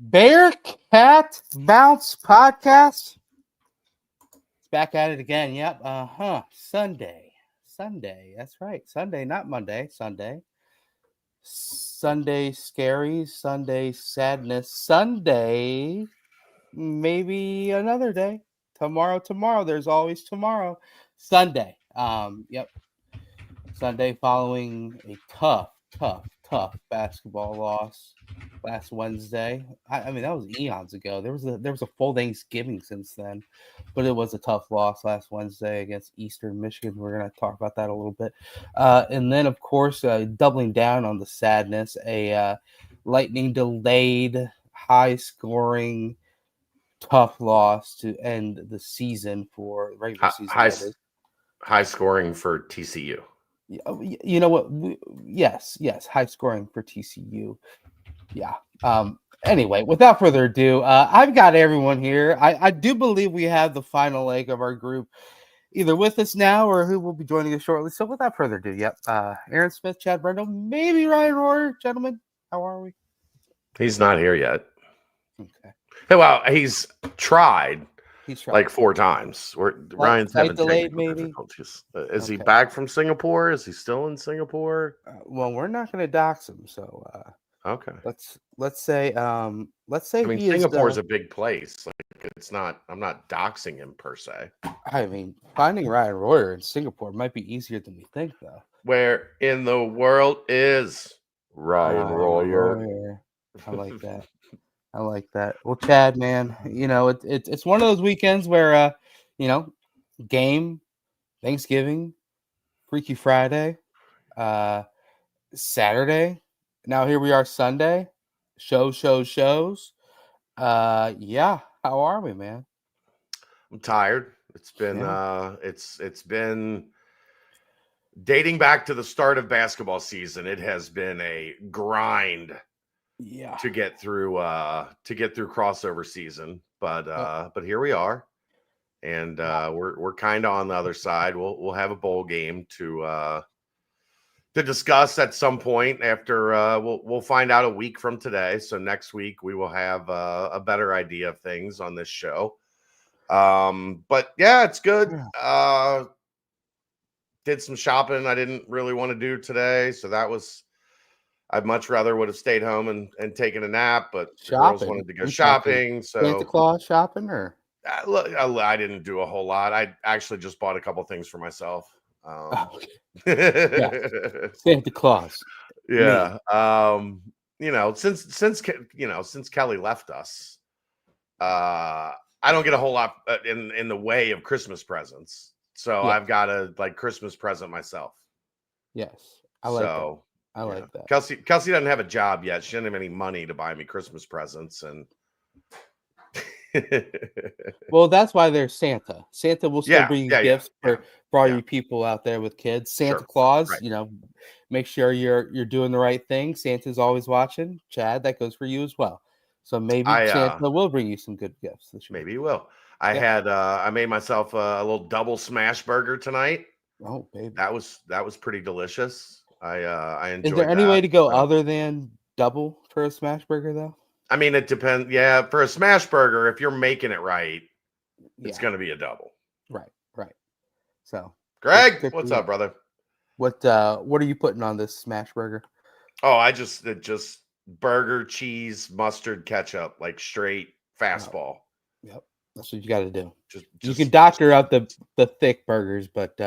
Bearcat Bounce Podcast. It's back at it again. Yep. Sunday. That's right. Sunday, not Monday. Sunday. Sunday scary. Sunday sadness. Sunday. Maybe another day. Tomorrow. There's always tomorrow. Sunday. Yep. Sunday following a tough basketball loss last Wednesday. I mean, that was eons ago. There was a full Thanksgiving since then, but it was a tough loss last Wednesday against Eastern Michigan. We're going to talk about that a little bit. And then, of course, doubling down on the sadness, a lightning delayed, high-scoring, tough loss to end the season for regular season. High scoring for TCU. You know what? Yes, high scoring for TCU. Yeah. Anyway, without further ado, I've got everyone here. I do believe we have the final leg of our group either with us now or who will be joining us shortly. So without further ado, Aaron Smith, Chad Brendel, maybe Ryan Royer. Gentlemen, how are we? He's not here yet. Okay. Well, he's tried. Like 4 times. Ryan's having delayed, technical maybe. difficulties. Is he back from Singapore? Is he still in Singapore? Well, we're not going to dox him, so okay. Let's say I mean, Singapore is a big place. Like it's not. I'm not doxing him per se. I mean, finding Ryan Royer in Singapore might be easier than we think, though. Where in the world is Ryan Royer? I like that. I like that. Well, Chad, man, it's one of those weekends where, game, Thanksgiving, Freaky Friday, Saturday. Now here we are Sunday. Shows. How are we, man? I'm tired. It's been it's been dating back to the start of basketball season. It has been a grind. Yeah, to get through crossover season, but here we are, and we're kind of on the other side. We'll have a bowl game to discuss at some point after we'll find out a week from today. So next week we will have a better idea of things on this show. But yeah, it's good. Did some shopping I didn't really want to do today, so that was. I'd much rather would have stayed home and taken a nap, but the girls wanted to go shopping. So Santa Claus shopping, or I didn't do a whole lot. I actually just bought a couple things for myself. Santa Claus. Yeah. Since Kelly left us, I don't get a whole lot in the way of Christmas presents. So I've got a Christmas present myself. Yes, I like that. I like that. Kelsey doesn't have a job yet. She doesn't have any money to buy me Christmas presents, and well, that's why there's Santa. Santa will still bring you gifts for all you people out there with kids. Santa Claus, make sure you're doing the right thing. Santa's always watching. Chad, that goes for you as well. So maybe Santa will bring you some good gifts this year. Maybe he will. I made myself a little double smash burger tonight. Oh, baby, that was pretty delicious. I enjoyed. Is there any way to go other than double for a smash burger, though? I mean, it depends. Yeah, for a smash burger, if you're making it right, it's going to be a double. Right. So, Greg, what's up, brother? What are you putting on this smash burger? Oh, I just burger, cheese, mustard, ketchup, like straight fastball. Yep, that's what you got to do. You can doctor out the thick burgers, but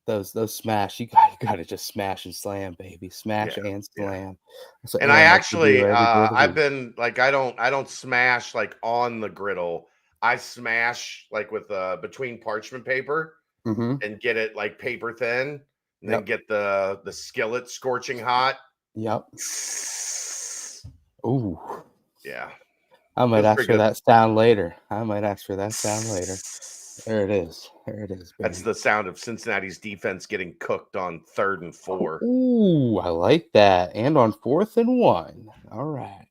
those smash, you got to just smash and slam, baby. Smash and slam. So, and I actually I've been like I don't smash like on the griddle. I smash like with between parchment paper and get it like paper thin, and then get the skillet scorching hot. Yep. Ooh. Yeah. I might ask for that sound later. There it is. Baby. That's the sound of Cincinnati's defense getting cooked on 3rd and 4. Ooh, I like that. And on 4th and 1. All right.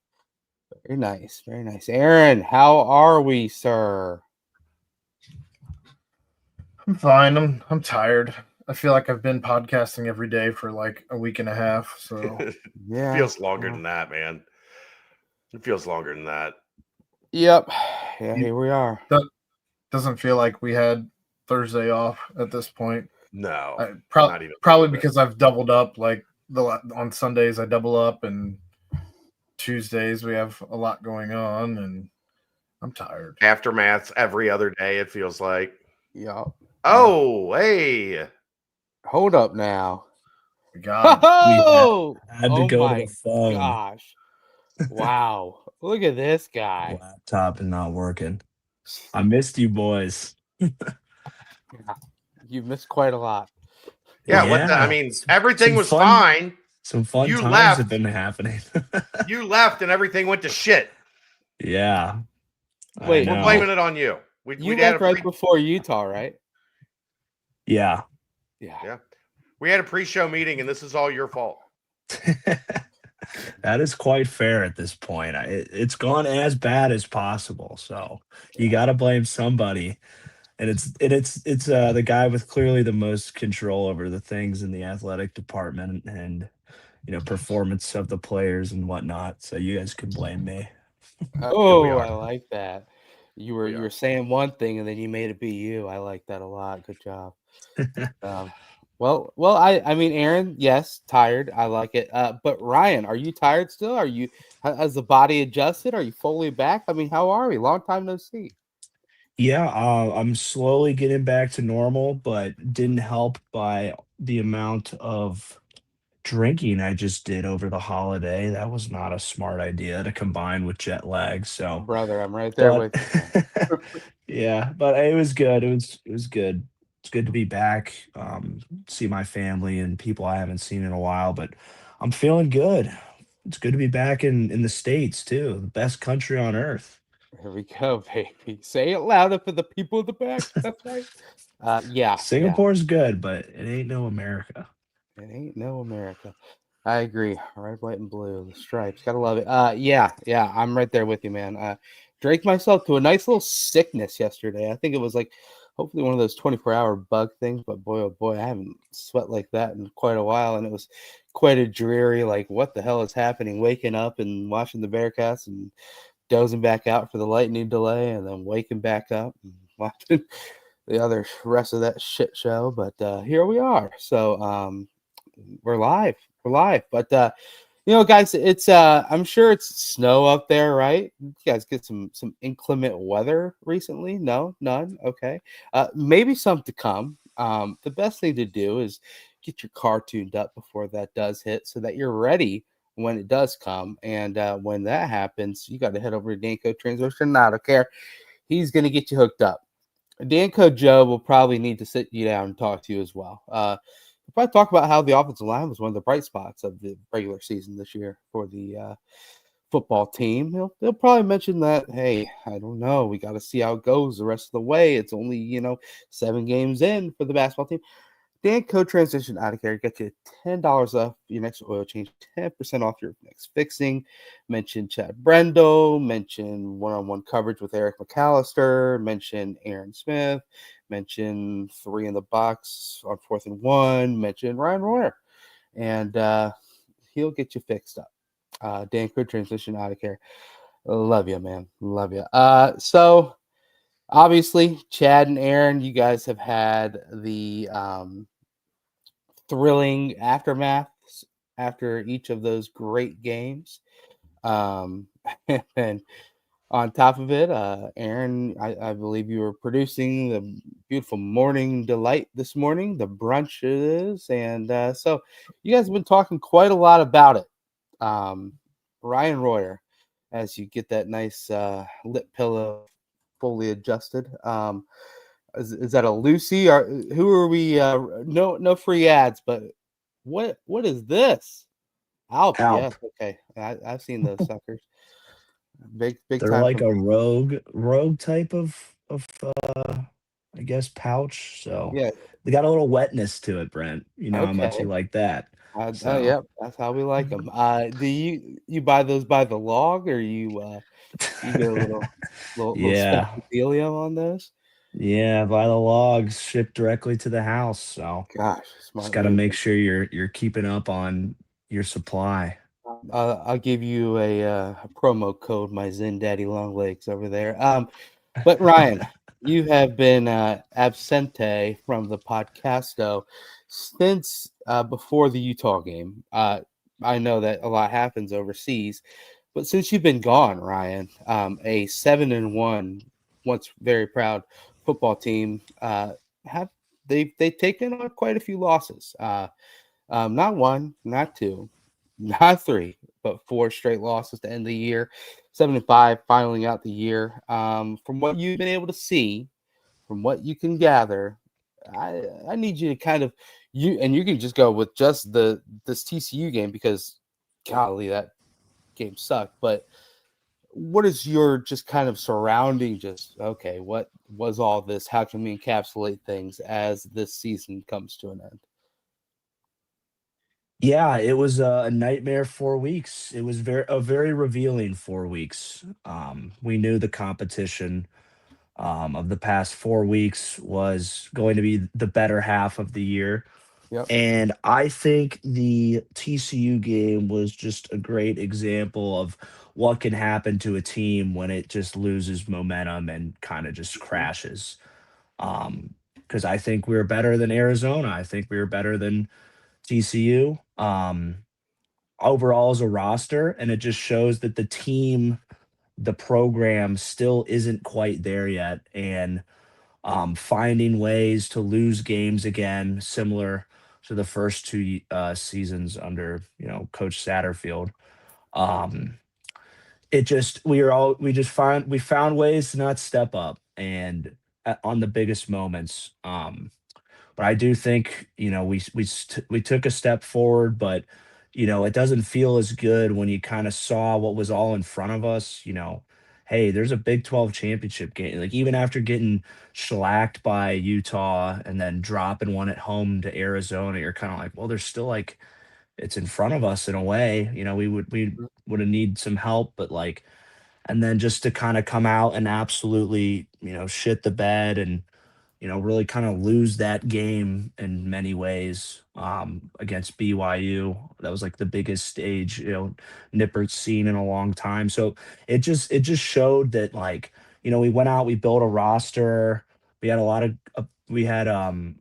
Very nice. Aaron, how are we, sir? I'm fine. I'm tired. I feel like I've been podcasting every day for like a week and a half. So feels longer than that, man. It feels longer than that. Yep. Yeah, here we are. That doesn't feel like we had Thursday off at this point. No, not even a Probably little bit. because I've doubled up. Like on Sundays, I double up, and Tuesdays we have a lot going on, and I'm tired. Aftermaths every other day, it feels like. Yep. Oh, hey. Hold up now. We got him. Oh, had to go to the phone. Gosh. Wow. Look at this guy. Laptop and not working. I missed you boys. You missed quite a lot. Yeah, what the, I mean, everything Some was fun- fine. Some fun You times left. have been happening. You left and everything went to shit. Yeah. Wait, We're blaming it on you. You left right before Utah, right? Yeah. Yeah. We had a pre-show meeting and this is all your fault. That is quite fair at this point. It's gone as bad as possible. So you got to blame somebody. And it's the guy with clearly the most control over the things in the athletic department and performance of the players and whatnot. So you guys can blame me. Oh, I like that. You We were saying one thing and then you made it be you. I like that a lot. Good job. Well, I mean, Aaron, yes, tired. I like it. But Ryan, are you tired still? Has the body adjusted? Are you fully back? I mean, how are we? Long time no see. Yeah, I'm slowly getting back to normal, but didn't help by the amount of drinking I just did over the holiday. That was not a smart idea to combine with jet lag. So, brother, I'm right there with you. Yeah, but it was good. It was good. It's good to be back, see my family and people I haven't seen in a while. But I'm feeling good. It's good to be back in the States too, the best country on earth. Here we go, baby. Say it louder for the people in the back. That's right. Yeah. Singapore's good, but it ain't no America. It ain't no America. I agree. Red, white, and blue. The stripes. Gotta love it. Yeah. I'm right there with you, man. Drank myself to a nice little sickness yesterday. I think it was like hopefully one of those 24-hour bug things, but boy, oh boy, I haven't sweat like that in quite a while. And it was quite a dreary, like, what the hell is happening? Waking up and watching the Bearcats and dozing back out for the lightning delay and then waking back up and watching the other rest of that shit show. But here we are. So we're live. But guys, it's I'm sure it's snow up there, right? You guys get some inclement weather recently? No, none. Okay. Maybe some to come. The best thing to do is get your car tuned up before that does hit so that you're ready when it does come. And when that happens, you got to head over to Danco Transmission Auto Care. He's going to get you hooked up. Danco Joe will probably need to sit you down and talk to you as well. We'll probably talk about how the offensive line was one of the bright spots of the regular season this year for the football team. He'll probably mention that, hey, I don't know. We got to see how it goes the rest of the way. It's only, 7 games in for the basketball team. Danco Transition Out of Care get you $10 off your next oil change, 10% off your next fixing. Mention Chad Brendel, mention one-on-one coverage with Eric McAllister, mention Aaron Smith, mention 3 in the box on 4th and 1, mention Ryan Royer, and he'll get you fixed up. Danco Transition Out of Care. Love you, man. Love you. So obviously, Chad and Aaron, you guys have had the thrilling aftermaths after each of those great games. And on top of it, Aaron, I believe you were producing the beautiful morning delight this morning, the brunch it is. And so you guys have been talking quite a lot about it. Ryan Royer, as you get that nice lip pillow fully adjusted. Is that a Lucy or who are we? No free ads, but what is this? Alp, Alp. yes, okay. I've seen those suckers. Big They're time. like a rogue type of I guess pouch. So Yeah. they got a little wetness to it, Brent. You know how much you like that. So Yep, that's how we like them. Do you buy those by the log or you get a little yeah. special dealio on those? Yeah, by the logs shipped directly to the house. So Gosh, just smart got to move. make sure you're keeping up on your supply. I'll give you a promo code, my Zen Daddy long legs over there. But Ryan, you have been absente from the podcasto since before the Utah game. I know that a lot happens overseas, but since you've been gone, Ryan, a 7-1, once very proud football team, have they've taken on quite a few losses. Not one, not two, not three, but four straight losses to end the year. 7-5, filing out the year. From what you've been able to see, from what you can gather, I need you to kind of you can just go with just this TCU game because, golly, that game sucked. But what is your just kind of surrounding? Just okay, what was all this? How can we encapsulate things as this season comes to an end? Yeah, it was a nightmare 4 weeks. It was very revealing 4 weeks. We knew the competition of the past 4 weeks was going to be the better half of the year. Yep. And I think the TCU game was just a great example of what can happen to a team when it just loses momentum and kind of just crashes. Because I think we were better than Arizona. I think we were better than TCU. Overall as a roster, and it just shows that the team, the program still isn't quite there yet. And finding ways to lose games again, similar to the first two seasons under Coach Satterfield. Um, it just we found ways to not step up and on the biggest moments. But I do think we took a step forward, but it doesn't feel as good when you kind of saw what was all in front of us. Hey, there's a Big 12 championship game. Like even after getting shellacked by Utah and then dropping one at home to Arizona, you're kind of like, well, there's still like it's in front of us in a way. We would have need some help, but like, and then just to kind of come out and absolutely shit the bed and really kind of lose that game in many ways against BYU. That was like the biggest stage, Nippert's seen in a long time. So it just showed that like, we went out, we built a roster, we had a lot of we had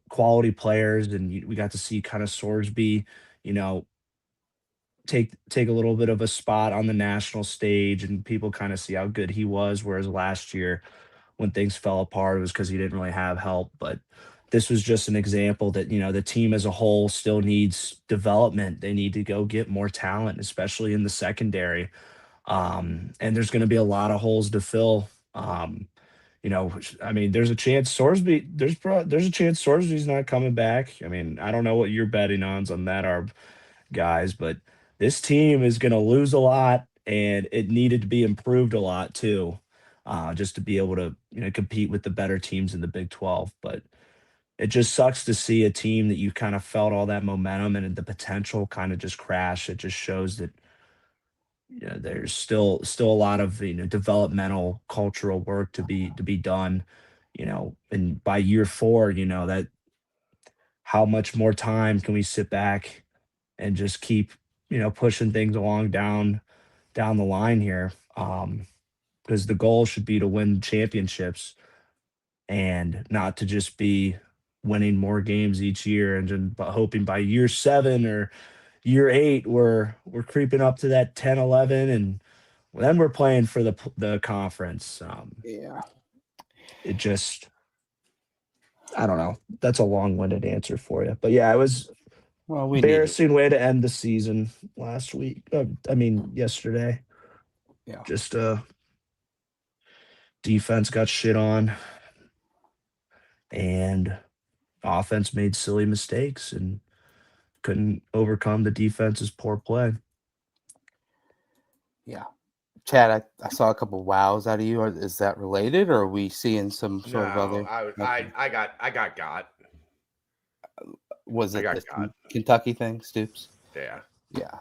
quality players, and we got to see kind of Sorsby, you know, take a little bit of a spot on the national stage, and people kind of see how good he was. Whereas last year, when things fell apart, it was because he didn't really have help. But this was just an example that the team as a whole still needs development. They need to go get more talent, especially in the secondary. And there's going to be a lot of holes to fill. I mean, there's a chance Sorsby. There's a chance Sorsby's not coming back. I mean, I don't know what you're betting on that, our guys, but this team is going to lose a lot, and it needed to be improved a lot too, just to be able to compete with the better teams in the Big 12. But it just sucks to see a team that you kind of felt all that momentum and the potential kind of just crash. It just shows that there's still a lot of developmental cultural work to be done. And by year 4, that how much more time can we sit back and just keep pushing things along down the line here, because the goal should be to win championships and not to just be winning more games each year and just hoping by year 7 or year 8 we're creeping up to that 10-11, and then we're playing for the conference. Yeah. It just, I don't know. That's a long-winded answer for you, but yeah, it was Well, we need it. embarrassing way to end the season last week. Yesterday. Yeah. Just defense got shit on, and offense made silly mistakes and couldn't overcome the defense's poor play. Yeah. Chad, I saw a couple wows out of you. Is that related, or are we seeing some sort of other? I got. Was I it got the got. Kentucky thing, Stoops? Yeah. Yeah.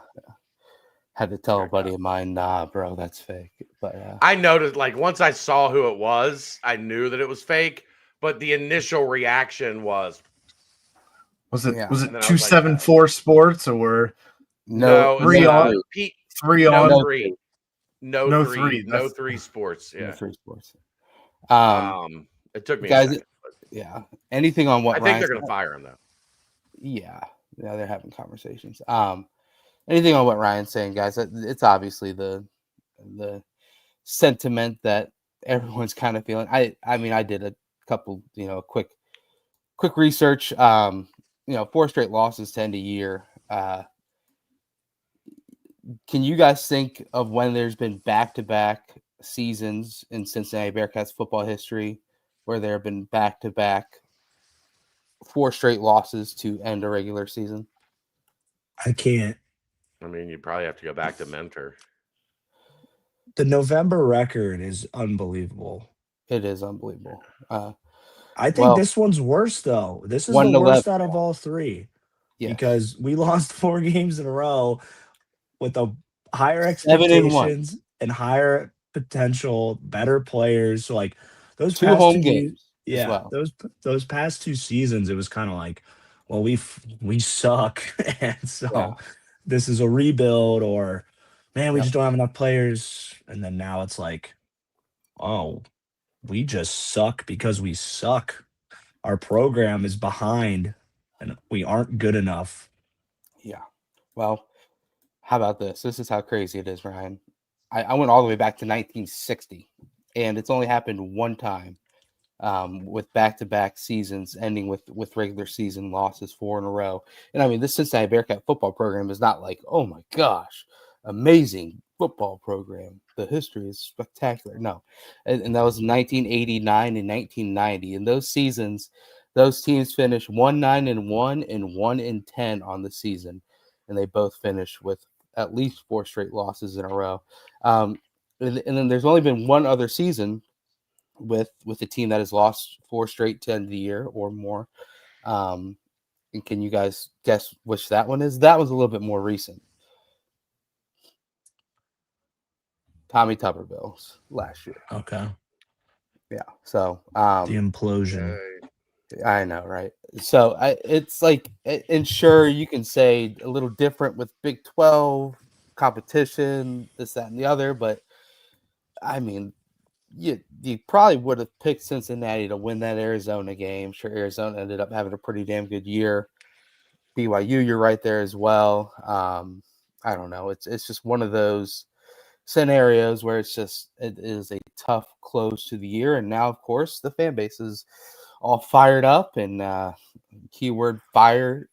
Had to tell a Got buddy got. of mine, nah, bro, that's fake. But I noticed, like, once I saw who it was, I knew that it was fake. But the initial reaction was Was it yeah. was And it then I was like, 274 Sports or No, no, three it's on? Pete 3 No on, three. No no three. 3. No That's 3 sports. No Yeah. three sports. It took me a Guys, second. yeah. Anything on what I think Ryan they're going said? to fire him though. Yeah, they're having conversations. Anything on what Ryan's saying, guys? It's obviously the sentiment that everyone's kind of feeling. I mean, I did a couple, quick research. 4 straight losses to end a year. Can you guys think of when there's been back-to-back seasons in Cincinnati Bearcats football history where there have been back-to-back 4 straight losses to end a regular season? I can't. I mean, you probably have to go back to Mentor. The November record is unbelievable. It is unbelievable. I think Well, this one's worse though. This is the 1-11. worst out of all 3 Yes. because we lost 4 games in a row with a higher 7-1. expectations and higher potential, better players. So like those 2 past home 2 games as yeah, well. those past 2 seasons, it was kind of like, well, we suck, and so Yeah. this is a rebuild, or man, we Yep. just don't have enough players. And then now it's like, oh, we just suck because we suck. Our program is behind, and we aren't good enough. Yeah. Well, how about this? This is how crazy it is, Ryan. I went all the way back to 1960, and it's only happened one time with back-to-back seasons ending with regular season losses 4 in a row. And I mean, this Cincinnati Bearcat football program is not like, oh my gosh, amazing football program. The history is spectacular. No, and that was 1989 and 1990. In those seasons, those teams finished 1-9-1 and 1-10 on the season, and they both finished with at least 4 straight losses in a row. And then there's only been one other season with a team that has lost 4 straight to end of the year or more. And can you guys guess which that one is? That was a little bit more recent. Tommy Tuberville's last year. Okay. Yeah. So The implosion. I know, right? So it's like, and sure, you can say a little different with Big 12 competition, this, that, and the other, but I mean, you probably would have picked Cincinnati to win that Arizona game. Sure, Arizona ended up having a pretty damn good year. BYU, you're right there as well. I don't know. It's just one of those scenarios where it is a tough close to the year, and now, of course, the fan base is all fired up, and keyword fired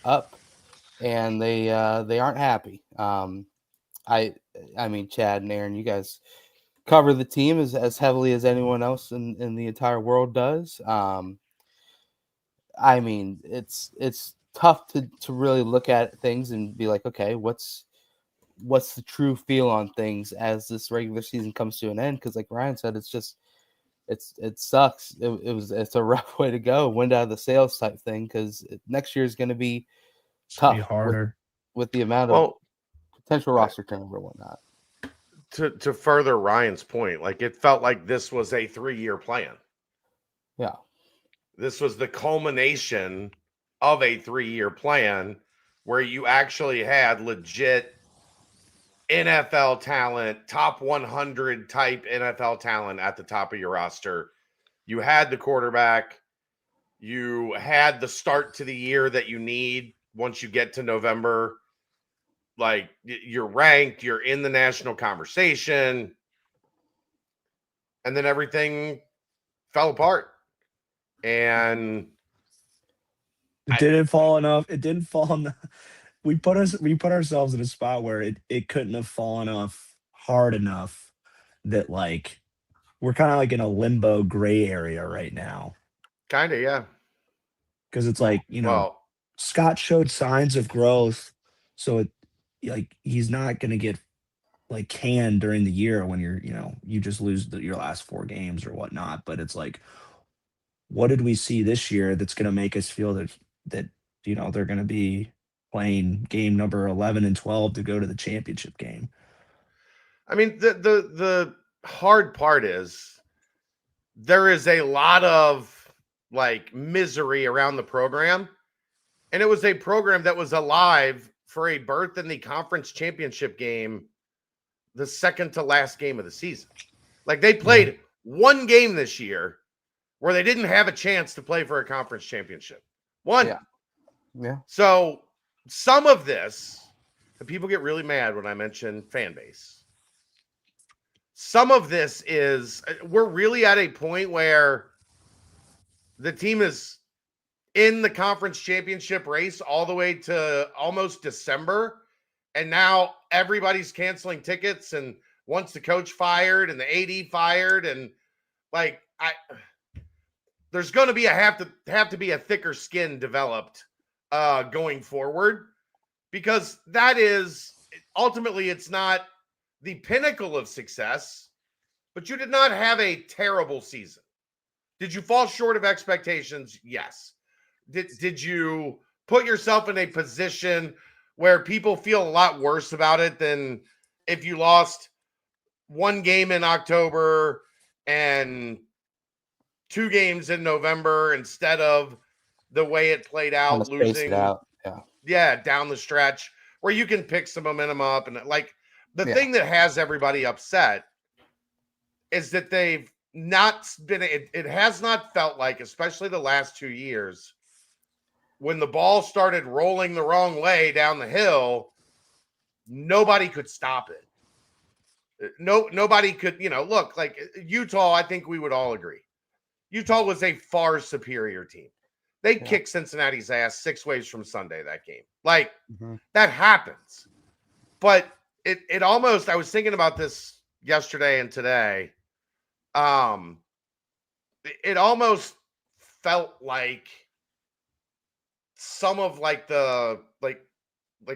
up, and they aren't happy. I mean, Chad and Aaron, you guys cover the team as heavily as anyone else in the entire world does. I mean, it's tough to really look at things and be like, okay, what's the true feel on things as this regular season comes to an end? Because like Ryan said, it sucks. It's a rough way to go, wind out of the sails type thing, because next year is going to be It's gonna be tough harder. with the amount of Well, potential roster turnover and whatnot. to further Ryan's point, like it felt like this was a 3-year plan. Yeah. This was the culmination of a 3-year plan where you actually had legit NFL talent, top 100 type NFL talent at the top of your roster. You had the quarterback. You had the start to the year that you need once you get to November. Like you're ranked, you're in the national conversation, and then everything fell apart. And It didn't fall enough. It didn't fall enough. We put ourselves in a spot where it couldn't have fallen off hard enough that like we're kind of like in a limbo gray area right now. kind of, yeah. Because it's like, Well, Scott showed signs of growth, so like he's not gonna get like canned during the year when you just lose your last 4 games or whatnot. But it's like, what did we see this year that's gonna make us feel that they're gonna be playing game number 11 and 12 to go to the championship game? I mean, the hard part is there is a lot of like misery around the program. And it was a program that was alive for a berth in the conference championship game, the second to last game of the season. Like they played one game this year where they didn't have a chance to play for a conference championship. One. Yeah. So some of this, and people get really mad when I mention fan base. Some of this is we're really at a point where the team is in the conference championship race all the way to almost December. And now everybody's canceling tickets and wants the coach fired and the AD fired. And like, there's going to be have to be a thicker skin developed going forward, because that is ultimately, it's not the pinnacle of success, but you did not have a terrible season. Did you fall short of expectations? Yes. Did you put yourself in a position where people feel a lot worse about it than if you lost one game in October and 2 games in November instead of the way it played out, losing down the stretch, where you can pick some momentum up? And like the thing that has everybody upset is that they've not been, it has not felt like, especially the last 2 years, when the ball started rolling the wrong way down the hill, nobody could stop it. Nobody could, look, like Utah, I think we would all agree. Utah was a far superior team. They kicked Cincinnati's ass 6 ways from Sunday that game. Like, that happens. But it almost, I was thinking about this yesterday and today. It almost felt like some of like the like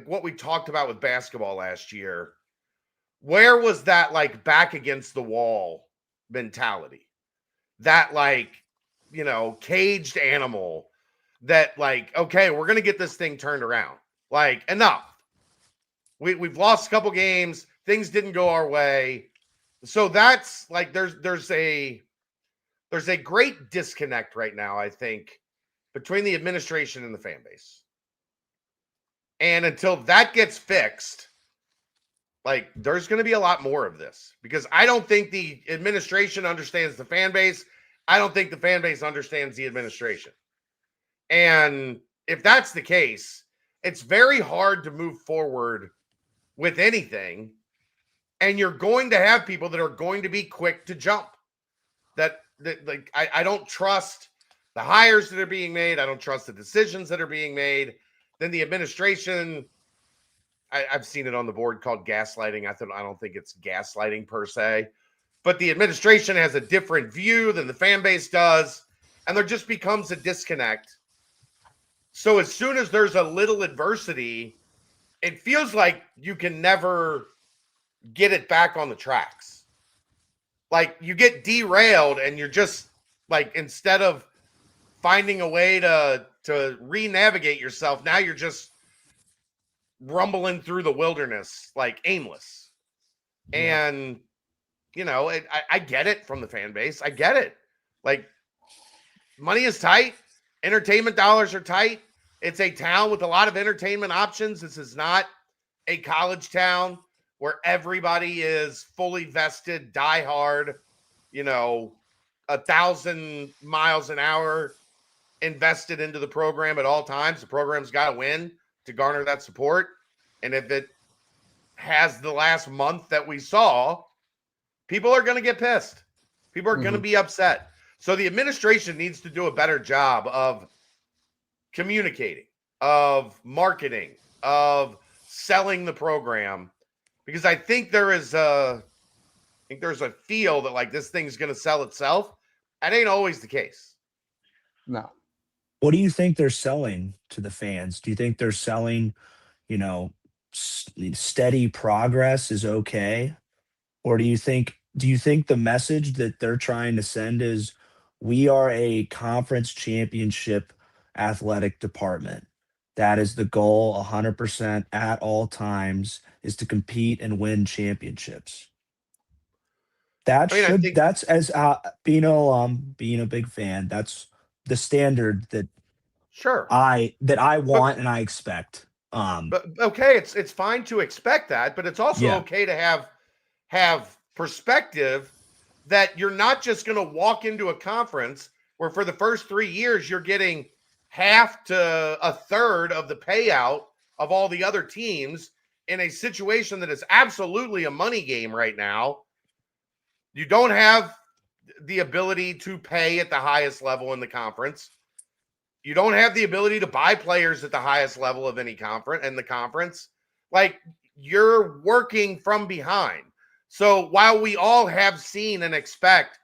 what we talked about with basketball last year. Where was that like back against the wall mentality? That like, caged animal that like, okay, we're going to get this thing turned around. Like, enough. We've lost a couple games. Things didn't go our way. So that's like, there's a great disconnect right now, I think, between the administration and the fan base. And until that gets fixed, like, there's going to be a lot more of this, because I don't think the administration understands the fan base. I don't think the fan base understands the administration. And if that's the case, it's very hard to move forward with anything. And you're going to have people that are going to be quick to jump. That like, I don't trust the hires that are being made. I don't trust the decisions that are being made. Then the administration, I've seen it on the board called gaslighting. I don't think it's gaslighting per se, but the administration has a different view than the fan base does, and there just becomes a disconnect. So as soon as there's a little adversity, it feels like you can never get it back on the tracks. Like, you get derailed and you're just like, instead of finding a way to re-navigate yourself, now you're just rumbling through the wilderness, like aimless. And, I get it from the fan base. I get it. Like, money is tight. Entertainment dollars are tight. It's a town with a lot of entertainment options. This is not a college town where everybody is fully vested, die hard, 1,000 miles an hour invested into the program at all times. The program's got to win to garner that support. And if it has the last month that we saw, people are going to get pissed. People are going to be upset. So the administration needs to do a better job of communicating, of marketing, of selling the program, because I think there's a feel that like this thing's going to sell itself. That ain't always the case. No. What do you think they're selling to the fans? Do you think they're selling, steady progress is okay? Or do you think the message that they're trying to send is, we are a conference championship athletic department? That is the goal 100% at all times, is to compete and win championships. That's as being an alum, being a big fan, that's the standard that Sure. I want and I expect Um, But okay, it's fine to expect that, but it's also yeah, okay to have perspective that you're not just going to walk into a conference where for the first 3 years you're getting half to a third of the payout of all the other teams in a situation that is absolutely a money game right now. You don't have the ability to pay at the highest level in the conference. You don't have the ability to buy players at the highest level of any conference in the conference. Like, you're working from behind. So while we all have seen and expect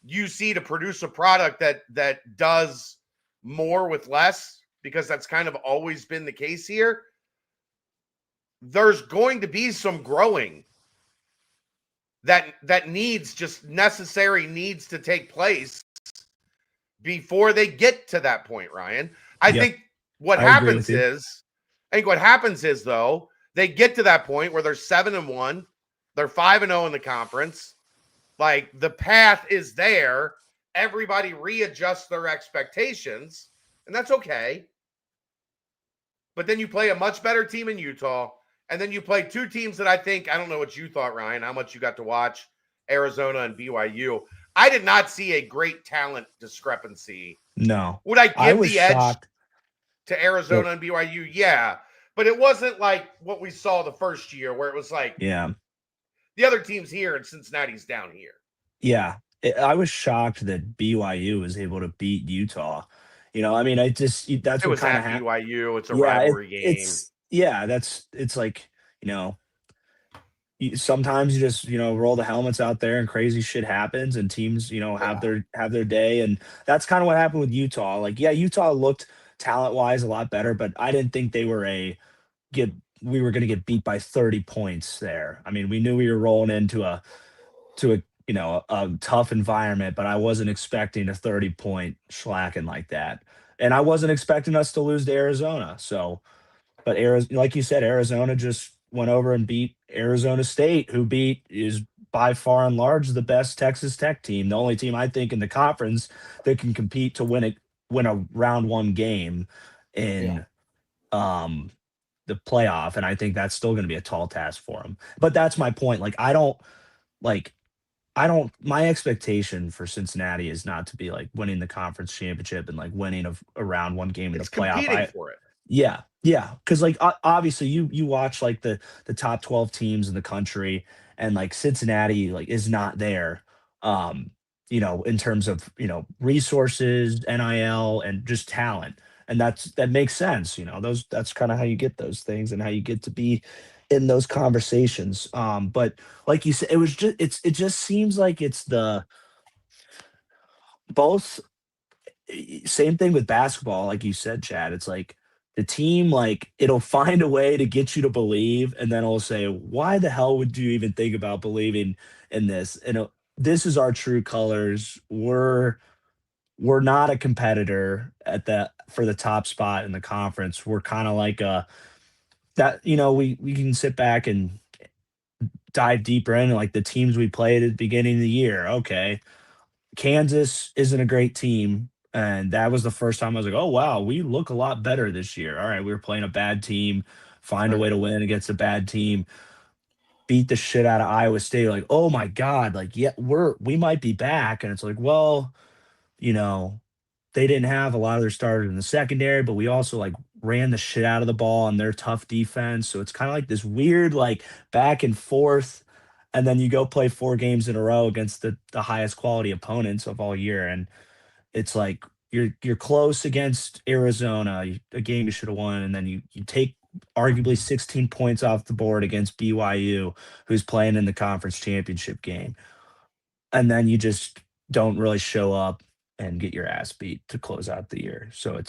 UC to produce a product that does more with less, because that's kind of always been the case here, there's going to be some growing that needs just necessary needs to take place before they get to that point, Ryan. I yep, think what I agree with happens you. is, I think what happens is though, they get to that point where they're 7-1, they're 5-0 in the conference. Like, the path is there. Everybody readjusts their expectations, and that's okay. But then you play a much better team in Utah, and then you play two teams that I think, I don't know what you thought, Ryan, how much you got to watch, Arizona and BYU. I did not see a great talent discrepancy. No, Would I I give was the edge shocked. to Go, Arizona and BYU? Yeah. But it wasn't like what we saw the first year where it was like yeah, the other team's here and Cincinnati's down here. yeah. I was shocked that BYU was able to beat Utah. I mean, that's It what was kind of at happened. BYU. It's a Yeah, rivalry game. it's like, sometimes you just roll the helmets out there and crazy shit happens and teams have Yeah. their day, and that's kind of what happened with Utah. Like, yeah, Utah looked talent wise a lot better, but I didn't think get we were going to get beat by 30 points there. I mean, we knew we were rolling into a a tough environment, but I wasn't expecting a 30-point schlacking like that, and I wasn't expecting us to lose to Arizona. So, but Arizona, like you said, Arizona just went over and beat Arizona State, who is by far and large the best Texas Tech team, the only team I think in the conference that can compete to win a round one game Yeah. in um the playoff, and I think that's still going to be a tall task for them. But that's my point. Like I don't my expectation for Cincinnati is not to be like winning the conference championship and like winning a round one game in the It's playoff. competing for it. Yeah, yeah, because like obviously you watch like the top 12 teams in the country, and like Cincinnati like is not there, um, in terms of resources, NIL, and just talent, and that makes sense. That's kind of how you get those things and how you get to be in those conversations. But like you said, it just seems like it's the both same thing with basketball, like you said, Chad. It's like the team, like it'll find a way to get you to believe, and then it'll say, "Why the hell would you even think about believing in this?" And this is our true colors. We're not a competitor for the top spot in the conference. We're kind of like a that we can sit back and dive deeper into like the teams we played at the beginning of the year. Okay, Kansas isn't a great team. And that was the first time I was like, oh, wow, we look a lot better this year. All right, we were playing a bad team, find a Right. way to win against a bad team, beat the shit out of Iowa State. Like, oh my God, like, yeah, we might be back. And it's like, well, you know, they didn't have a lot of their starters in the secondary, but we also like ran the shit out of the ball on their tough defense. So it's kind of like this weird, like back and forth. And then you go play 4 games in a row against the highest quality opponents of all year. And it's like you're close against Arizona, a game you should have won, and then you take arguably 16 points off the board against BYU, who's playing in the conference championship game, and then you just don't really show up and get your ass beat to close out the year. So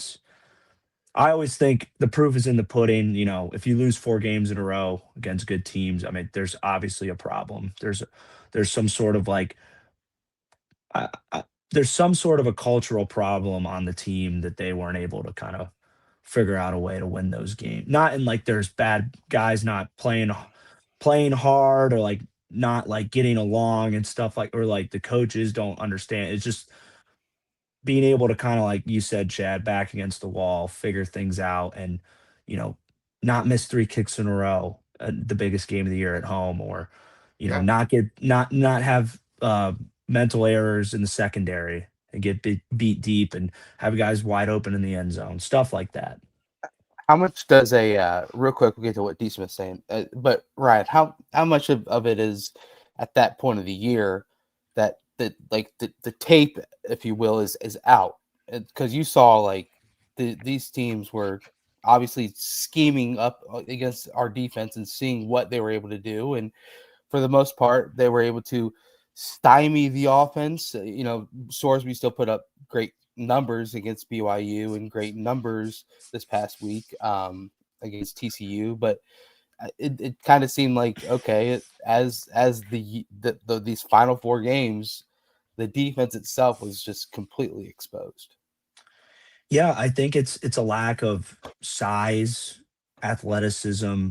I always think the proof is in the pudding. If you lose 4 games in a row against good teams, I mean, there's obviously a problem. There's some sort of like there's some sort of a cultural problem on the team that they weren't able to kind of figure out a way to win those games. Not in like there's bad guys not playing hard, or like not like getting along and stuff, like, or like the coaches don't understand. It's just being able to kind of, like you said, Chad, back against the wall, figure things out, and you know not miss 3 kicks in a row at the biggest game of the year at home, or Yeah. not have mental errors in the secondary and get beat deep and have guys wide open in the end zone, stuff like that. How much does real quick, we'll get to what D Smith's saying, but Ryan, how much of it is at that point of the year that the tape, if you will, is out? Because you saw like these teams were obviously scheming up against our defense and seeing what they were able to do, and for the most part, they were able to stymie the offense. Sorsby still put up great numbers against BYU and great numbers this past week against TCU, but it kind of seemed like, okay, as these final 4 games, the defense itself was just completely exposed. Yeah, I think it's a lack of size, athleticism,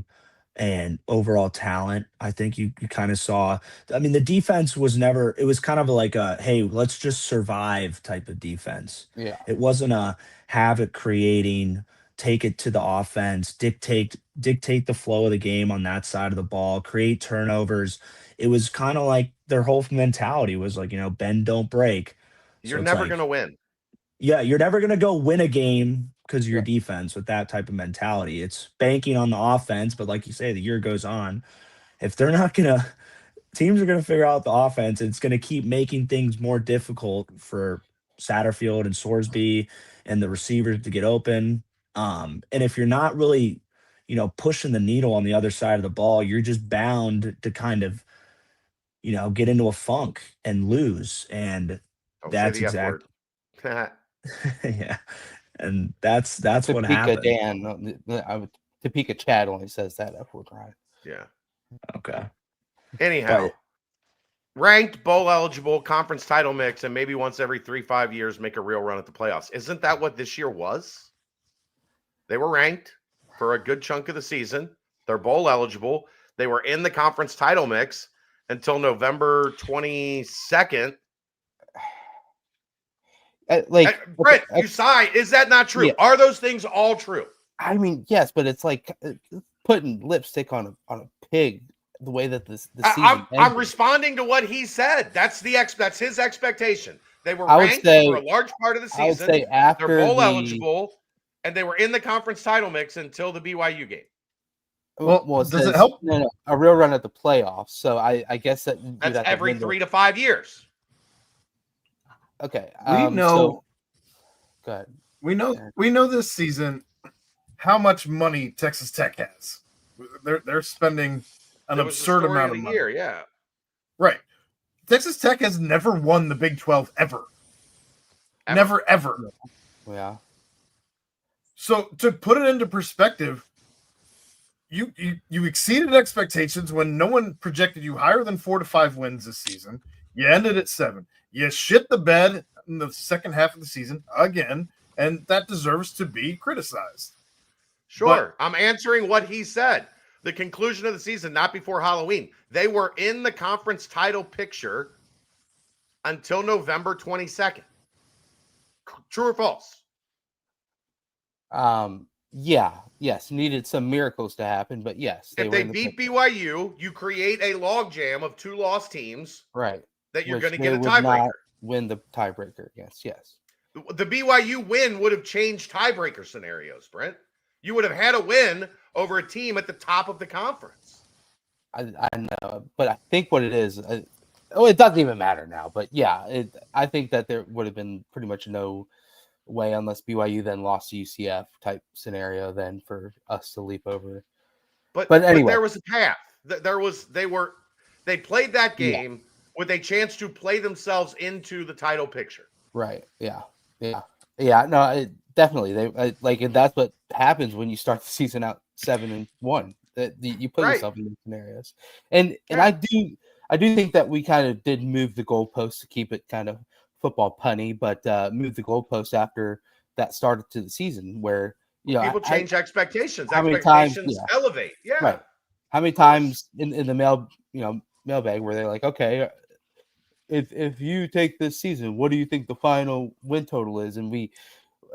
and overall talent. I think you kind of saw. I mean, the defense was never. It was kind of like a hey, let's just survive type of defense. Yeah, It wasn't a havoc creating, take it to the offense, dictate the flow of the game on that side of the ball, create turnovers. It was kind of like their whole mentality was like, bend don't break. You're So it's never going like, to win. yeah, you're never going to go win a game because of your right. defense with that type of mentality. It's banking on the offense, but like you say, the year goes on. If they're not going to, teams are going to figure out the offense. It's going to keep making things more difficult for Satterfield and Sorsby and the receivers to get open. And if you're not really, pushing the needle on the other side of the ball, you're just bound to kind of, get into a funk and lose. And Don't say that's the F exact. word. Yeah. And that's what Topeka happened. Dan, Topeka Chad only says that F word, right? Yeah. Okay. Anyhow, But ranked, bowl eligible, conference title mix, and maybe once every 3-5 years make a real run at the playoffs. Isn't that what this year was? They were ranked for a good chunk of the season. They're bowl eligible. They were in the conference title mix until November 22nd. Brent, you sigh. Is that not true? Yeah. Are those things all true? I mean, yes, but it's like putting lipstick on a pig. The way that the season I'm responding to what he said. That's his expectation. They were I would ranked say, for a large part of the season. I would say after they're bowl eligible, and they were in the conference title mix until the BYU game. Well, does it help? No, a real run at the playoffs. So I guess that's every 3 to 5 years. Okay. We know. So, go ahead. We know this season how much money Texas Tech has. They're spending an absurd amount of money. Year, yeah. Right. Texas Tech has never won the Big 12 ever. Never, ever. Yeah. So to put it into perspective, you exceeded expectations when no one projected you higher than 4 to 5 wins this season. You ended at 7. You shit the bed in the second half of the season again, and that deserves to be criticized. Sure. But I'm answering what he said. The conclusion of the season, not before Halloween. They were in the conference title picture until November 22nd. True or false? Yes. Needed some miracles to happen, but yes. If they beat BYU, you create a logjam of 2 lost teams. Right. That you're going to get a tiebreaker. Win the tiebreaker against, yes. The BYU win would have changed tiebreaker scenarios, Brent. You would have had a win over a team at the top of the conference. I know, but I think what it is, it doesn't even matter now. But yeah, I think that there would have been pretty much no way, unless BYU then lost to UCF type scenario, then for us to leap over. But anyway, there was a path. They played that game with a chance to play themselves into the title picture. Right. Yeah. No, definitely. And that's what happens when you start the season out 7-1. That you put yourself in these scenarios, and I do think that we kind of did move the goalpost to keep it kind of football punny, but move the goalpost after that started to the season where people change expectations. How many times elevate? Yeah. Right. How many times in the mailbag where they're like, okay, if you take this season, what do you think the final win total is? And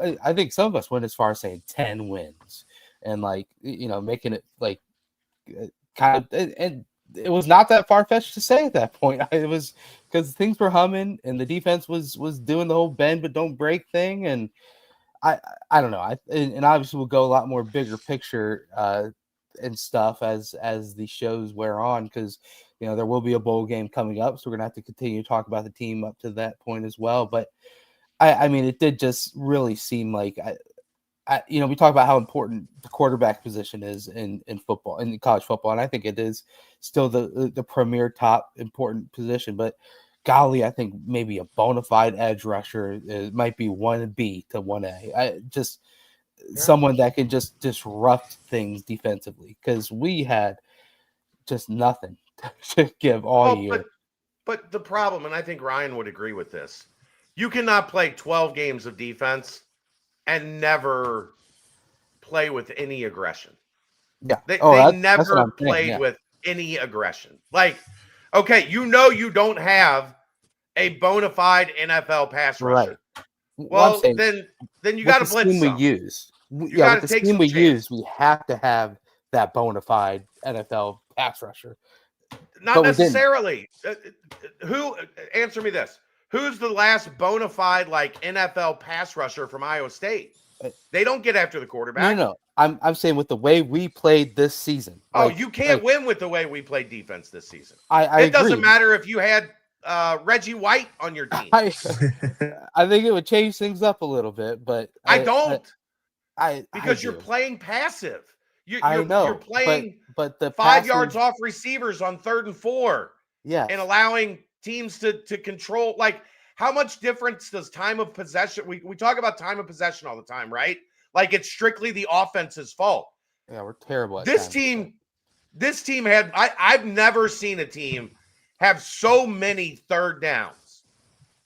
I think some of us went as far as saying 10 wins. and like making it like kind of and it was not that far fetched to say at that point. It was because things were humming and the defense was doing the whole bend but don't break thing, and I I don't know. And obviously we'll go a lot more bigger picture and stuff as the shows wear on, because there will be a bowl game coming up, so we're gonna have to continue to talk about the team up to that point as well. But I mean, it did just really seem like we talk about how important the quarterback position is in football, in college football, and I think it is still the premier top important position. But golly, I think maybe a bona fide edge rusher might be 1B to 1A. Just someone that can just disrupt things defensively, because we had just nothing to give all year. But the problem, and I think Ryan would agree with this, you cannot play 12 games of defense and never play with any aggression. Yeah. They That's never played with any aggression. Like, okay, you don't have a bona fide NFL pass rusher. Right. Well, then you got to blitz scheme some. we use. You got to take scheme some we chances. use, we have to have that bona fide NFL pass rusher. Not necessarily. Who answer me this? Who's the last bona fide like NFL pass rusher from Iowa State? They don't get after the quarterback. No. I'm saying with the way we played this season. You can't win with the way we played defense this season. I it doesn't matter if you had Reggie White on your team. I think it would change things up a little bit, but I don't. Because you're playing passive. You're playing but the 5 yards off receivers on 3rd and 4. Yeah. And allowing teams to control. Like, how much difference does time of possession? We talk about time of possession all the time, right? Like, it's strictly the offense's fault. Yeah, we're terrible at this team had I've never seen a team have so many 3rd downs.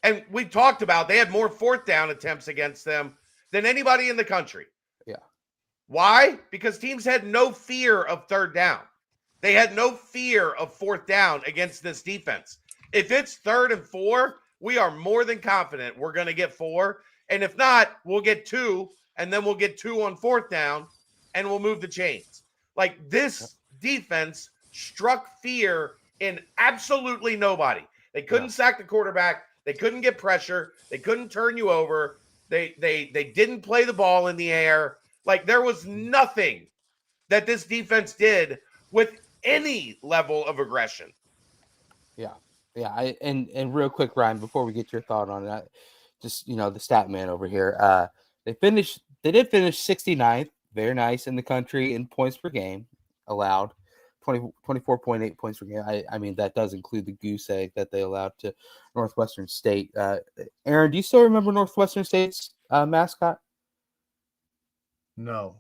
And we talked about they had more 4th down attempts against them than anybody in the country. Yeah. Why? Because teams had no fear of 3rd down. They had no fear of 4th down against this defense. If it's 3rd and 4, we are more than confident we're going to get 4. And if not, we'll get 2, and then we'll get 2 on 4th down, and we'll move the chains. Like, this defense struck fear in absolutely nobody. They couldn't sack the quarterback. They couldn't get pressure. They couldn't turn you over. They didn't play the ball in the air. Like, there was nothing that this defense did with any level of aggression. Yeah. And real quick, Ryan, before we get your thought on that, just the stat man over here. They did finish 69th, very nice in the country in points per game allowed, 24.8 points per game. I mean, that does include the goose egg that they allowed to Northwestern State. Aaron, do you still remember Northwestern State's mascot? No.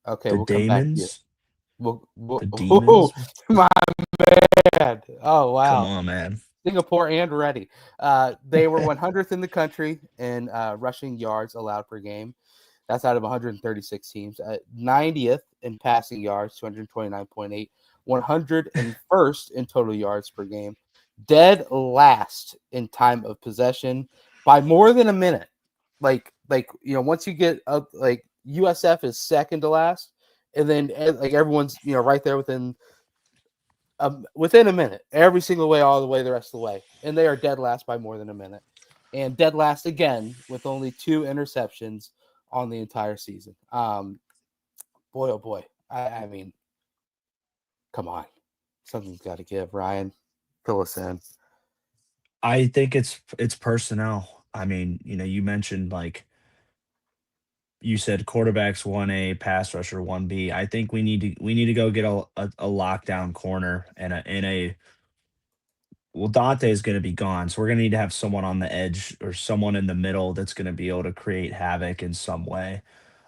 Okay, we'll come back to you. The Demons? My man. Oh, wow. Come on, man. Singapore and ready. They were 100th in the country in rushing yards allowed per game. That's out of 136 teams. 90th in passing yards, 229.8. 101st in total yards per game. Dead last in time of possession by more than a minute. Like once you get up, like USF is second to last, and then like everyone's right there within a minute, every single way, all the way the rest of the way, and they are dead last by more than a minute, and dead last again with only 2 interceptions on the entire season. Boy, oh boy. I mean, come on. Something's got to give, Ryan. Fill us in. I think it's personnel. I mean, you mentioned, like, you said quarterbacks 1A, pass rusher 1B. I think we need to go get a lockdown corner and well, Dante is going to be gone, so we're going to need to have someone on the edge or someone in the middle that's going to be able to create havoc in some way.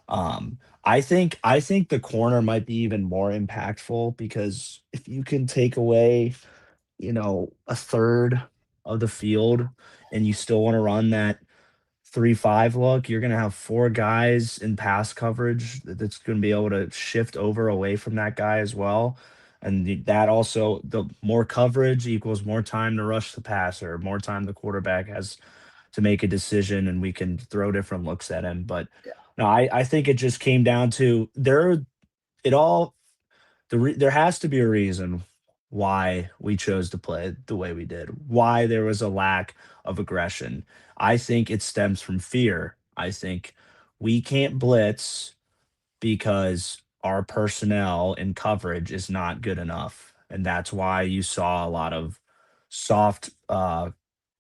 I think the corner might be even more impactful, because if you can take away, a third of the field and you still want to run that 3-5 look, you're going to have 4 guys in pass coverage that's going to be able to shift over away from that guy as well. And that also, the more coverage equals more time to rush the passer, more time the quarterback has to make a decision, and we can throw different looks at him. But no, I think it just came down to it all there has to be a reason why we chose to play the way we did, why there was a lack of aggression. I think it stems from fear. I think we can't blitz because our personnel and coverage is not good enough. And that's why you saw a lot of soft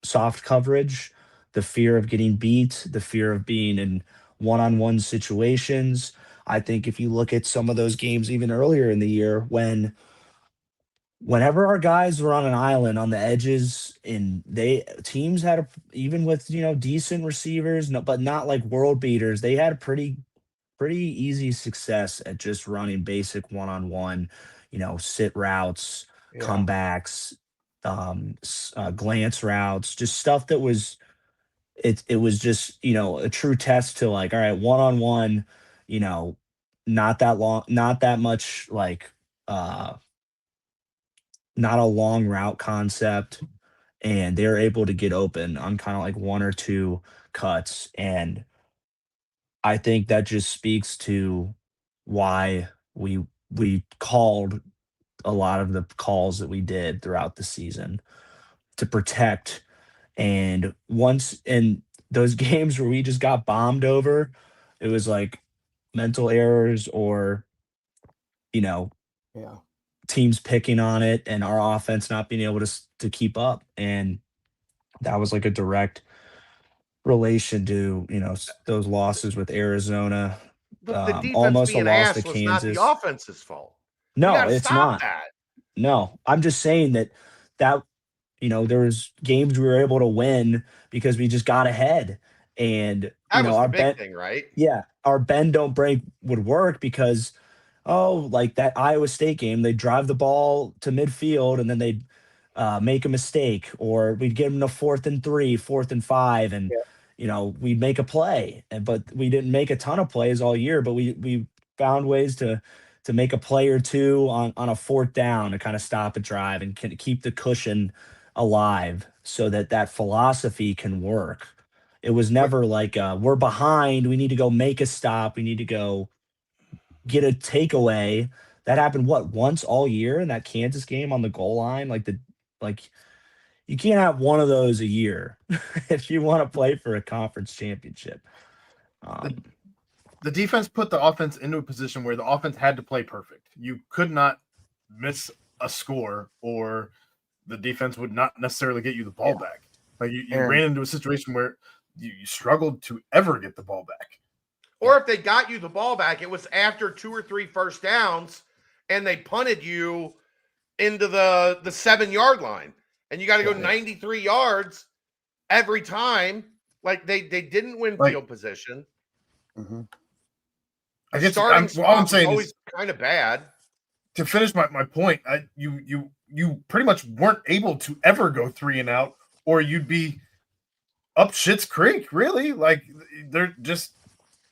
soft coverage, the fear of getting beat, the fear of being in one-on-one situations. I think if you look at some of those games even earlier in the year whenever our guys were on an island on the edges and they teams had even with decent receivers, no, but not like world beaters, they had pretty easy success at just running basic one-on-one, sit routes, Yeah. comebacks, glance routes, just stuff that was it was just a true test to like, all right, one-on-one, you know not that long, not that much like uh not a long route concept, and they're able to get open on kind of like one or two cuts. And I think that just speaks to why we called a lot of the calls that we did throughout the season to protect. And once in those games where we just got bombed over, it was like mental errors or, you know, Yeah. teams picking on it and our offense not being able to keep up. And that was like a direct relation to, those losses with Arizona. The defense Almost a being loss to ass was not the Kansas. offense's fault. We got No, to it's stop not. that. No, I'm just saying that there was games we were able to win because we just got ahead. And, That was our the big bend, thing, right? yeah, our bend don't break would work because, like that Iowa State game, they drive the ball to midfield and then they'd make a mistake, or we'd get them to 4th and 3, 4th and 5, and Yeah. we'd make a play. But we didn't make a ton of plays all year, but we found ways to make a play or two on a 4th down to kind of stop a drive and can keep the cushion alive so that philosophy can work. It was Wh- never like we're behind, we need to go make a stop, we need to go get a takeaway. That happened once all year in that Kansas game on the goal line. Like you can't have one of those a year if you want to play for a conference championship. The, Um, the defense put the offense into a position where the offense had to play perfect. You could not miss a score, or the defense would not necessarily get you the ball Yeah. back. Like you Aaron. ran into a situation where you struggled to ever get the ball back. Or if they got you the ball back, it was after 2 or 3 first downs and they punted you into the 7-yard line. And you got to go Yeah. 93 yards every time. Like they didn't win Like field position. Mm-hmm. I The guess starting all I'm spot was saying always is, kind of bad. to finish my point, you pretty much weren't able to ever go 3 and out, or you'd be up Shit's Creek. Really, like there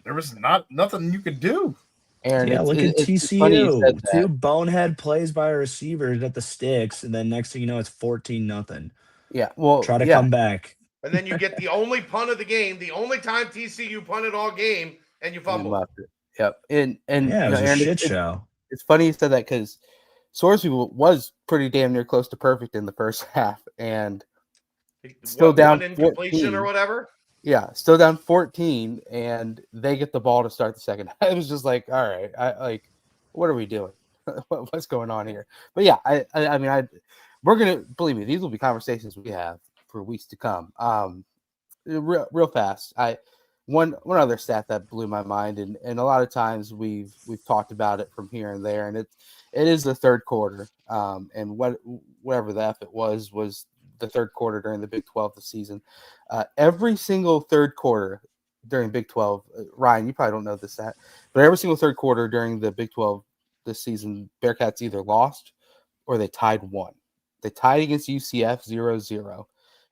was nothing you could do. Aaron, yeah, look at it's funny you said TCU. that. Two bonehead plays by receivers at the sticks, and then next thing you know, it's 14-0. Yeah. Well, Try to yeah. come back. And then you get the only punt of the game, the only time TCU punted all game, and you And you fumble. muffed it. Yep. And Yeah, it was a Aaron, shit show. it's funny you said that because Sorsby was pretty damn near close to perfect in the first half, and still What, down one incompletion or 14. whatever? Yeah, still down 14, and they get the ball to start the second. It was just like, all right, what are we doing? What's going on here? But yeah, I mean, we're gonna, believe me, these will be conversations we have for weeks to come. Real fast, one other stat that blew my mind, and a lot of times we've talked about it from here and there, and it is the third quarter, and whatever the F it was the third quarter during the Big 12 this season. Every single third quarter during Big 12, Ryan, you probably don't know this stat, but every single third quarter during the Big 12 this season, Bearcats either lost or they tied one. They tied against UCF 0-0.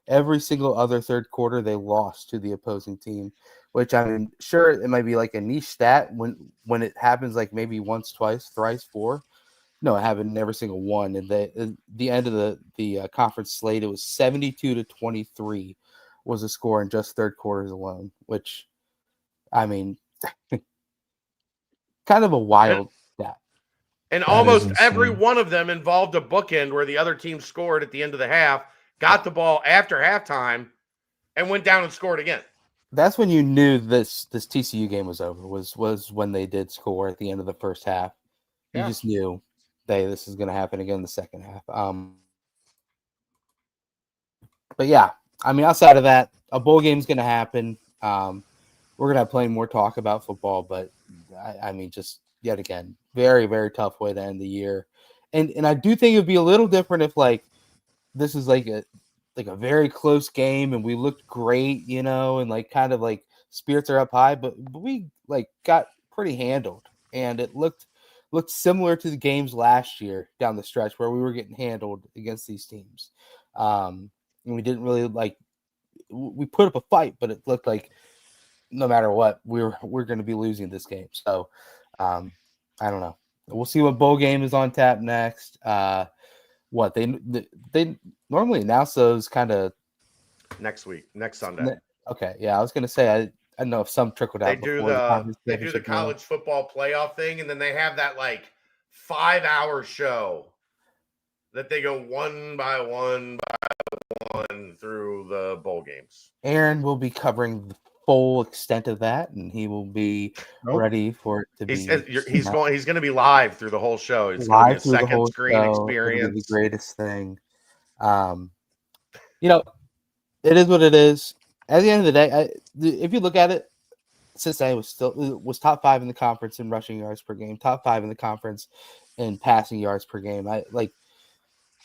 Every single other third quarter, they lost to the opposing team, which, I mean, sure, it might be like a niche stat when it happens like maybe once, twice, thrice, four. No, it happened in every single one. And the end of the conference slate, it was 72-23 was the score in just third quarters alone, which, I mean, kind of a And wild stat. And That is almost every insane. one of them involved a bookend where the other team scored at the end of the half, got the ball after halftime, and went down and scored again. That's when you knew this TCU game was over. Was when they did score at the end of the first half. You Yeah. just knew, this is going to happen again in the second half. But yeah, I mean, outside of that, a bowl game's going to happen. We're going to have plenty more talk about football, but I mean, just yet again, very, very tough way to end the year. And I do think it would be a little different if like this is like a very close game and we looked great, and like kind of like spirits are up high, but we like got pretty handled, and it looked similar to the games last year down the stretch where we were getting handled against these teams. And we didn't really we put up a fight, but it looked like no matter what, we're going to be losing this game. So I don't know. We'll see what bowl game is on tap next. What they normally announce those kind of next Sunday. Okay, yeah, I was gonna say I don't know if some trickled out before the conference They do the championship game. college football playoff thing, and then they have that like 5-hour show that they go one by one through the bowl games. Aaron will be covering the full extent of that, and he will be ready for it to be. He's going to be live through the whole show. It's live going to be a through the second whole screen show. experience. It'll be the greatest thing. It is what it is. At the end of the day, if you look at it, Cincinnati was top 5 in the conference in rushing yards per game, top 5 in the conference in passing yards per game. I like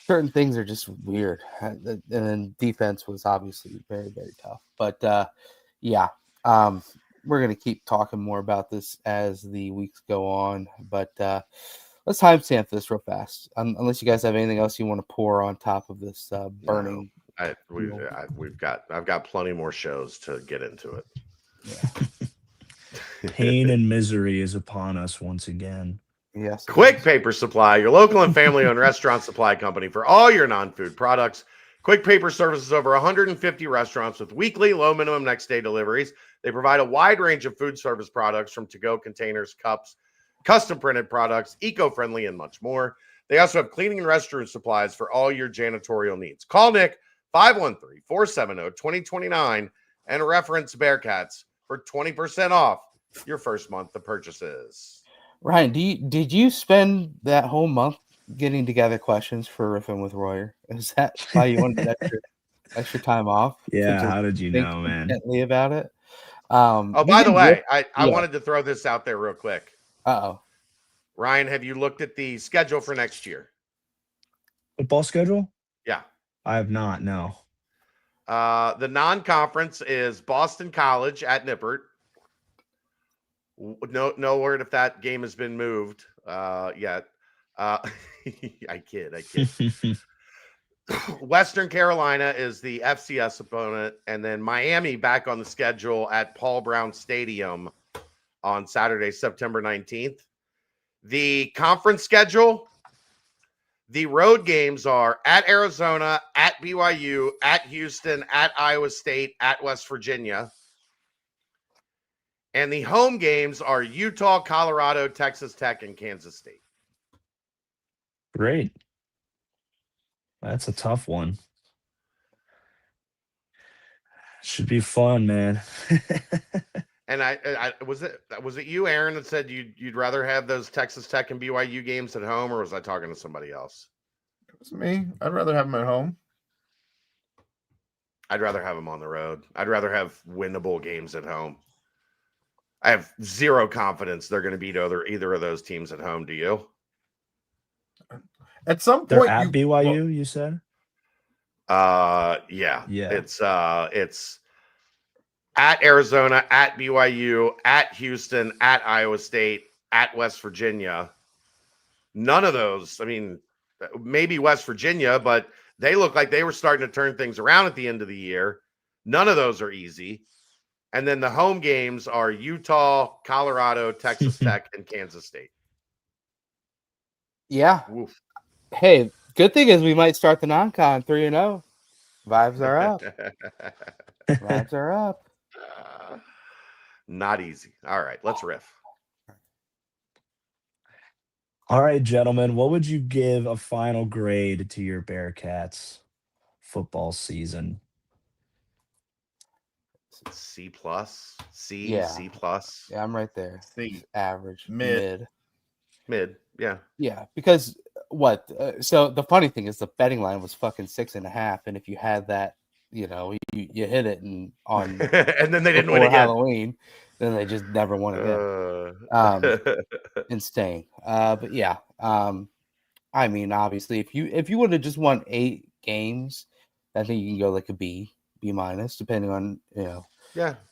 certain things are just weird, and then defense was obviously very, very tough. But yeah, we're gonna keep talking more about this as the weeks go on. But let's timestamp this real fast, unless you guys have anything else you want to pour on top of this burning. I've got plenty more shows to get into it. Yeah. Pain and misery is upon us once again. Yes. Quick Paper Supply, your local and family-owned restaurant supply company for all your non-food products. Quick Paper services over 150 restaurants with weekly low minimum next day deliveries. They provide a wide range of food service products from to-go containers, cups, custom printed products, eco-friendly, and much more. They also have cleaning and restroom supplies for all your janitorial needs. Call Nick 513-470-2029 and reference Bearcats for 20% off your first month of purchases. Ryan, did you spend that whole month getting together questions for Riffing with Royer? Is that why you wanted extra time off? Yeah, how did you know, man? Intently about it. By the way, I wanted to throw this out there real quick. Ryan, have you looked at the schedule for next year? Football schedule? Yeah. I have not, no. The non-conference is Boston College at Nippert. No word if that game has been moved yet. I kid. Western Carolina is the FCS opponent, and then Miami back on the schedule at Paul Brown Stadium on Saturday, September 19th. The conference schedule, the road games are at Arizona, at BYU, at Houston, at Iowa State, at West Virginia. And the home games are Utah, Colorado, Texas Tech, and Kansas State. Great. That's a tough one. Should be fun, man. And I was it you, Aaron, that said you'd rather have those Texas Tech and BYU games at home, or was I talking to somebody else? It was me. I'd rather have them at home. I'd rather have them on the road. I'd rather have winnable games at home. I have zero confidence they're going to beat either of those teams at home. Do you? At some point, they're at BYU. You said? Yeah. It's at Arizona, at BYU, at Houston, at Iowa State, at West Virginia. None of those. I mean, maybe West Virginia, but they look like they were starting to turn things around at the end of the year. None of those are easy. And then the home games are Utah, Colorado, Texas Tech, and Kansas State. Yeah. Oof. Hey, good thing is we might start the non-con 3-0. Vibes are up. Vibes are up. Not easy. All right, let's riff. All right, gentlemen, what would you give a final grade to your Bearcats football season? C plus, Yeah, C plus, yeah, I'm right there. C. Average, Mid. mid. Yeah. Yeah, because what? So the funny thing is, the betting line was fucking 6.5, and if you had that, you hit it and on And then they didn't win before again. Halloween, then they just never won again. Uh, Insane. But yeah, I mean, obviously, if you would have just won 8 games, I think you can go like a B minus, depending on yeah.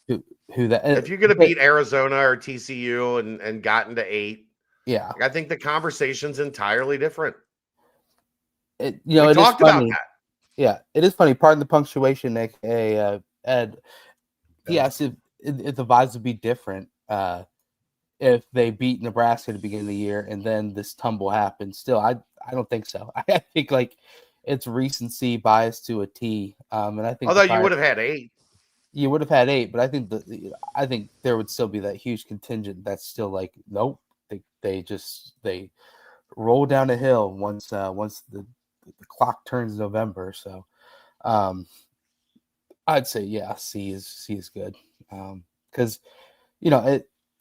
who that. If you're gonna But, beat Arizona or TCU and gotten to 8, yeah, I think the conversation's entirely different. it We it is talked about funny. that. Yeah, it is funny. Pardon the punctuation, aka Ed. He Yeah. asked if the vibes would be different if they beat Nebraska at the beginning of the year and then this tumble happened. Still, I don't think so. I think like it's recency bias to a T. And I think Although you would have had 8. you would have had 8, but I think there would still be that huge contingent that's still like, nope. They roll down a hill once the clock turns November. So I'd say yeah, C is good. Because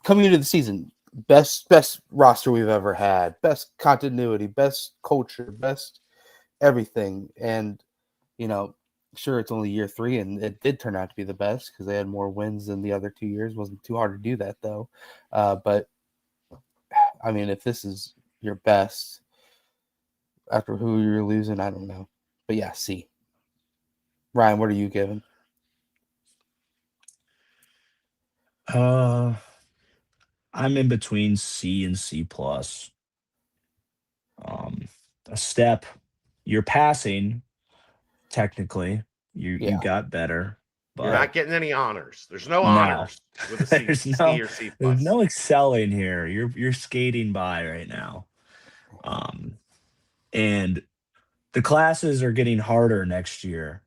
coming into the season, best roster we've ever had, best continuity, best culture, best everything, and sure it's only year 3, and it did turn out to be the best because they had more wins than the other 2 years. Wasn't too hard to do that though, but I mean, if this is your best after who you're losing, I don't know, but yeah, C. Ryan, what are you giving? Uh, I'm in between C and C plus. Um, a step. You're passing technically. You Yeah, got better, You're but not getting any honors. There's no no, honors with a C, C or C there's plus. no excelling here. You're skating by right now. And the classes are getting harder next year.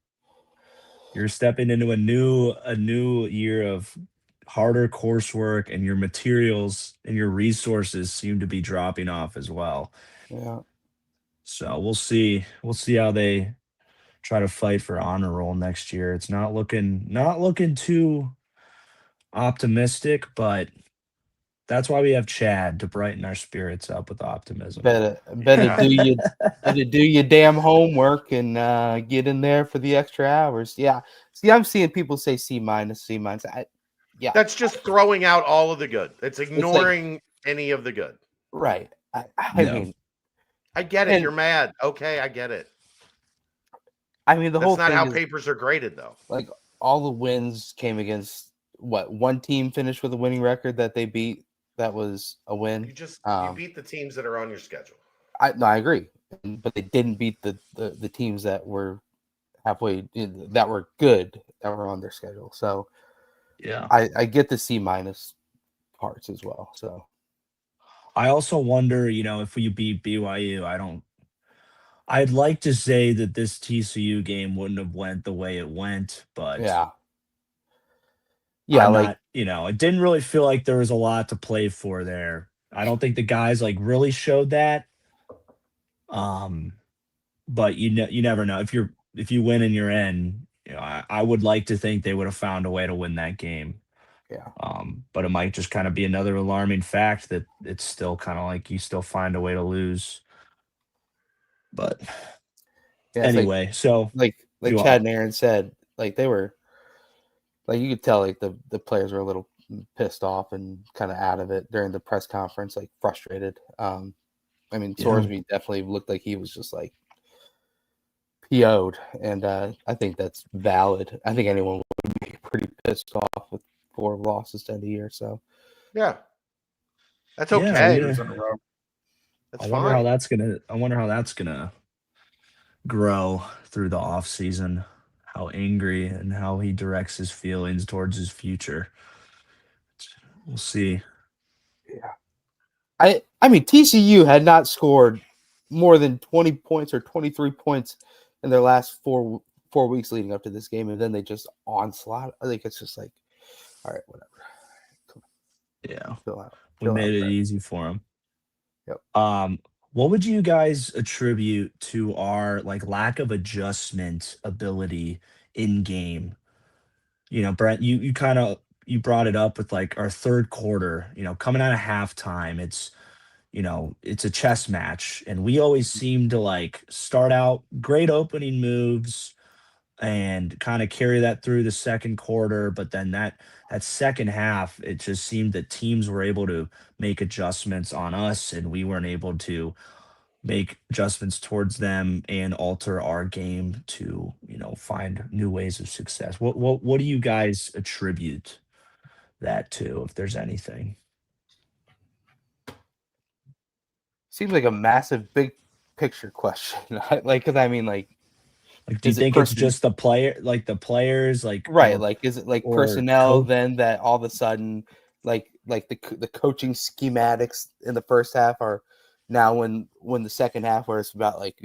You're stepping into a new year of harder coursework, and your materials and your resources seem to be dropping off as well. yeah. So we'll see how they try to fight for honor roll next year. It's not looking too optimistic, but that's why we have Chad to brighten our spirits up with optimism. Better Yeah. do your damn homework and get in there for the extra hours. Yeah. See, I'm seeing people say C minus, C minus. Yeah, That's just throwing out all of the good. It's it's like ignoring any of the good. right. I No. mean, I get it. and You're mad. Okay, I get it. the That's whole not thing how is papers are graded, though. like all the wins came against what one team finished with a winning record that they beat. That was a win. You beat the teams that are on your schedule. I agree, but they didn't beat the teams that were halfway that were good that were on their schedule. So Yeah. I get the C minus parts as well. So I also wonder, if we beat BYU, I'd like to say that this TCU game wouldn't have went the way it went, but yeah, I'm like not, it didn't really feel like there was a lot to play for there. I don't think the guys like really showed that. Um, but you never know. If you win and you're in, I would like to think they would have found a way to win that game. yeah, But it might just kind of be another alarming fact that it's still kind of like you still find a way to lose. But yeah. It's anyway, so like you Chad all, and Aaron said, like they were like you could tell like the players were a little pissed off and kind of out of it during the press conference, like frustrated. I mean, yeah, Sorsby definitely looked like he was just like PO'd, and I think that's valid. I think anyone would be pretty pissed off with 4 losses to end the year. So Yeah, that's yeah. okay. Years in a row. That's I wonder how fine. that's gonna grow through the off season. How angry and how he directs his feelings towards his future. We'll see. yeah, I mean TCU had not scored more than 20 points or 23 points in their last 4 weeks leading up to this game, and then they just onslaught. I think it's just like, all right, whatever. Come Yeah, on, we chill out, made it Brett. easy for him. Yep. What would you guys attribute to our like lack of adjustment ability in game? Brent, you kind of you brought it up with like our third quarter, coming out of halftime, it's a chess match and we always seem to like start out great opening moves and kind of carry that through the second quarter, but then that second half, it just seemed that teams were able to make adjustments on us and we weren't able to make adjustments towards them and alter our game to, find new ways of success. What do you guys attribute that to, if there's anything? Seems like a massive, big picture question. Like, because I mean, like, Like, do you is it think it's person just the players, like, right? Like, is it like or personnel coach? then that all of a sudden, like the coaching schematics in the first half are now when the second half where it's about like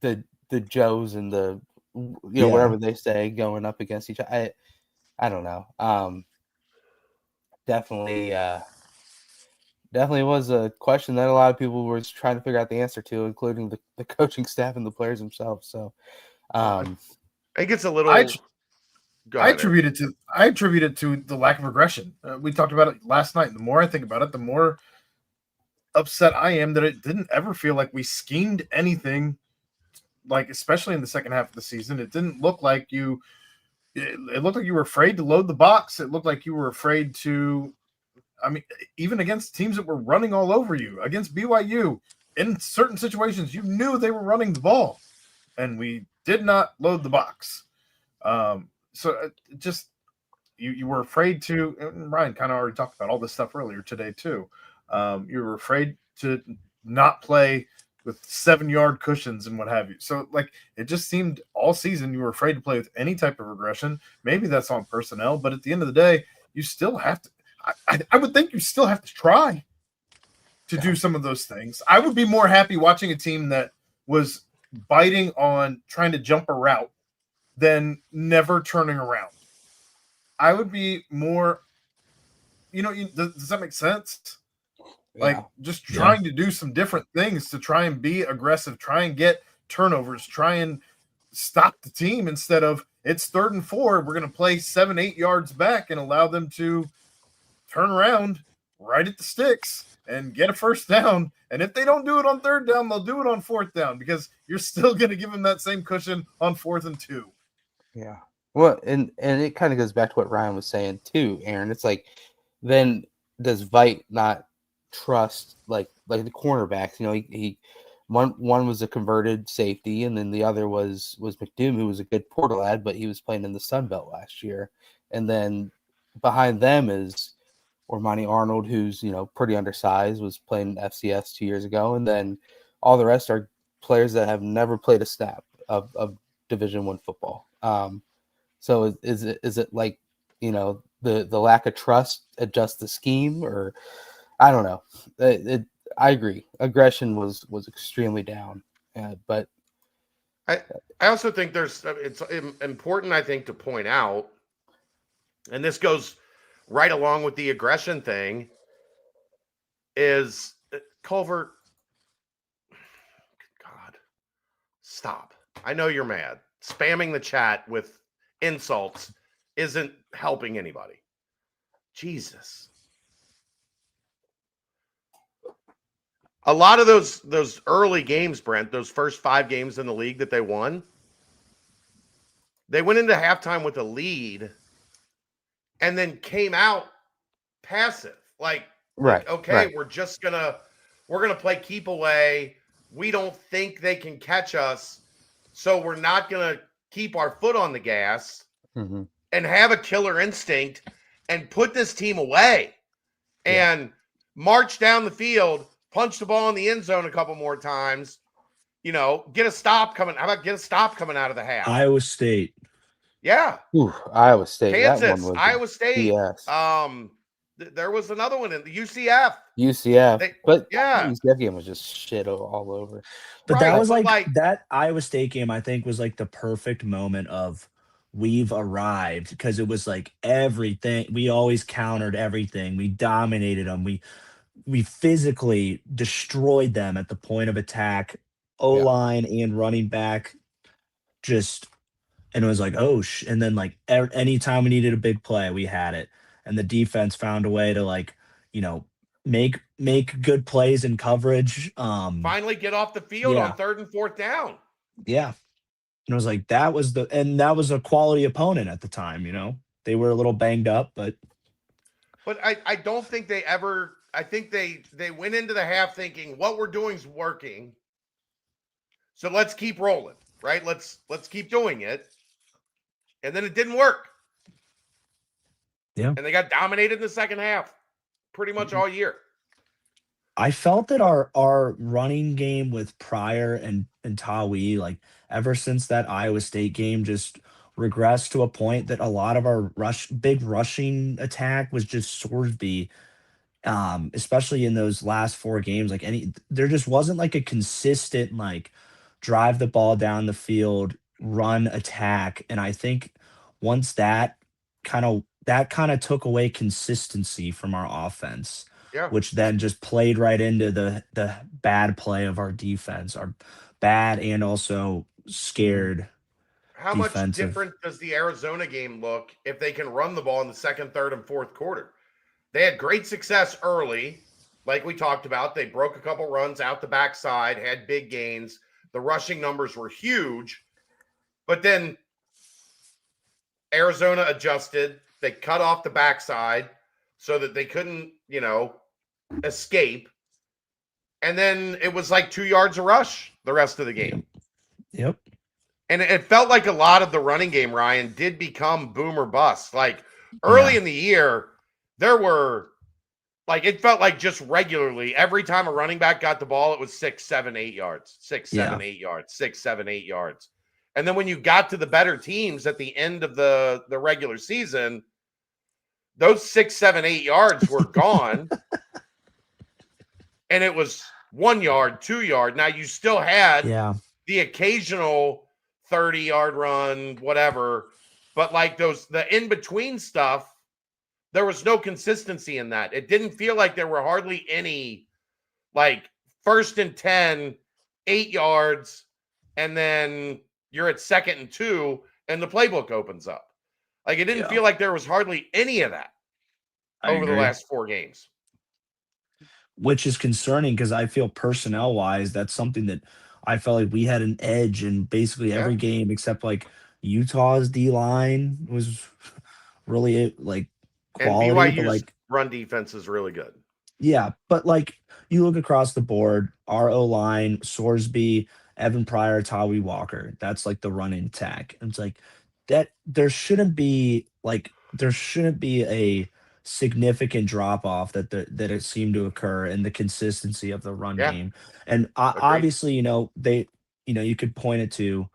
the Joes and the Yeah. whatever they say going up against each other. I don't know. Definitely definitely was a question that a lot of people were trying to figure out the answer to, including the coaching staff and the players themselves. So I think it's a I little. Go I ahead, Aaron. attribute it to the lack of aggression. We talked about it last night. And the more I think about it, the more upset I am that it didn't ever feel like we schemed anything. Like especially in the second half of the season, it didn't look like you. It looked like you were afraid to load the box. It looked like you were afraid to. I mean, even against teams that were running all over you, against BYU, in certain situations, you knew they were running the ball, and we did not load the box. So just you were afraid to. And Ryan kind of already talked about all this stuff earlier today too. You were afraid to not play with 7-yard cushions and what have you. So like it just seemed all season you were afraid to play with any type of aggression. Maybe that's on personnel, but at the end of the day, you still have to. I would think you still have to try to do some of those things. I would be more happy watching a team that was biting on trying to jump a route than never turning around. I would be more, does that make sense? Like yeah, just Yeah. trying to do some different things to try and be aggressive, try and get turnovers, try and stop the team instead of it's 3rd and 4. We're going to play 7-8 yards back and allow them to turn around right at the sticks and get a first down. And if they don't do it on 3rd down, they'll do it on 4th down because you're still going to give them that same cushion on 4th and 2. yeah. Well, and it kind of goes back to what Ryan was saying too, Aaron. It's like then does Vite not trust like the cornerbacks? He one was a converted safety, and then the other was McDoom, who was a good Porter lad, but he was playing in the Sun Belt last year. And then behind them is Ormani Arnold, who's pretty undersized, was playing FCS 2 years ago, and then all the rest are players that have never played a snap of Division I football. So is it like the lack of trust adjust the scheme, or I don't know. I agree. Aggression was extremely down, but I also think it's important, I think, to point out, and this goes right along with the aggression thing, is Culver. God, stop. I know you're mad. Spamming the chat with insults isn't helping anybody. Jesus. A lot of those early games, Brent, those first 5 games in the league that they won, they went into halftime with a lead and then came out passive. Like right, okay, right. we're gonna play keep away. We don't think they can catch us, so we're not gonna keep our foot on the gas Mm-hmm. and have a killer instinct and put this team away and march down the field, punch the ball in the end zone a couple more times, get a stop coming. How about get a stop coming out of the half? Iowa State. Yeah. Ooh, Iowa State. That one Kansas, was Iowa State. BS. There was another one in the UCF. UCF, but Yeah. that UCF game was just shit all over. But that Right. was But like like, that Iowa State game, I think, was like the perfect moment of we've arrived because it was like everything. We always countered everything. We dominated them. we physically destroyed them at the point of attack, O Yeah. line and running back. Just and it was like, oh, and then like anytime we needed a big play, we had it, and the defense found a way to like, you know, make good plays in coverage. Finally get off the field on Yeah, third and fourth down. yeah, and it was like that was a quality opponent at the time. They were a little banged up, but But I don't think they ever. I think they went into the half thinking what we're doing is working, so let's keep rolling, right? Let's keep doing it, and then it didn't work, yeah. and they got dominated in the second half, pretty much all year. I felt that our running game with Pryor and Tawi, like ever since that Iowa State game, just regressed to a point that a lot of our big rushing attack was just Sorsby, especially in those last four games. Like there just wasn't like a consistent like drive the ball down the field, run attack. And I think once that kind of took away consistency from our offense, Yeah. which then just played right into the bad play of our defense, our bad and also scared How much defensive. different does the Arizona game look if they can run the ball in the second, third, and fourth quarter? They had great success early, like we talked about. They broke a couple runs out the backside, had big gains. The rushing numbers were huge, but then Arizona adjusted. They cut off the backside so that they couldn't, escape. And then it was like 2 yards a rush the rest of the game. Yep. And it felt like a lot of the running game, Ryan, did become boom or bust. Like early Yeah. in the year, there were it felt like just regularly every time a running back got the ball, it was 6, 7, 8 yards, 6, 7, Yeah. 8 yards, 6, 7, 8 yards. And then when you got to the better teams at the end of the regular season, those 6, 7, 8 yards were gone. And it was 1 yard, 2 yard. Now you still had Yeah. the occasional 30-yard run, whatever, but like the in-between stuff, there was no consistency in that. It didn't feel like there were hardly any like 1st and 10, 8 yards, and then you're at 2nd and 2, and the playbook opens up. Like it didn't Yeah. feel like there was hardly any of that I over the agree. last 4 games. Which is concerning because I feel personnel wise, that's something that I felt like we had an edge in basically every Yeah. game except like Utah's D line was really like And quality, but BYU's like run defense is really good. yeah, but like you look across the board, our O line, Sorsby, Evan Pryor, Tawi Walker. That's like the running attack. And it's like that there shouldn't be a significant drop off that it seemed to occur in the consistency of the run Yeah. game. And Agreed. obviously, you could point it to,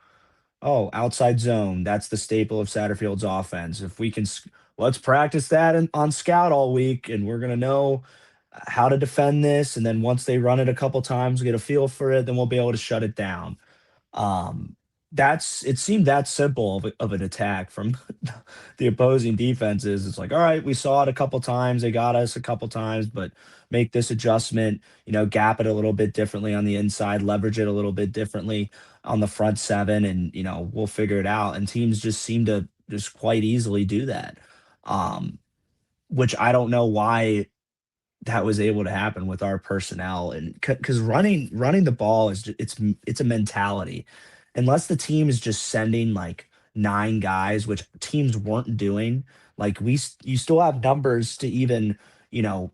oh, outside zone. That's the staple of Satterfield's offense. If we can, let's practice that on scout all week, and we're gonna know how to defend this. And then once they run it a couple times, get a feel for it, then we'll be able to shut it down. Um, it seemed that simple of an attack from the opposing defenses. It's like, all right, we saw it a couple times, they got us a couple times, but make this adjustment, gap it a little bit differently on the inside, leverage it a little bit differently on the front seven, and we'll figure it out. And teams just seem to just quite easily do that. Um, which I don't know why that was able to happen with our personnel. And because running the ball is it's a mentality. Unless the team is just sending like nine guys, which teams weren't doing, like you still have numbers to even you know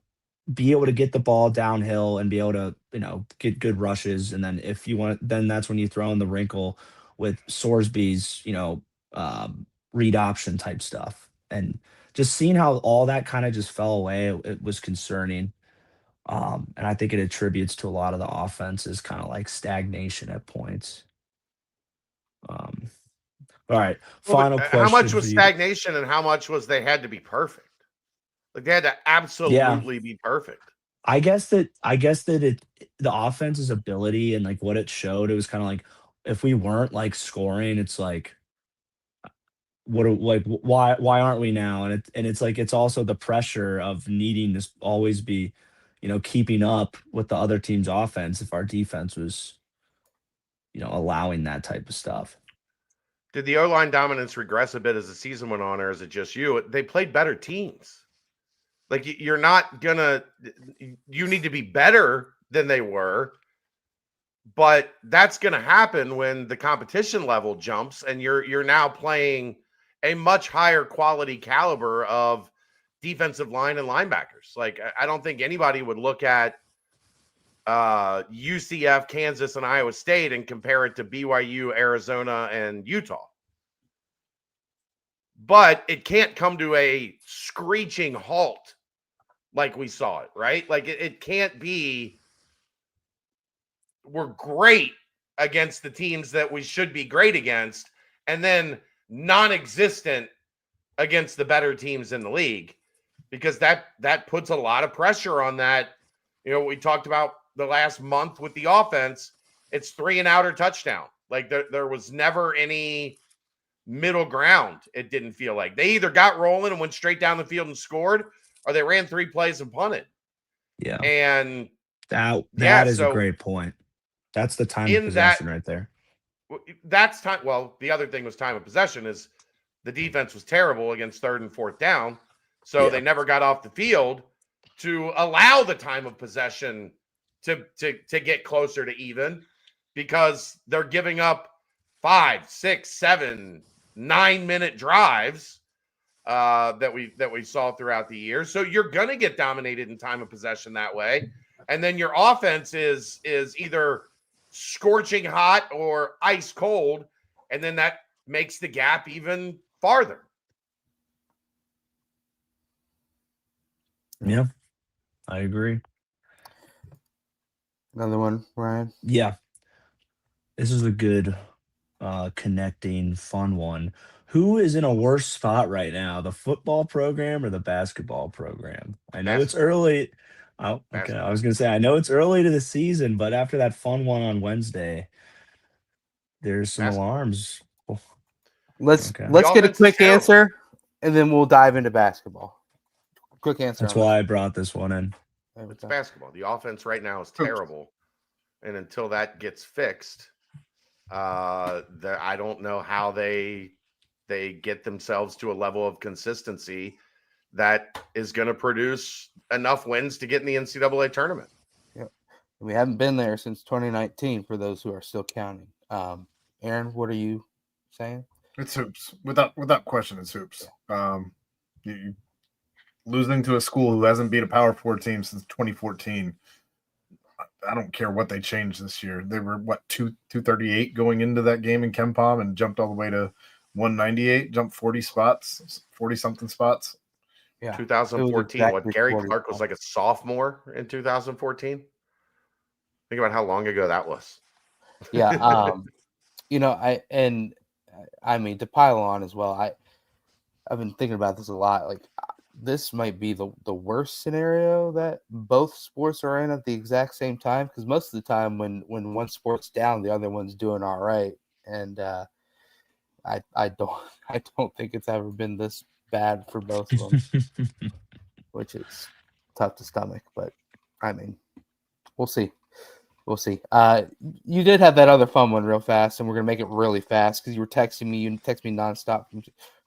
be able to get the ball downhill and be able to get good rushes. And then if you want, then that's when you throw in the wrinkle with Sorsby's read option type stuff. And just seeing how all that kind of just fell away, it was concerning. And I think it attributes to a lot of the offense's kind of like stagnation at points. Um, all right, Well, but final how much question for was you. stagnation and how much was they had to be perfect? Like they had to Yeah, absolutely be perfect. I guess that the offense's ability and like what it showed, it was kind of like if we weren't like scoring, it's like why aren't we now? And it's like it's also the pressure of needing to always be, keeping up with the other team's offense if our defense was, allowing that type of stuff. Did the O-line dominance regress a bit as the season went on, or is it just you? They played better teams. Like, you're not gonna – you need to be better than they were, but that's going to happen when the competition level jumps and you're now playing a much higher quality caliber of defensive line and linebackers. Like, I don't think anybody would look at UCF, Kansas, and Iowa State and compare it to BYU, Arizona, and Utah. But it can't come to a screeching halt like we saw it, right? Like, it can't be we're great against the teams that we should be great against and then non-existent against the better teams in the league, because that puts a lot of pressure on that. We talked about the last month with the offense. It's 3 and out or touchdown. Like, there was never any middle ground. It didn't feel like they either got rolling and went straight down the field and scored, or they ran 3 plays and punted. Yeah. And that is a great point. That's the time of possession right there. That's time. Well, the other thing was time of possession is the defense was terrible against 3rd and 4th down. So they never got off the field to allow the time of possession to get closer to even, because they're giving up 5, 6, 7, 9-minute drives that we saw throughout the year. So you're going to get dominated in time of possession that way. And then your offense is either scorching hot or ice cold, and then that makes the gap even farther. Yeah, I agree. Another one, Ryan? Yeah. This is a good connecting, fun one. Who is in a worse spot right now, the football program or the basketball program? I know it's early. Oh, okay. I was going to say, I know it's early to the season, but after that fun one on Wednesday, there's some alarms. Oh, let's get a quick answer, and then we'll dive into basketball. Quick answer. That's why I brought this one in. It's basketball. The offense right now is terrible, and until that gets fixed, I don't know how they get themselves to a level of consistency that is going to produce enough wins to get in the NCAA tournament. Yeah, we haven't been there since 2019. For those who are still counting, Aaron, what are you saying? It's hoops, without question. It's hoops. You losing to a school who hasn't beat a Power 4 team since 2014. I don't care what they changed this year. They were 238 going into that game in KenPom and jumped all the way to 198. Jumped 40 something spots. Yeah, 2014. Exactly Gary Clark was like a sophomore in 2014. Think about how long ago that was. Yeah, I mean, to pile on as well, I've been thinking about this a lot. Like, this might be the worst scenario that both sports are in at the exact same time, because most of the time when one sport's down, the other one's doing all right. And I don't think it's ever been this bad for both of them, which is tough to stomach. But I mean, we'll see. You did have that other fun one real fast, and we're gonna make it really fast because you were texting me. You text me nonstop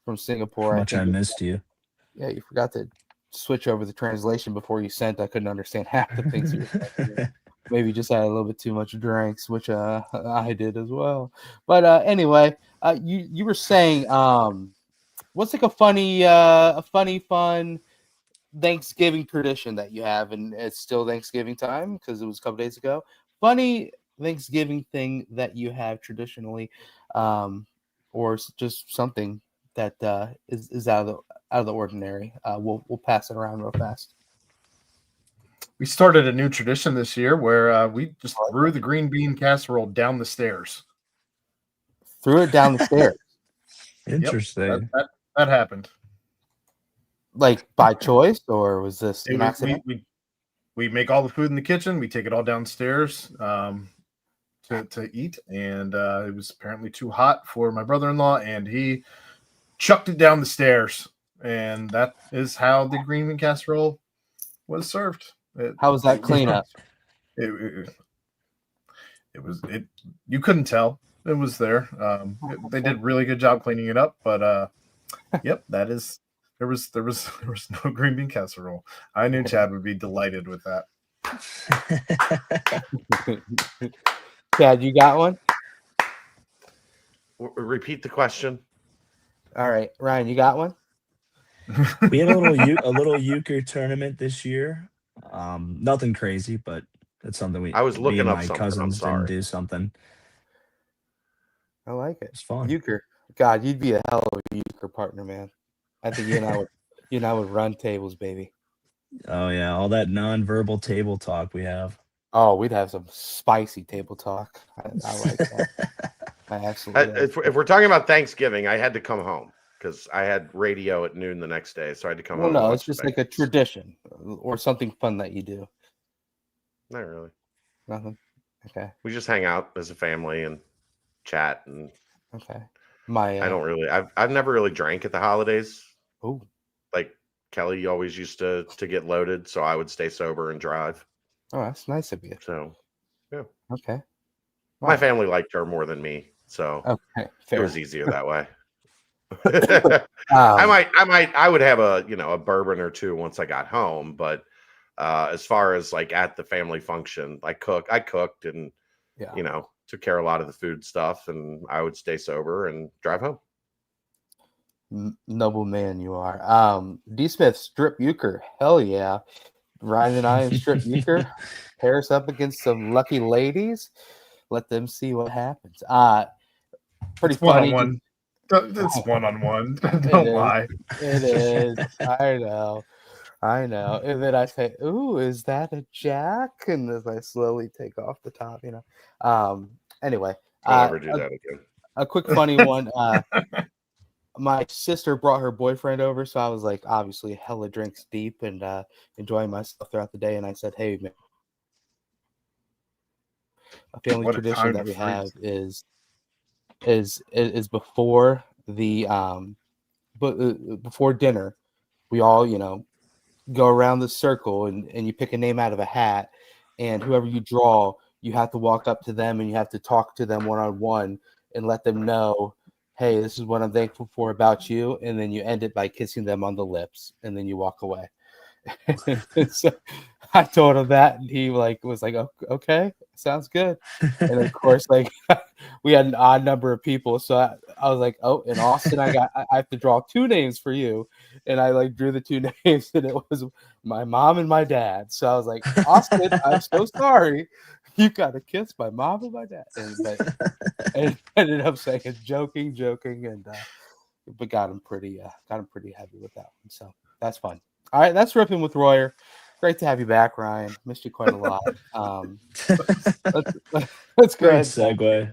from Singapore. How much I missed you. Yeah, you forgot to switch over the translation before you sent. I couldn't understand half the things you were saying. Maybe just had a little bit too much drinks, which I did as well. But anyway, you were saying what's like a funny, fun Thanksgiving tradition that you have, and it's still Thanksgiving time because it was a couple days ago. Funny Thanksgiving thing that you have traditionally, or just something that is out of the ordinary. We'll pass it around real fast. We started a new tradition this year where we just threw the green bean casserole down the stairs. Threw it down the stairs. Interesting. Yep, that happened. Like by choice, or was this an accident? We make all the food in the kitchen. We take it all downstairs to eat, and it was apparently too hot for my brother-in-law, and he chucked it down the stairs, and that is how the green bean casserole was served. How was that cleanup? It was it. You couldn't tell it was there. They did a really good job cleaning it up, but yep, that is there was no green bean casserole. I knew Chad would be delighted with that. Chad, you got one? Repeat the question. All right, Ryan, you got one? We had a little euchre tournament this year. Nothing crazy, but it's something I was me looking and up my something. I'm cousins sorry. didn't do something. I like it. It's fun. Euchre. God, you'd be a hell of a euchre partner, man. I think you and I would run tables, baby. Oh yeah, all that non-verbal table talk we have. Oh, we'd have some spicy table talk. I like that. I absolutely like If we're talking about Thanksgiving, I had to come home because I had radio at noon the next day, so I had to come Well, home. and no, watch it's the just like a Bengals. tradition or something fun that you do. Not really. Nothing. Okay. We just hang out as a family and chat, and Okay. My I don't really. I've never really drank at the holidays. oh, Like Kelly always used to get loaded, so I would stay sober and drive. that's nice of you. So Okay. my Wow. family liked her more than me, so Okay. it Fair. was easier that way. Um, I would have a bourbon or two once I got home, but as far as like at the family function, I cooked and yeah. took care of a lot of the food stuff, and I would stay sober and drive home. Noble man you are. D Smith strip euchre. Hell yeah. Ryan and I in strip euchre. Pair us up against some lucky ladies. Let them see what happens. Pretty It's one funny. on one. It's one on one. It Don't is. lie. It is. I know. And then I say, "Ooh, is that a jack?" And as I slowly take off the top, Anyway, I'll never do that again. a quick funny one. My sister brought her boyfriend over, so I was like, obviously, hella drinks deep and enjoying myself throughout the day. And I said, "Hey, man, a family What a tradition time that to we freeze. have is before the before dinner, we all go around the circle and you pick a name out of a hat, and whoever you draw, you have to walk up to them and you have to talk to them one-on-one and let them know, hey, this is what I'm thankful for about you, and then you end it by kissing them on the lips and then you walk away. And so I told him that, and he was like, okay, sounds good. And of course, we had an odd number of people, so I was like, oh, in Austin, I have to draw two names for you, and I drew the two names, and it was my mom and my dad. So I was like, Austin, I'm so sorry, you got to kiss my mom and my dad, and ended up saying joking, and but got him pretty heavy with that one. So that's fun. All right, that's Ripping with Royer. Great to have you back, Ryan. Missed you quite a lot. Let's go Great ahead. segue.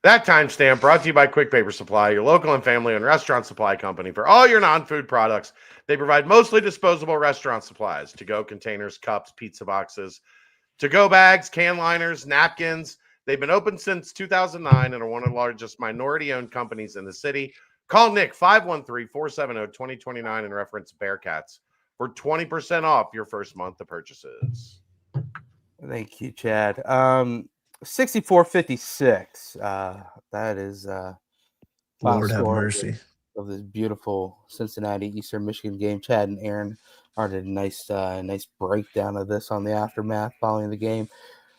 That timestamp brought to you by Quick Paper Supply, your local and family-owned restaurant supply company for all your non-food products. They provide mostly disposable restaurant supplies: to-go containers, cups, pizza boxes, to-go bags, can liners, napkins. They've been open since 2009 and are one of the largest minority-owned companies in the city. Call Nick 513-470-2029 and reference Bearcats for 20% off your first month of purchases. Thank you, Chad. 64-56. That is final Lord have score mercy. of this beautiful Cincinnati Eastern Michigan game. Chad and Aaron did a nice breakdown of this on the aftermath following the game.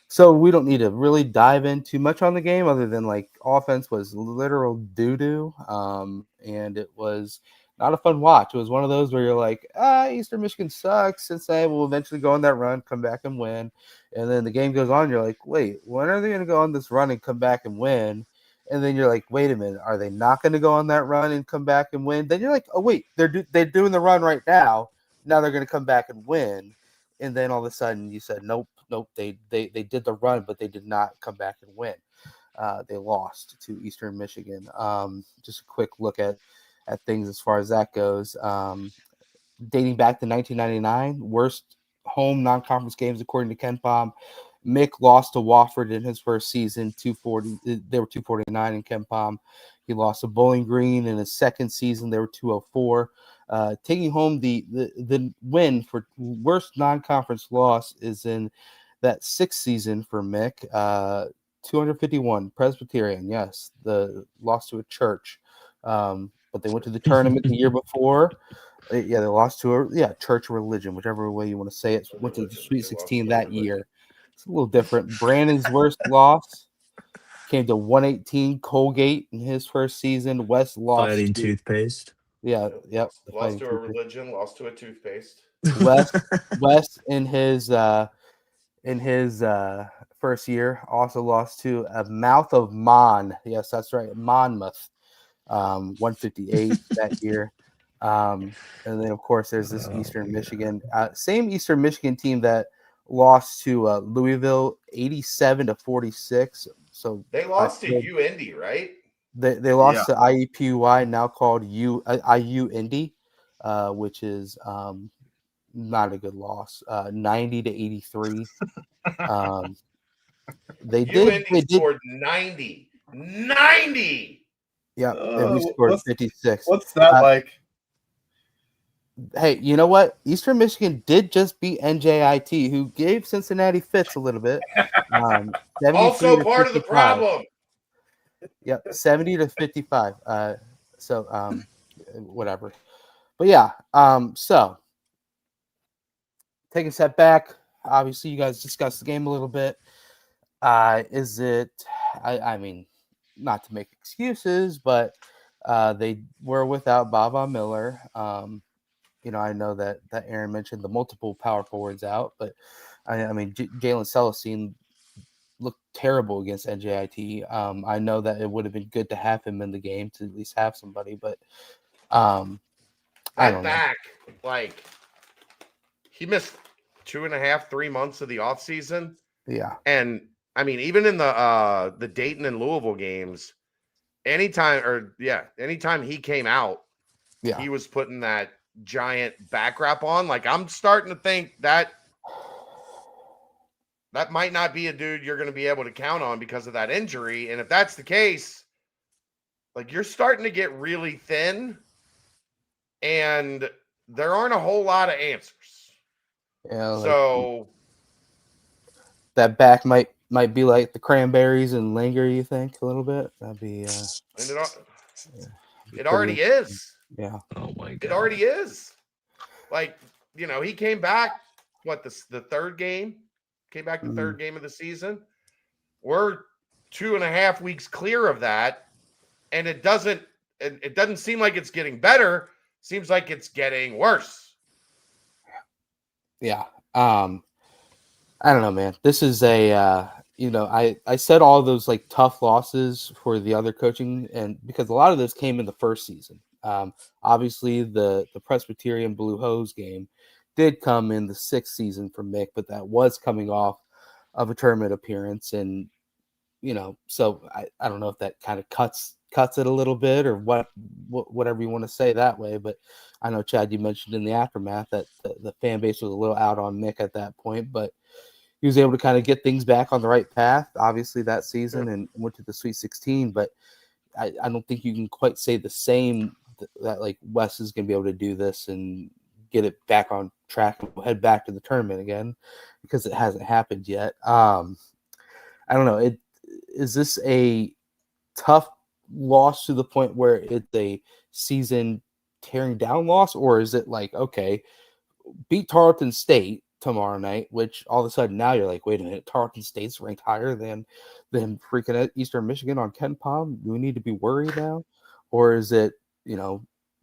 So we don't need to really dive in too much on the game, other than offense was literal doo-doo, and it was not a fun watch. It was one of those where you're like, Eastern Michigan sucks. Cincinnati will eventually go on that run, come back and win, and then the game goes on. You're like, wait, when are they going to go on this run and come back and win? And then you're like, wait a minute, are they not going to go on that run and come back and win? Then you're like, oh wait, they're doing the run right now. Now they're going to come back and win. And then all of a sudden you said, nope, they did the run, but they did not come back and win. They lost to Eastern Michigan. Just a quick look at things as far as that goes. Dating back to 1999, worst home non-conference games according to KenPom. Mick lost to Wofford in his first season, 240. They were 249 in KenPom. He lost to Bowling Green in his second season. They were 204. Taking home the win for worst non-conference loss is in that 6th season for Mick. 251 Presbyterian. Yes, the loss to a church, but they went to the tournament the year before. Yeah, they lost to a church or religion, whichever way you want to say it. Went to the Sweet 16 that year. It's a little different. Brandon's worst loss came to 118 Colgate in his first season. West lost Fighting to toothpaste. yep, the Lost Fighting to a Toothpaste. religion, lost to a toothpaste. West in his first year also lost to a Mouth of Mon. Yes, that's right, Monmouth. 158 that year. And then, of course, there's this Eastern Michigan, same Eastern Michigan team that lost to Louisville 87-46. So They lost to UIndy, right? they lost to IUPUI, now called IU Indy, which is not a good loss. 90-83. They did scored 90. 90. Yeah, and we scored 56. What's that like? Hey, you know what? Eastern Michigan did just beat NJIT, who gave Cincinnati fits a little bit. Also part of the problem. Yep, 70-55. Whatever. But yeah, so taking a step back, obviously you guys discussed the game a little bit. Is it? I mean, not to make excuses, but they were without Baba Miller. I know that Aaron mentioned the multiple power forwards out, but I mean, Jalen Celestine looked terrible against NJIT. I know that it would have been good to have him in the game to at least have somebody, but I don't know. Like he missed 2.5, 3 months of the offseason. Yeah. And I mean, even in the Dayton and Louisville games, anytime he came out, he was putting that giant back wrap on. Like, I'm starting to think that might not be a dude you're going to be able to count on because of that injury. And if that's the case, like, you're starting to get really thin and there aren't a whole lot of answers. Yeah. So that back might be like the Cranberries and linger, you think, a little bit? That'd be it already is. Yeah. Oh my god. It already is. Like, he came back, the third game? Came back the third game of the season. We're 2.5 weeks clear of that. And it doesn't seem like it's getting better. Seems like it's getting worse. Yeah. I don't know, man. This is I said all those like tough losses for the other coaching, and because a lot of this came in the first season. Obviously the Presbyterian Blue Hose game did come in the 6th season for Mick, but that was coming off of a tournament appearance, and so I don't know if that kind of cuts it a little bit or whatever you want to say that way. But I know, Chad, you mentioned in the aftermath that the fan base was a little out on Mick at that point, but he was able to kind of get things back on the right path, obviously, that season, and went to the Sweet 16. But I don't think you can quite say the same that like Wes is going to be able to do this and get it back on track and head back to the tournament again, because it hasn't happened yet. I don't know. Is this a tough loss to the point where it's a season tearing down loss, or is it like, okay, beat Tarleton State tomorrow night, which all of a sudden now you're like, wait a minute, Tarleton State's ranked higher than freaking Eastern Michigan on Ken Palm? Do we need to be worried now? Or is it,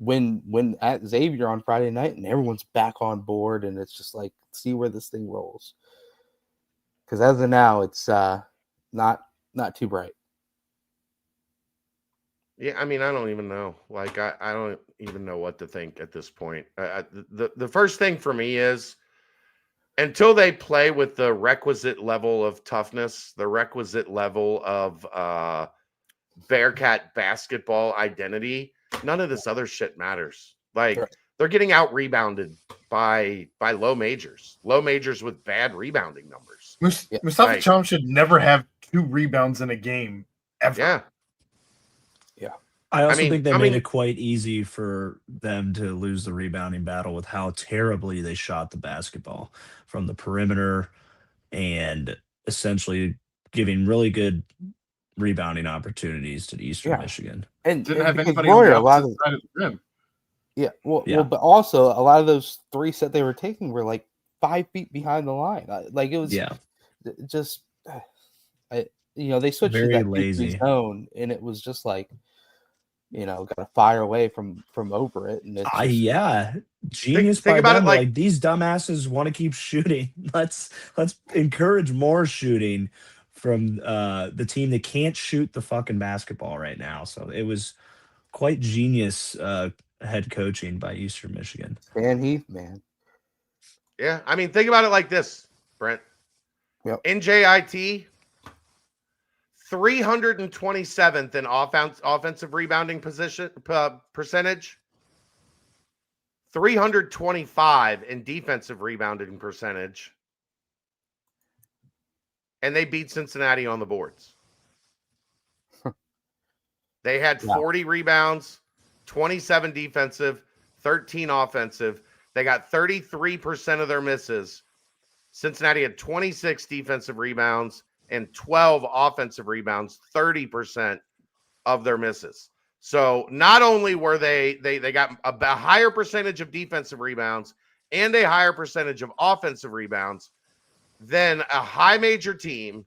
win at Xavier on Friday night and everyone's back on board and it's just like, see where this thing rolls? Because as of now, it's not too bright. Yeah, I mean, I don't even know. Like, I don't even know what to think at this point. The first thing for me is, until they play with the requisite level of toughness, the requisite level of Bearcat basketball identity, none of this other shit matters. Like, they're getting out rebounded by low majors with bad rebounding numbers. Mustafa Cham should never have 2 rebounds in a game ever. Yeah. Yeah. I also think they made mean, it quite easy for them to lose the rebounding battle with how terribly they shot the basketball from the perimeter and essentially giving really good rebounding opportunities to Eastern Yeah, Michigan. Didn't and have because anybody on the Royer, a lot opposite of side of the rim. yeah, well, Yeah. but also a lot of those threes that they were taking were like 5 feet behind the line. Like it was Yeah. just, they switched to Very that 2-3 lazy. zone, and it was just like, got to fire away from over it, and it's just Yeah, genius think by about them. it They're like like, these dumbasses want to keep shooting. Let's encourage more shooting from the team that can't shoot the fucking basketball right now. So it was quite genius head coaching by Eastern Michigan. Stan Heath, man. yeah, I mean, think about it like this, Brent. Yep. NJIT 327th in offensive rebounding percentage, 325 in defensive rebounding percentage, and they beat Cincinnati on the boards. They had 40 rebounds, 27 defensive, 13 offensive. They got 33% of their misses. Cincinnati had 26 defensive rebounds and 12 offensive rebounds, 30% of their misses. So not only were they got a higher percentage of defensive rebounds and a higher percentage of offensive rebounds than a high major team,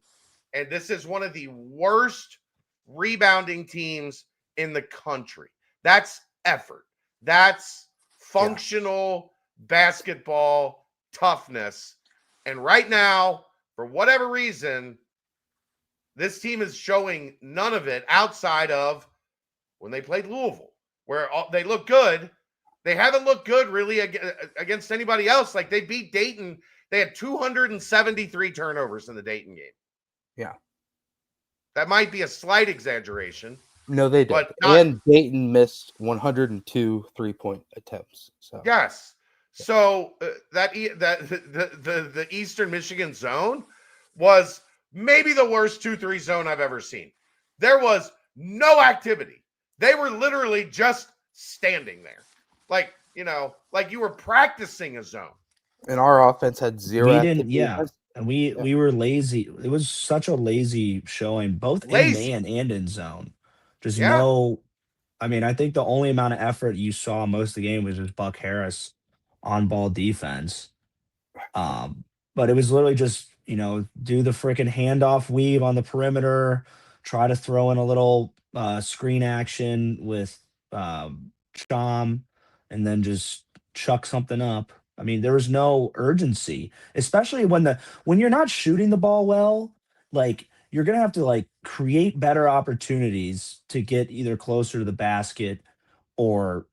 and this is one of the worst rebounding teams in the country. That's effort. That's functional basketball toughness. And right now, for whatever reason, this team is showing none of it outside of when they played Louisville, where they look good. They haven't looked good really against anybody else. Like they beat Dayton. They had 273 turnovers in the Dayton game. Yeah. That might be a slight exaggeration. No, they did. But and Dayton missed 102 3-point attempts. So yes. So the Eastern Michigan zone was maybe the worst 2-3 zone I've ever seen. There was no activity. They were literally just standing there. Like you were practicing a zone. And our offense had zero We activity. didn't, yeah. And we were lazy. It was such a lazy showing, both in man and in zone. Just I mean, I think the only amount of effort you saw most of the game was just Buck Harris on ball defense. But it was literally just, do the freaking handoff weave on the perimeter, try to throw in a little screen action with Chom, and then just chuck something up. I mean, there was no urgency, especially when you're not shooting the ball well, like you're gonna have to like create better opportunities to get either closer to the basket or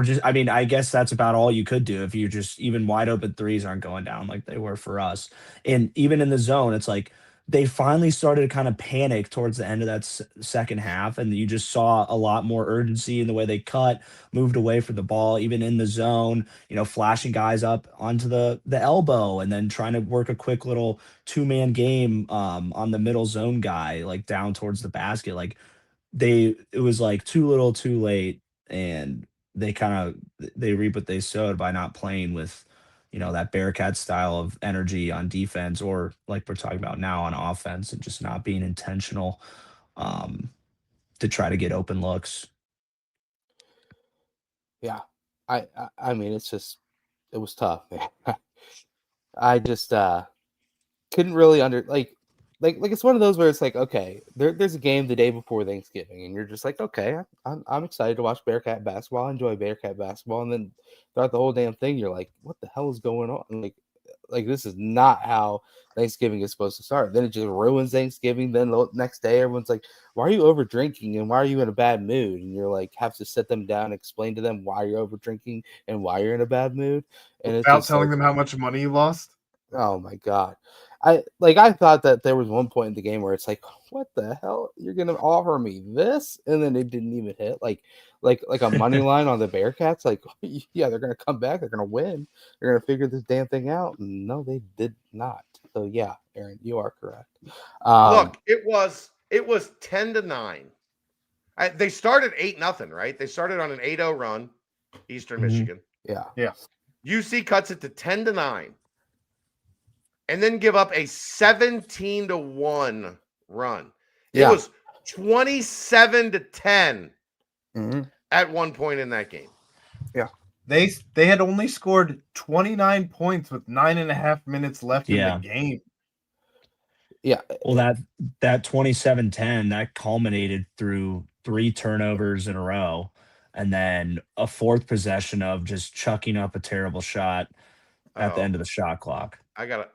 just, I mean, I guess that's about all you could do if you just even wide open threes aren't going down like they were for us. And even in the zone, it's like they finally started to kind of panic towards the end of that second half, and you just saw a lot more urgency in the way they cut, moved away from the ball, even in the zone. Flashing guys up onto the elbow, and then trying to work a quick little 2-man game on the middle zone guy, like down towards the basket. Like it was like too little, too late, and they reap what they sowed by not playing with, that Bearcat style of energy on defense, or like we're talking about now on offense, and just not being intentional to try to get open looks. Yeah. I mean, it was tough, man. I just couldn't really like it's one of those where it's like, okay, there's a game the day before Thanksgiving, and you're just like, okay, I'm excited to watch Bearcat basketball, enjoy Bearcat basketball, and then throughout the whole damn thing, you're like, what the hell is going on? Like this is not how Thanksgiving is supposed to start. Then it just ruins Thanksgiving. Then the next day, everyone's like, why are you over drinking and why are you in a bad mood? And you're like, have to sit them down, explain to them why you're over drinking and why you're in a bad mood. And it's Without just telling like, them how much money you lost. oh my God. I thought that there was one point in the game where it's like, what the hell? You're gonna offer me this? And then it didn't even hit. Like a money line on the Bearcats. Like, yeah, they're gonna come back, they're gonna win, they're gonna figure this damn thing out. And no, they did not. So yeah, Aaron, you are correct. Look, it was 10-9. They started 8-0, right? They started on an 8-0 run, Eastern Mhm. Michigan. Yeah. UC cuts it to 10-9, and then give up a 17-1 run. It Yeah. was 27-10 Mhm. at one point in that game. They had only scored 29 points with 9.5 minutes left in the Yeah. game. Yeah. Well, that 27-10 that culminated through 3 turnovers in a row, and then a fourth possession of just chucking up a terrible shot at the Oh, end of the shot clock. I gotta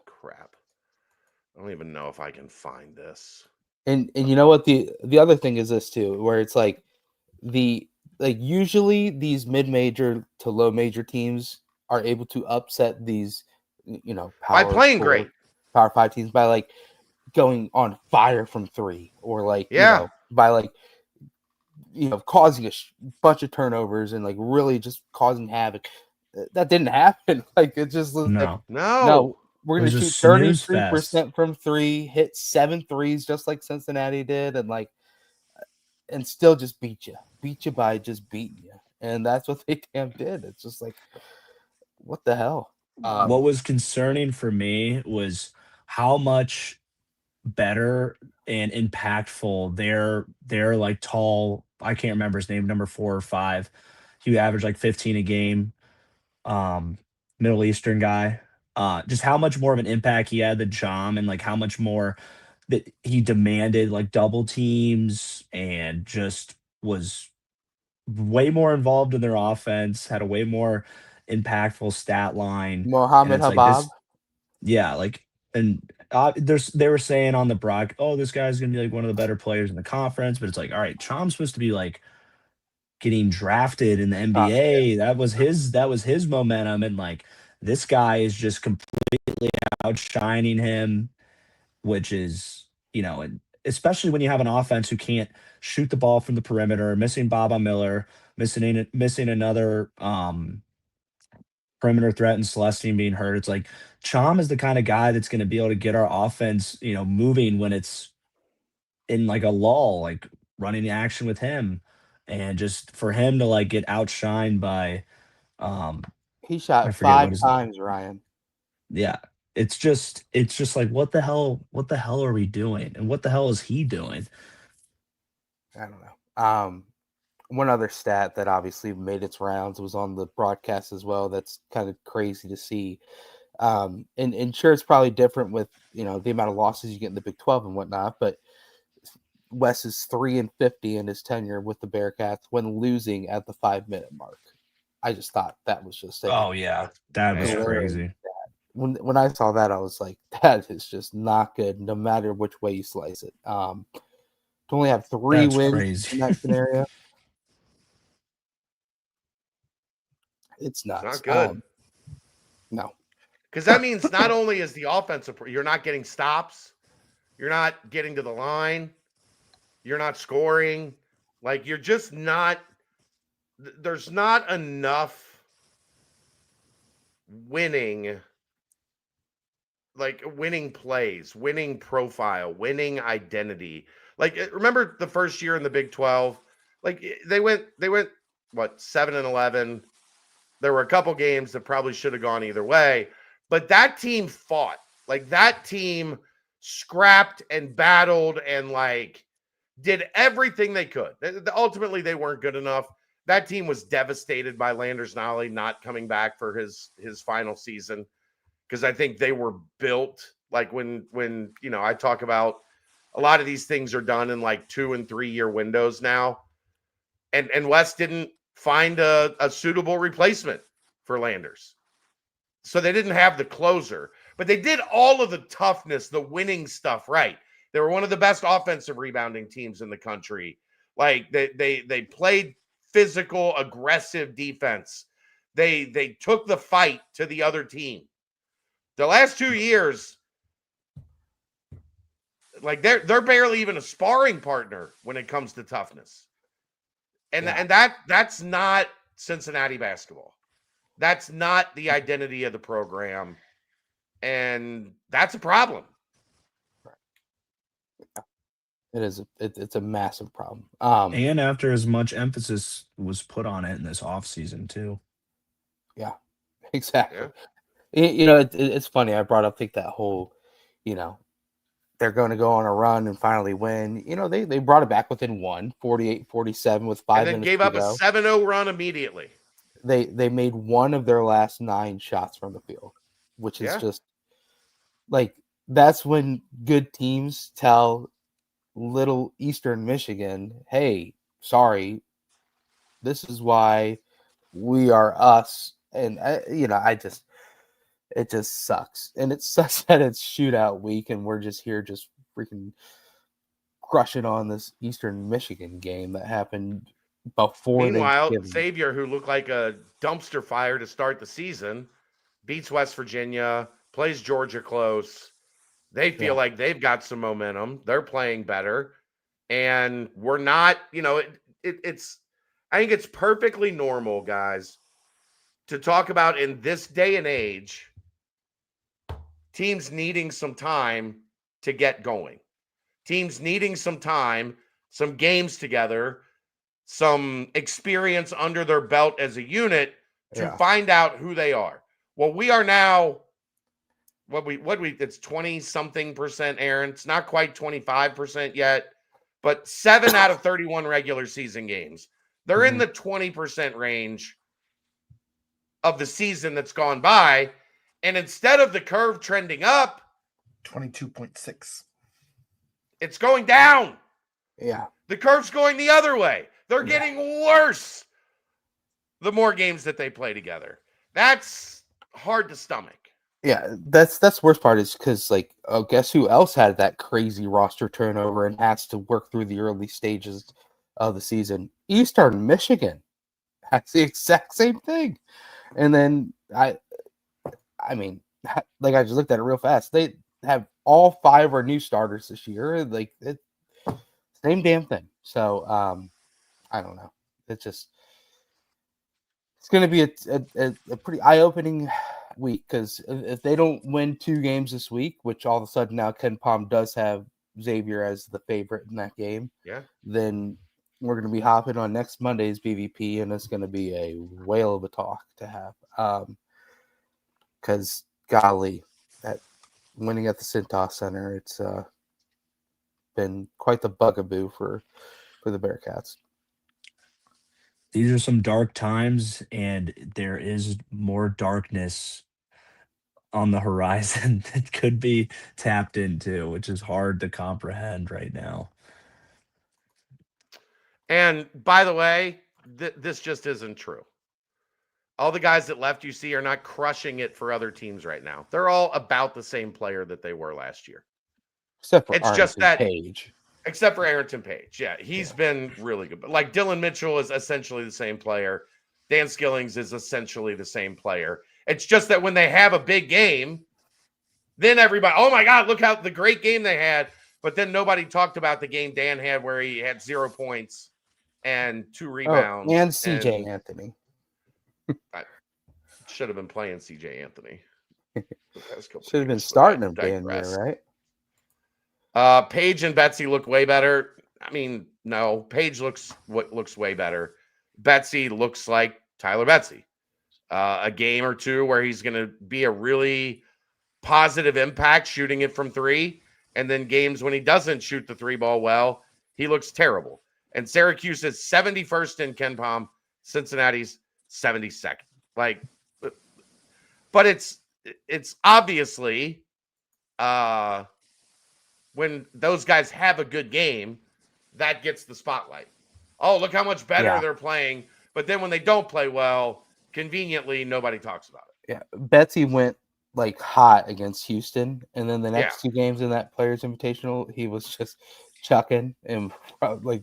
crap. I don't even know if I can find this. And you know what, the other thing is this too, where it's like usually these mid-major to low major teams are able to upset these By playing great. Power 5 teams by like going on fire from 3, or like Yeah. by like causing a bunch of turnovers and like really just causing havoc. That didn't happen. Like it just was like, No. No. no, we're It gonna was a shoot snooze fest. 33% from 3, hit 7 threes just like Cincinnati did, and still just beat you by just beating you. And that's what they damn did. It's just like, what the hell? What was concerning for me was how much better and impactful their like tall, I can't remember his name, number 4 or 5. He averaged like 15 a game. Middle Eastern guy. Just how much more of an impact he had than Chom, and like how much more that he demanded like double teams, and just was way more involved in their offense, had a way more impactful stat line. And Mohammed it's like Habab. this, yeah, like, and they were saying on the broad, oh, this guy's gonna be like one of the better players in the conference, but it's like, all right, Chom's supposed to be like getting drafted in the NBA. That was his momentum, and like this guy is just completely outshining him, which is, and especially when you have an offense who can't shoot the ball from the perimeter, missing Baba Miller, missing another perimeter threat, and Celestine being hurt. It's like Chom is the kind of guy that's going to be able to get our offense, moving when it's in like a lull, like running the action with him. And just for him to like get outshined by um He I shot forget 5 what his times, Ryan. yeah, it's just like what the hell are we doing? And what the hell is he doing? I don't know. One other stat that obviously made its rounds was on the broadcast as well. That's kind of crazy to see. And sure, it's probably different with the amount of losses you get in the Big 12 and whatnot. But Wes is 3-50 in his tenure with the Bearcats when losing at the 5-minute mark. I just thought that was just Oh yeah, that was bad. crazy. when I saw that, I was like, that is just not good, no matter which way you slice it. To only have 3 That's wins crazy. in that scenario, it's It's nuts. not good. No, Because that means not only is the offensive, you're not getting stops, you're not getting to the line, you're not scoring. Like you're just not. There's not enough winning, like winning plays, winning profile, winning identity. Like remember the first year in the Big 12, like they went what 7-11. There were a couple games that probably should have gone either way, but that team fought. Like that team scrapped and battled and like did everything they could. Ultimately, they weren't good enough. That team was devastated by Landers Nolley not coming back for his final season, because I think they were built like when I talk about a lot of these things are done in like 2 and 3 year windows now, and West didn't find a suitable replacement for Landers. So they didn't have the closer, but they did all of the toughness, the winning stuff right. They were one of the best offensive rebounding teams in the country. Like they played physical, aggressive defense. They took the fight to the other team. The last 2 years, like they're barely even a sparring partner when it comes to toughness. And Yeah. and that's not Cincinnati basketball. That's not the identity of the program. And that's a problem. It is. It's a massive problem. And after as much emphasis was put on it in this offseason too. Yeah, exactly. Yeah. It's funny. I brought up that whole, they're going to go on a run and finally win. They brought it back within 48-47 with 5 And then minutes gave to up a go. 7-0 run immediately. They made one of their last 9 shots from the field, which is just like, that's when good teams tell little Eastern Michigan, hey, sorry, this is why we are us. And it just sucks. And it sucks that it's shootout week and we're just here just freaking crushing on this Eastern Michigan game that happened before Meanwhile, Thanksgiving. Xavier, who looked like a dumpster fire to start the season, beats West Virginia, plays Georgia close. They feel like they've got some momentum. They're playing better. And we're not, it's I think it's perfectly normal, guys, to talk about in this day and age, teams needing some time to get going. Teams needing some time, some games together, some experience under their belt as a unit to find out who they are. Well, we are now it's 20 something percent, Aaron. It's not quite 25% yet, but 7 out of 31 regular season games. They're in the 20% range of the season that's gone by. And instead of the curve trending up, 22.6. it's going down. Yeah. The curve's going the other way. They're getting worse the more games that they play together. That's hard to stomach. Yeah, that's the worst part is because, guess who else had that crazy roster turnover and has to work through the early stages of the season? Eastern Michigan has the exact same thing. And then I just looked at it real fast. They have all 5 are new starters this year. Same damn thing. So I don't know. It's going to be a pretty eye-opening week, because if they don't win 2 games this week, which all of a sudden now Ken Palm does have Xavier as the favorite in that game, then we're going to be hopping on next Monday's BVP, and it's going to be a whale of a talk to have. Because golly, that winning at the Cintas Center, it's been quite the bugaboo for the Bearcats. These are some dark times, and there is more darkness on the horizon that could be tapped into, which is hard to comprehend right now. And by the way, this just isn't true. All the guys that left UC are not crushing it for other teams right now. They're all about the same player that they were last year. Except for Page. Except for Arrington Page. Yeah, he's been really good. But Dylan Mitchell is essentially the same player. Dan Skillings is essentially the same player. It's just that when they have a big game, then everybody, oh my God, look how the great game they had. But then nobody talked about the game Dan had where he had 0 points and 2 rebounds. And CJ Anthony. I should have been playing CJ Anthony. Should have been starting him damn near, right? Paige and Betsy look way better. I mean, no, Paige looks way better. Betsy looks like Tyler Betsy. A game or two where he's going to be a really positive impact shooting it from 3, and then games when he doesn't shoot the 3 ball well, he looks terrible. And Syracuse is 71st in Ken Palm, Cincinnati's 72nd. But it's obviously when those guys have a good game, that gets the spotlight. Oh, look how much better they're playing. But then when they don't play well, conveniently, nobody talks about it. Yeah, Betsy went hot against Houston, and then the next 2 games in that Players Invitational, he was just chucking and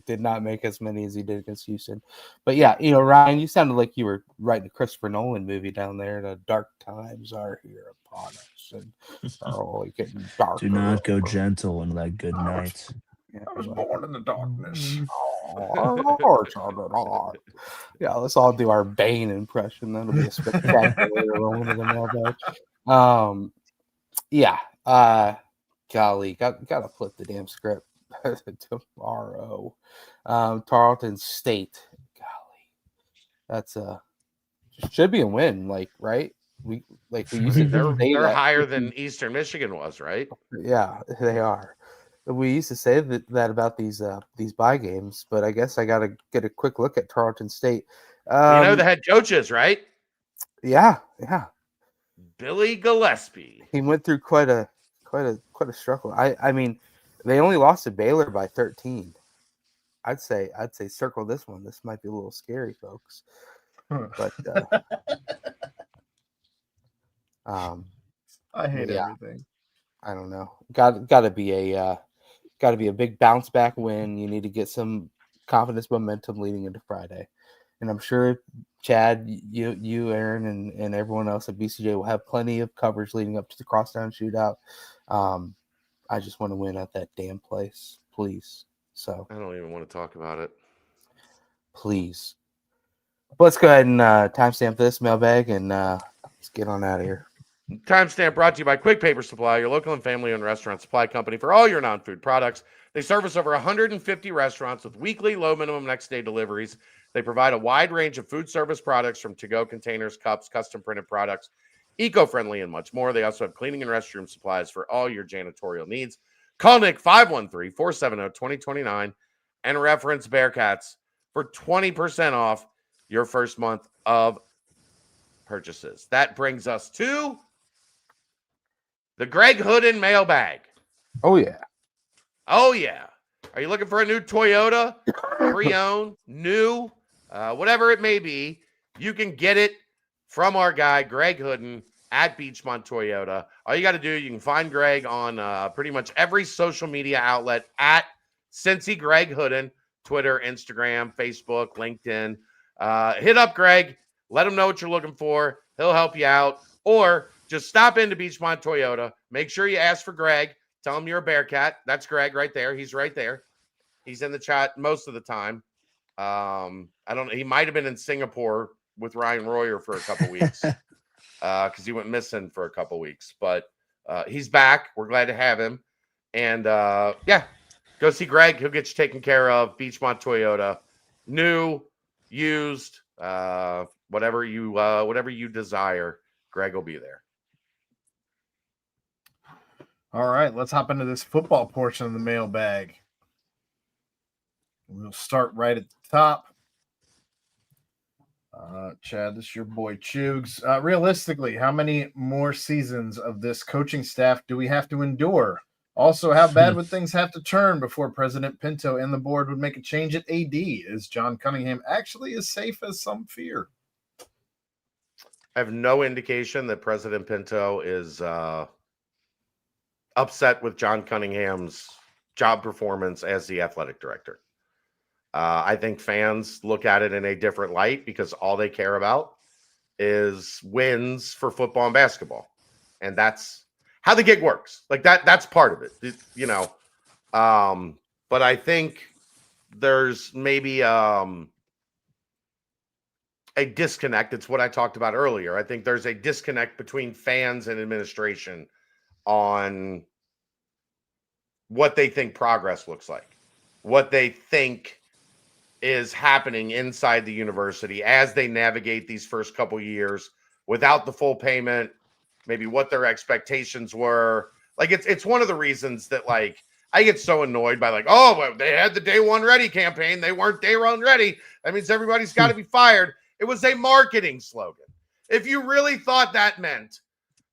did not make as many as he did against Houston. But yeah, Ryan, you sounded like you were writing a Christopher Nolan movie down there. The dark times are here upon us, and are only getting darker. Do not go gentle in that good night. I was born in the darkness. Yeah, let's all do our Bane impression. That'll be a spectacular one of the mailbag. Yeah. Golly, gotta flip the damn script. tomorrow. Tarleton State. Golly, that's should be a win. Like, right? We used to say They're that. higher than Eastern Michigan was, right? Yeah, they are. We used to say that about these bye games, but I guess I got to get a quick look at Tarleton State. You know the head coach is, right? Yeah. Billy Gillespie. He went through quite a struggle. I mean, they only lost to Baylor by 13. I'd say circle this one. This might be a little scary, folks. But I hate yeah, everything. I don't know. Got to be a big bounce back win. You need to get some confidence momentum leading into Friday. And I'm sure Chad, you, Aaron, and everyone else at BCJ will have plenty of coverage leading up to the crosstown shootout. I just want to win at that damn place, please. So I don't even want to talk about it. Please. Let's go ahead and timestamp this mailbag and let's get on out of here. Timestamp brought to you by Quick Paper Supply, your local and family-owned restaurant supply company for all your non-food products. They service over 150 restaurants with weekly low minimum next-day deliveries. They provide a wide range of food service products from to-go containers, cups, custom printed products, eco-friendly, and much more. They also have cleaning and restroom supplies for all your janitorial needs. Call Nick 513-470-2029 and reference Bearcats for 20% off your first month of purchases. That brings us to the Greg Hooden mailbag. Oh, yeah. Oh, yeah. Are you looking for a new Toyota, pre-owned, new, whatever it may be? You can get it from our guy, Greg Hooden, at Beachmont Toyota. All you got to do, you can find Greg on pretty much every social media outlet at Cincy Greg Hooden, Twitter, Instagram, Facebook, LinkedIn. Hit up Greg. Let him know what you're looking for. He'll help you out. Or just stop into Beachmont Toyota. Make sure you ask for Greg. Tell him you're a Bearcat. That's Greg right there. He's right there. He's in the chat most of the time. I don't know. He might have been in Singapore with Ryan Royer for a couple weeks because he went missing for a couple weeks. But he's back. We're glad to have him. And yeah, go see Greg. He'll get you taken care of. Beachmont Toyota. New, used, whatever you desire. Greg will be there. All right, let's hop into this football portion of the mailbag. We'll start right at the top. Chad, this is your boy Chugs. Realistically, how many more seasons of this coaching staff do we have to endure? Also, how bad would things have to turn before President Pinto and the board would make a change at AD? Is John Cunningham actually as safe as some fear? I have no indication that President Pinto is upset with John Cunningham's job performance as the athletic director. I think fans look at it in a different light because all they care about is wins for football and basketball. And that's how the gig works. Like that's part of it, you know. But I think there's maybe a disconnect. It's what I talked about earlier. I think there's a disconnect between fans and administration on what they think progress looks like, what they think is happening inside the university as they navigate these first couple years without the full payment, maybe what their expectations were. Like it's one of the reasons that like I get so annoyed by like, oh, well, they had the day one ready campaign. They weren't day one ready. That means everybody's got to be fired. It was a marketing slogan. If you really thought that meant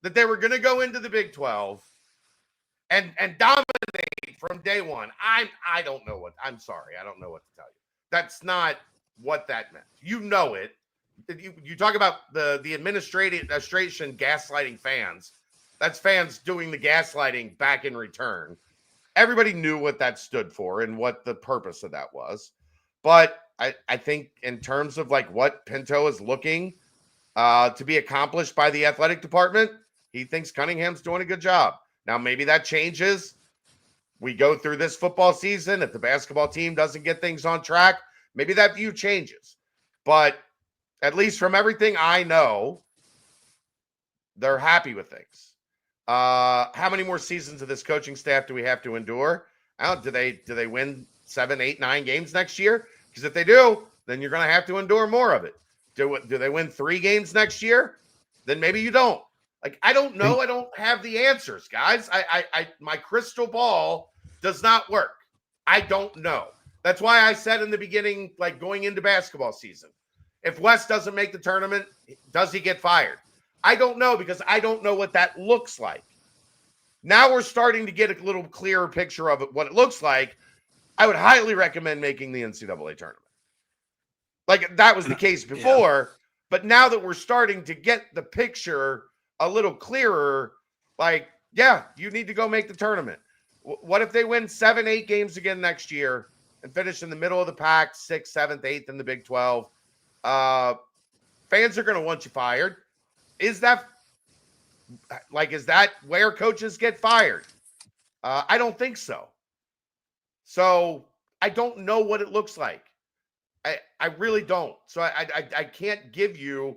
that they were going to go into the Big 12 and dominate from day one, I don't know what. I'm sorry. I don't know what to tell you. That's not what that meant. You know it. You talk about the administration gaslighting fans. That's fans doing the gaslighting back in return. Everybody knew what that stood for and what the purpose of that was. But I think in terms of like what Pinto is looking to be accomplished by the athletic department, he thinks Cunningham's doing a good job. Now, maybe that changes. We go through this football season. If the basketball team doesn't get things on track, maybe that view changes. But at least from everything I know, they're happy with things. How many more seasons of this coaching staff do we have to endure? Do they win 7, 8, 9 games next year? Because if they do, then you're going to have to endure more of it. Do they win 3 games next year? Then maybe you don't. Like, I don't know. I don't have the answers, guys. My crystal ball does not work. I don't know. That's why I said in the beginning, like going into basketball season, if West doesn't make the tournament, does he get fired? I don't know, because I don't know what that looks like. Now we're starting to get a little clearer picture of it, what it looks like. I would highly recommend making the NCAA tournament. Like, that was the case before, but now that we're starting to get the picture a little clearer, like, yeah, you need to go make the tournament. What if they win 7, 8 games again next year and finish in the middle of the pack, 6th, 7th, 8th in the Big 12? Fans are going to want you fired. Is that where coaches get fired? I don't think so. So I don't know what it looks like. I really don't. So I can't give you,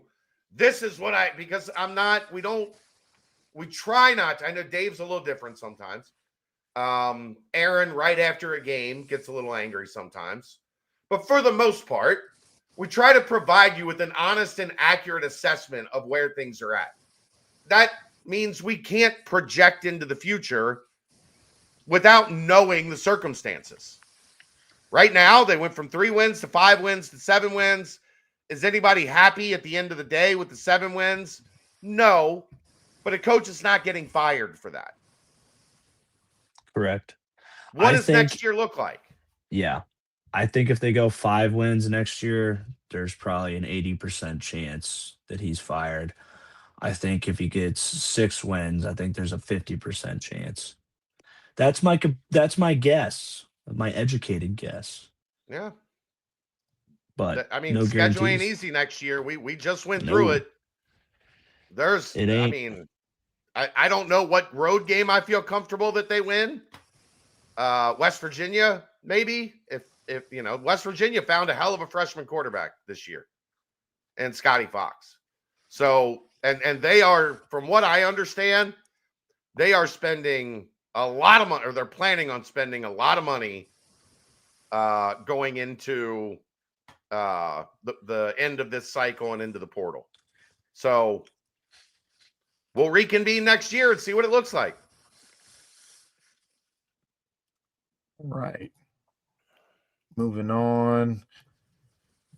this is what because I'm not, we try not to. I know Dave's a little different sometimes. Aaron, right after a game, gets a little angry sometimes. But for the most part, we try to provide you with an honest and accurate assessment of where things are at. That means we can't project into the future without knowing the circumstances. Right now, they went from 3 wins to 5 wins to 7 wins. Is anybody happy at the end of the day with the 7 wins? No, but a coach is not getting fired for that. Correct. What does next year look like? Yeah. I think if they go 5 wins next year, there's probably an 80% chance that he's fired. I think if he gets 6 wins, I think there's a 50% chance. That's my guess, my educated guess. Yeah. But I mean, no schedule ain't guarantees. easy next year. We just went through it. It ain't. I mean, I don't know what road game I feel comfortable that they win. West Virginia, maybe. If West Virginia found a hell of a freshman quarterback this year, and Scotty Fox. So, and they are, from what I understand, they are spending a lot of money, or they're planning on spending a lot of money going into the end of this cycle and into the portal. So we'll reconvene next year and see what it looks like. Right. Moving on.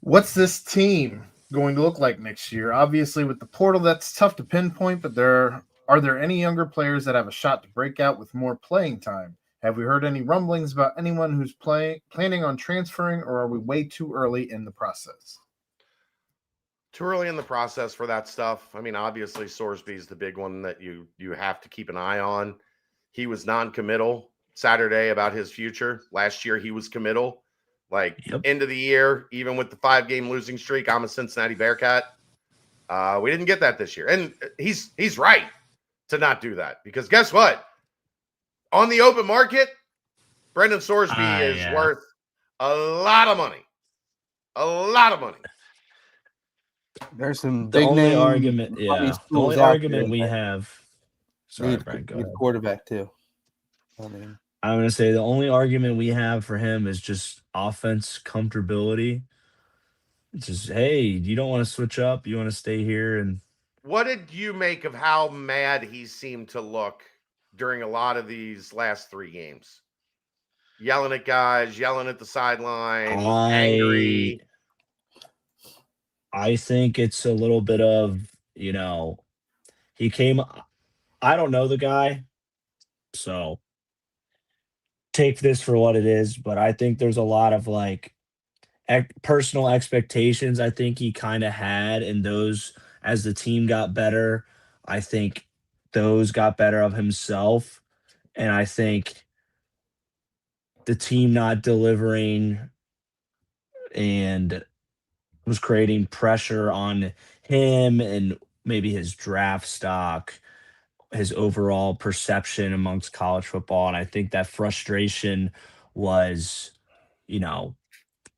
What's this team going to look like next year? Obviously, with the portal, that's tough to pinpoint, but are there any younger players that have a shot to break out with more playing time? Have we heard any rumblings about anyone who's planning on transferring, or are we way too early in the process? Too early in the process for that stuff. I mean, obviously, Sorsby's the big one that you have to keep an eye on. He was non-committal Saturday about his future. Last year, he was committal. End of the year, even with the 5-game losing streak, I'm a Cincinnati Bearcat. We didn't get that this year. And he's right to not do that, because guess what? On the open market, Brendan Sorsby is worth a lot of money. A lot of money. There's some The big only name argument, schools the only out argument there we that have. Sorry, Brian, go ahead. quarterback too. I mean, I'm going to say the only argument we have for him is just offense comfortability. It's just, hey, you don't want to switch up. You want to stay here. And what did you make of how mad he seemed to look during a lot of these last 3 games? Yelling at guys, yelling at the sideline, angry. I think it's a little bit of, he came. I don't know the guy, so take this for what it is, but I think there's a lot of personal expectations I think he kind of had, and those, as the team got better, I think those got better of himself, and I think the team not delivering and was creating pressure on him and maybe his draft stock, his overall perception amongst college football, and I think that frustration was,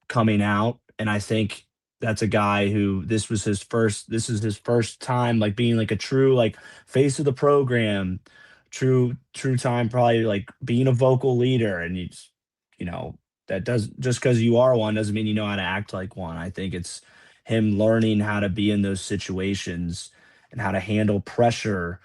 coming out, and I think that's a guy who this is his first time being a true face of the program, true time, probably like being a vocal leader, and you know, that does just because you are one doesn't mean you know how to act like one. I think it's him learning how to be in those situations and how to handle pressure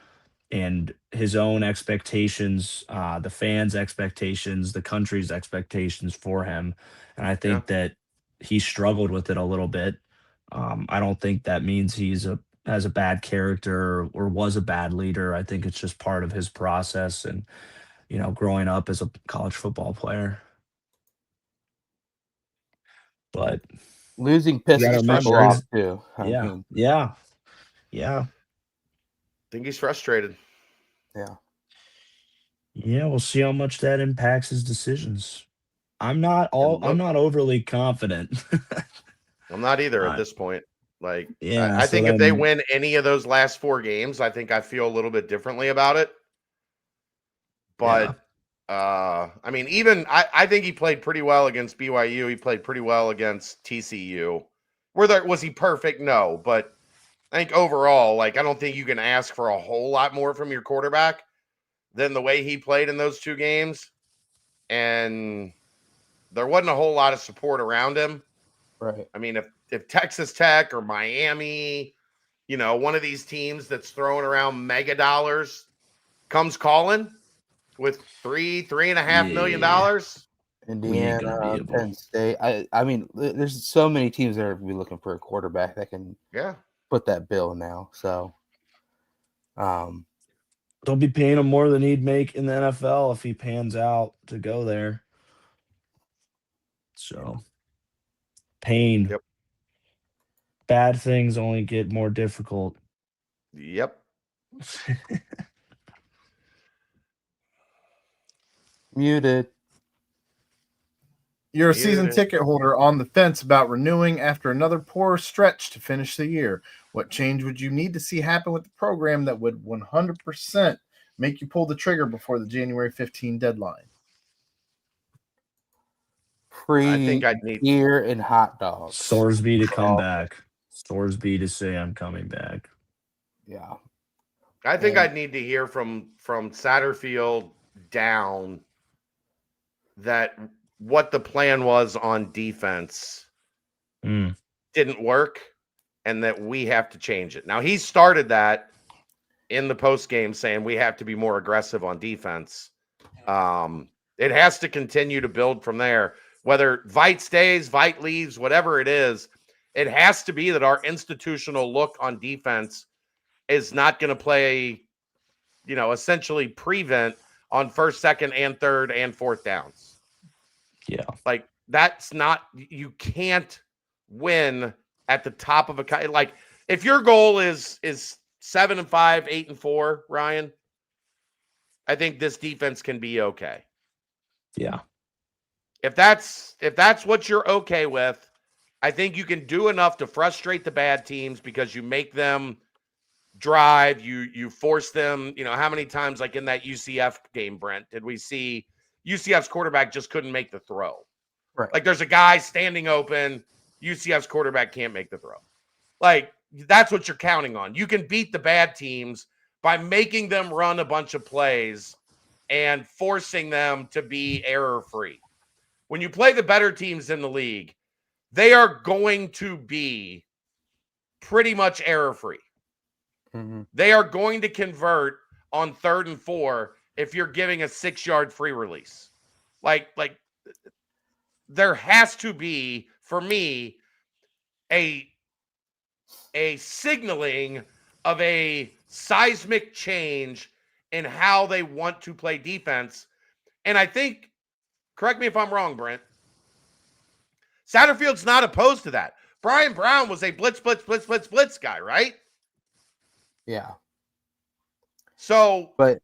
and his own expectations, the fans' expectations, the country's expectations for him. And I Yeah. think that he struggled with it a little bit. I don't think that means he's a has a bad character or was a bad leader. I think it's just part of his process and growing up as a college football player. But Losing you think got to pisses he's people remember frustrated. off his too. I yeah, mean, yeah, yeah, Think he's frustrated. yeah. yeah. We'll see how much that impacts his decisions. And I'm look, not overly confident. I'm not either at uh, this point. Like, yeah, I so think if they then win any of those last 4 games, I think I feel a little bit differently about it. yeah, But I mean, even I think he played pretty well against BYU. He played pretty well against TCU. Was he perfect? No, but I think overall, like, I don't think you can ask for a whole lot more from your quarterback than the way he played in those 2 games. And there wasn't a whole lot of support around him. Right. I mean, if Texas Tech or Miami, one of these teams that's throwing around mega dollars comes calling with yeah. $3.5 million. We ain't gonna be Indiana, able. Penn State. I mean, there's so many teams that are gonna be looking for a quarterback that can Yeah. put that bill now. So, They'll be paying him more than he'd make in the NFL if he pans out to go there. So pain, Yep. bad things only get more difficult. Yep. muted. You're a season Muted. ticket holder on the fence about renewing after another poor stretch to finish the year. What change would you need to see happen with the program that would 100% make you pull the trigger before the January 15 deadline? I Free think I'd need beer and hot dogs. Sorsby to That's come all. back. Sorsby to say I'm coming back. Yeah. I think And I'd need to hear from Satterfield down that what the plan was on defense Mm, didn't work and that we have to change it. Now, he started that in the post game saying we have to be more aggressive on defense. It has to continue to build from there. Whether Vite stays, Vite leaves, whatever it is, it has to be that our institutional look on defense is not going to play, essentially prevent on first, second, and third and fourth downs. yeah. Like, that's not, you can't win at the top of a, like, if your goal is 7-5, 8-4, Ryan, I think this defense can be okay. Yeah. If that's what you're okay with, I think you can do enough to frustrate the bad teams because you make them drive, you force them. How many times, like in that UCF game, Brent, did we see UCF's quarterback just couldn't make the throw? right. Like, there's a guy standing open, UCF's quarterback can't make the throw. Like, that's what you're counting on. You can beat the bad teams by making them run a bunch of plays and forcing them to be error-free. When you play the better teams in the league, they are going to be pretty much error-free. Mm-hmm. They are going to convert on 3rd and 4 if you're giving a 6-yard free release. Like there has to be, for me, a signaling of a seismic change in how they want to play defense. And I think, correct me if I'm wrong, Brent, Satterfield's not opposed to that. Brian Brown was a blitz guy, right? Yeah. So, But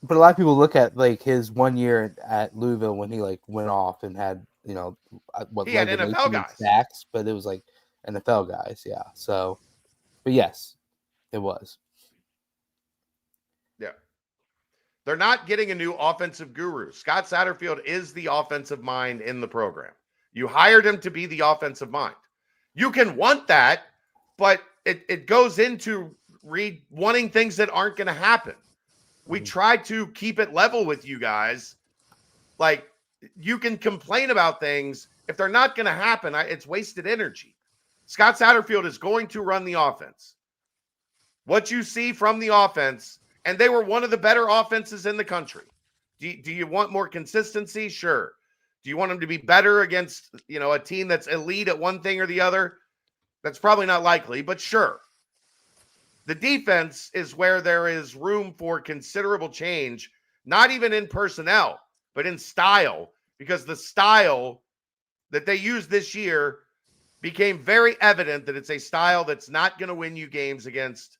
a lot of people look at like his 1 year at Louisville when he like went off and had what he had led the NFL nation in guys. sacks, but it was like NFL guys. Yeah. So, but yes, it was. Yeah. They're not getting a new offensive guru. Scott Satterfield is the offensive mind in the program. You hired him to be the offensive mind. You can want that, but it goes into Reed wanting things that aren't going to happen. we try to keep it level with you guys. Like, you can complain about things. If they're not going to happen, it's wasted energy. Scott Satterfield is going to run the offense. What you see from the offense, and they were one of the better offenses in the country. Do you want more consistency? Sure. Do you want them to be better against, a team that's elite at one thing or the other? That's probably not likely, but sure. The defense is where there is room for considerable change, not even in personnel, but in style, because the style that they used this year became very evident that it's a style that's not going to win you games against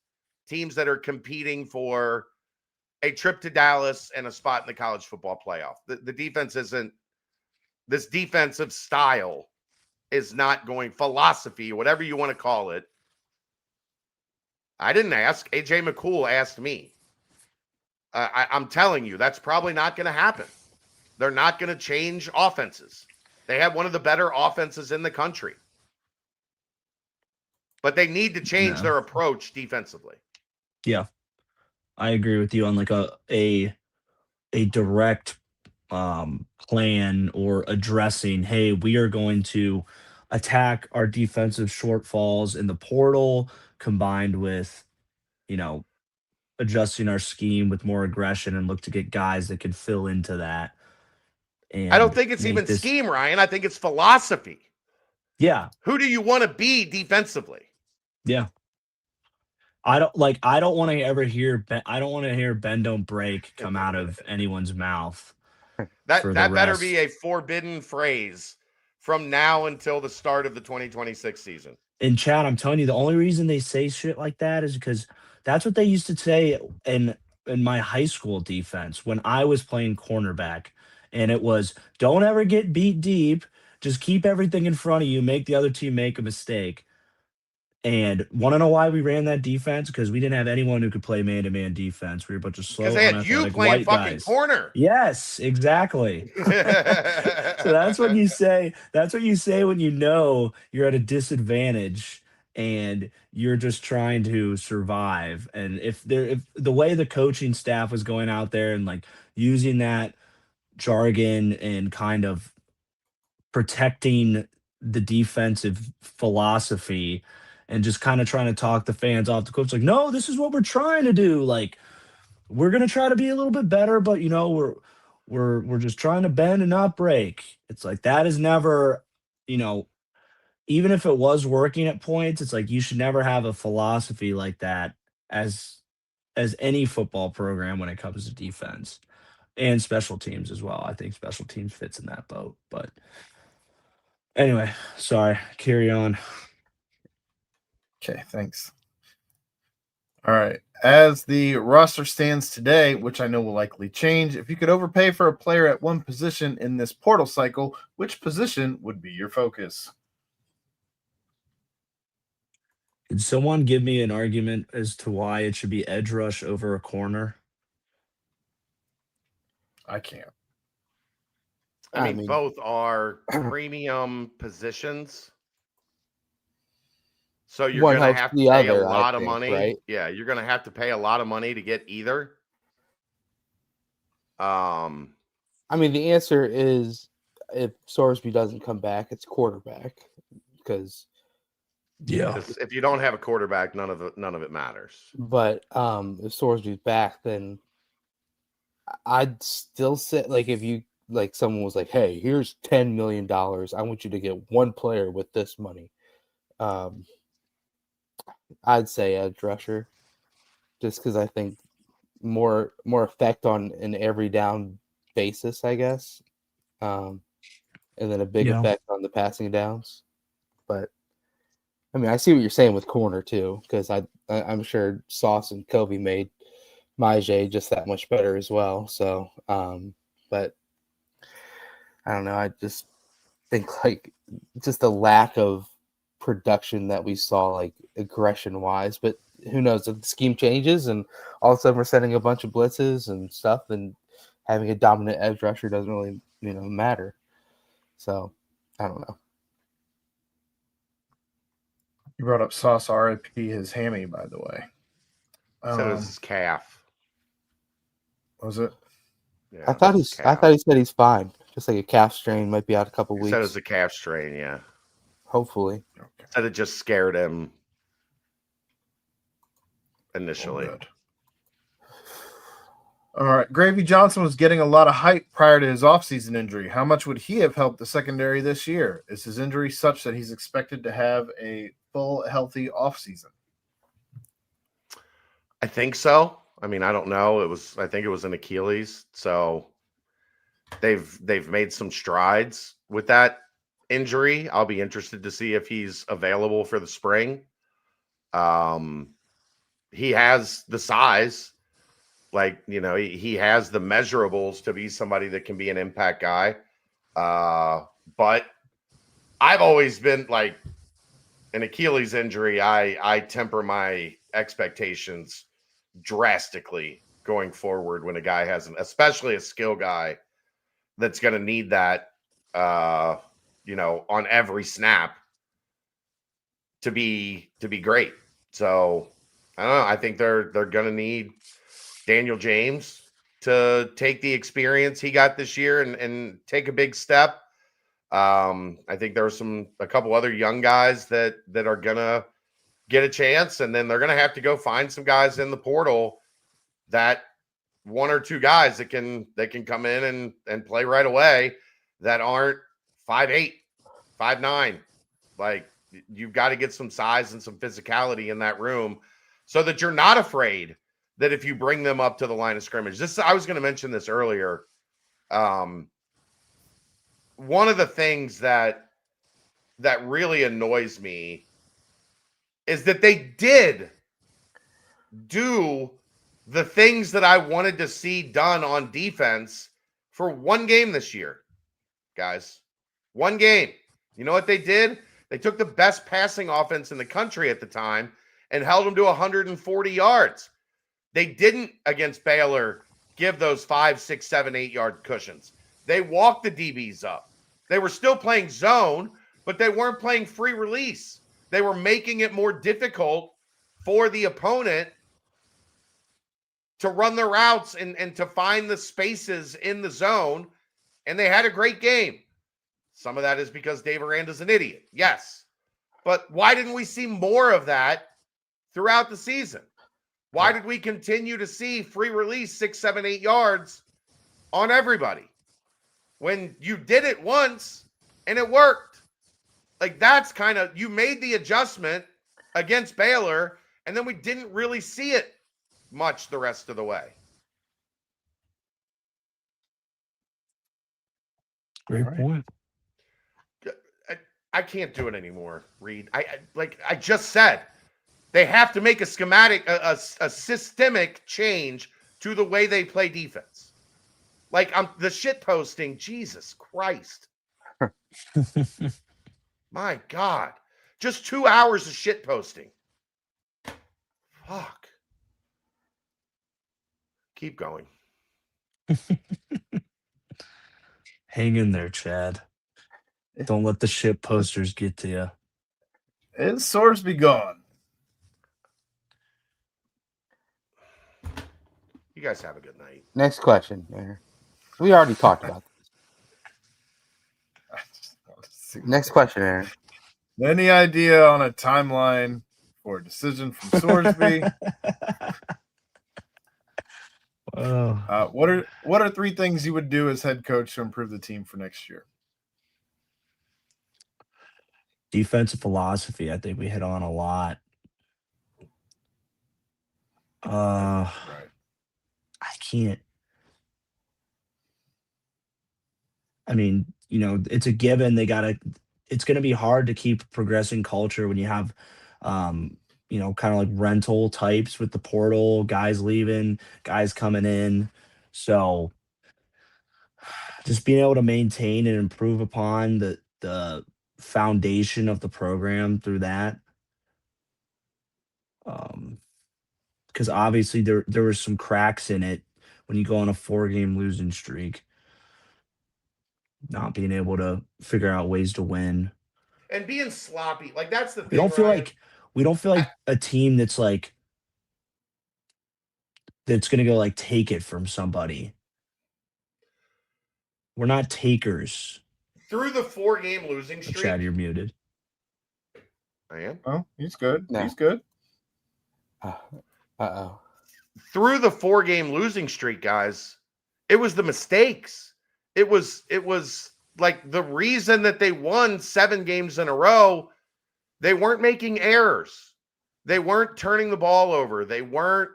teams that are competing for a trip to Dallas and a spot in the college football playoff. The defense isn't, this defensive style is not going, philosophy, whatever you want to call it. I didn't ask. AJ McCool asked me. I'm telling you, that's probably not going to happen. They're not going to change offenses. They have one of the better offenses in the country. But they need to change their approach defensively. Yeah. I agree with you on like a direct plan or addressing, hey, we are going to attack our defensive shortfalls in the portal combined with, adjusting our scheme with more aggression and look to get guys that can fill into that. And I don't think it's even scheme, Ryan. I think it's philosophy. Yeah. Who do you want to be defensively? Yeah. I don't want to ever hear bend don't break come out of anyone's mouth. That better be a forbidden phrase from now until the start of the 2026 season. And Chad, I'm telling you, the only reason they say shit like that is because that's what they used to say in my high school defense when I was playing cornerback. And it was, don't ever get beat deep. Just keep everything in front of you. Make the other team make a mistake. And want to know why we ran that defense? Because we didn't have anyone who could play man-to-man defense. We were a bunch of slow, because they had you playing fucking guys. Corner. Yes, exactly. So that's what you say. That's what you say when you know you're at a disadvantage and you're just trying to survive. And if the way the coaching staff was going out there and like using that jargon and kind of protecting the defensive philosophy and just kind of trying to talk the fans off the coach, like, no, this is what we're trying to do. Like, we're gonna try to be a little bit better, but we're just trying to bend and not break. It's like that is never, even if it was working at points, it's like you should never have a philosophy like that as any football program when it comes to defense and special teams as well. I think special teams fits in that boat. But anyway, sorry, carry on. Okay, thanks. All right. As the roster stands today, which I know will likely change, if you could overpay for a player at one position in this portal cycle, which position would be your focus? Could someone give me an argument as to why it should be edge rush over a corner? I can't. I mean, both are premium positions. So you're going to have to pay a lot of money. Right? Yeah, you're going to have to pay a lot of money to get either. I mean, the answer is if Sorsby doesn't come back, it's quarterback. Because if you don't have a quarterback, none of it matters. But if Sorsby's back, then I'd still say, like, if you like someone was like, hey, here's $10 million, I want you to get one player with this money. I'd say edge rusher, just because I think more effect on an every down basis, I guess, and then a big effect on the passing downs. But I mean, I see what you're saying with corner too, because I'm sure Sauce and Kobe made Majay just that much better as well. So, but I don't know. I just think like just the lack of production that we saw, like aggression wise, but who knows if the scheme changes and all of a sudden we're sending a bunch of blitzes and stuff, and having a dominant edge rusher doesn't really, matter. So I don't know. You brought up Sauce, RIP his hammy, by the way. Said it was his calf. Was it? Yeah, I thought it's I calf. thought he said he's fine. Just like a calf strain, might be out a couple He said weeks. it's a calf strain. Yeah, Hopefully. Okay. said it just scared him All initially. good. All right. Gravy Johnson was getting a lot of hype prior to his offseason injury. How much would he have helped the secondary this year? Is his injury such that he's expected to have a full, healthy offseason? I think so. I mean, I don't know. I think it was an Achilles. So they've made some strides with that injury. I'll be interested to see if he's available for the spring. He has the size, like, he has the measurables to be somebody that can be an impact guy. But I've always been like, an Achilles injury, I temper my expectations drastically going forward when a guy has especially a skill guy that's going to need that, on every snap to be great. So I don't know. I think they're going to need Daniel James to take the experience he got this year and take a big step. I think there are a couple other young guys that are gonna get a chance, and then they're gonna have to go find some guys in the portal, that one or two guys that can come in and play right away, that aren't 5'8", 5'9". Like, you've got to get some size and some physicality in that room so that you're not afraid that if you bring them up to the line of scrimmage. I was going to mention this earlier. One of the things that really annoys me is that they did do the things that I wanted to see done on defense for one game this year, guys. One game. You know what they did? They took the best passing offense in the country at the time and held them to 140 yards. They didn't, against Baylor, give those 5, 6, 7, 8-yard cushions. They walked the DBs up. They were still playing zone, but they weren't playing free release. They were making it more difficult for the opponent to run their routes and to find the spaces in the zone, and they had a great game. Some of that is because Dave Aranda's an idiot, yes. But why didn't we see more of that throughout the season? Why did we continue to see free release 6, 7, 8 yards on everybody when you did it once and it worked? Like, that's kind of, you made the adjustment against Baylor, and then we didn't really see it much the rest of the way. Great point. I can't do it anymore, Reed. I just said, they have to make a schematic, a systemic change to the way they play defense. Like, the shit posting, Jesus Christ. My God. Just 2 hours of shit posting. Fuck. Keep going. Hang in there, Chad. Don't let the shit posters get to you. His sores be gone. You guys have a good night. Next question, Aaron. We already talked about this. Next question, Aaron. Any idea on a timeline for a decision from Sorsby? What are 3 things you would do as head coach to improve the team for next year? Defensive philosophy, I think we hit on a lot. Right. I can't. I mean, it's a given. It's going to be hard to keep progressing culture when you have, kind of like rental types with the portal, guys leaving, guys coming in. So just being able to maintain and improve upon the foundation of the program through that. Because obviously there were some cracks in it when you go on a 4-game losing streak, not being able to figure out ways to win. And being sloppy. Like, that's the thing. We don't feel like a team that's like that's going to go like take it from somebody. We're not takers. Through the 4-game losing streak. Chad, you're muted. I am. Oh, he's good. No. He's good. Uh-oh. Through the 4-game losing streak, guys, it was the mistakes. It was like the reason that they won 7 games in a row. They weren't making errors. They weren't turning the ball over. They weren't,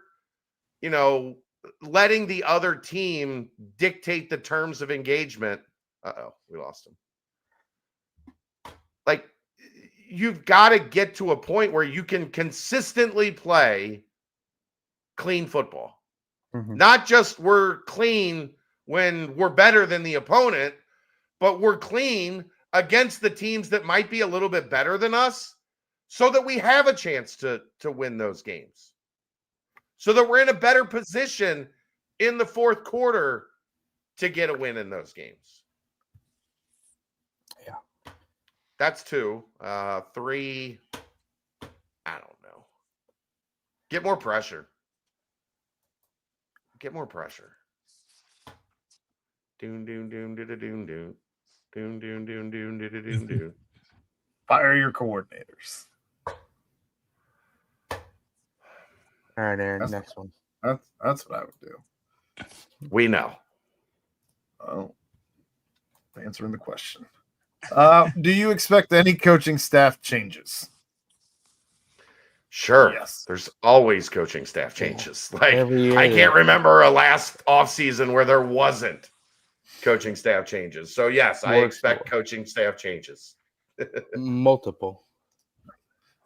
letting the other team dictate the terms of engagement. Uh-oh, we lost him. Like, you've got to get to a point where you can consistently play clean football. Mm-hmm. Not just we're clean when we're better than the opponent, but we're clean against the teams that might be a little bit better than us so that we have a chance to win those games. So that we're in a better position in the fourth quarter to get a win in those games. Yeah. That's 2. 3, I don't know. Get more pressure. Get more pressure. Doon doon doon doon doon doon doon doon doon doon doon doon doon. Fire your coordinators. All right, Aaron, next one. That's what I would do. We know. Oh, answering the question. Do you expect any coaching staff changes? Sure. Yes. There's always coaching staff changes. Like, Every year I there can't is. remember a last offseason where there wasn't coaching staff changes. So, yes, I For expect sure. coaching staff changes. Multiple.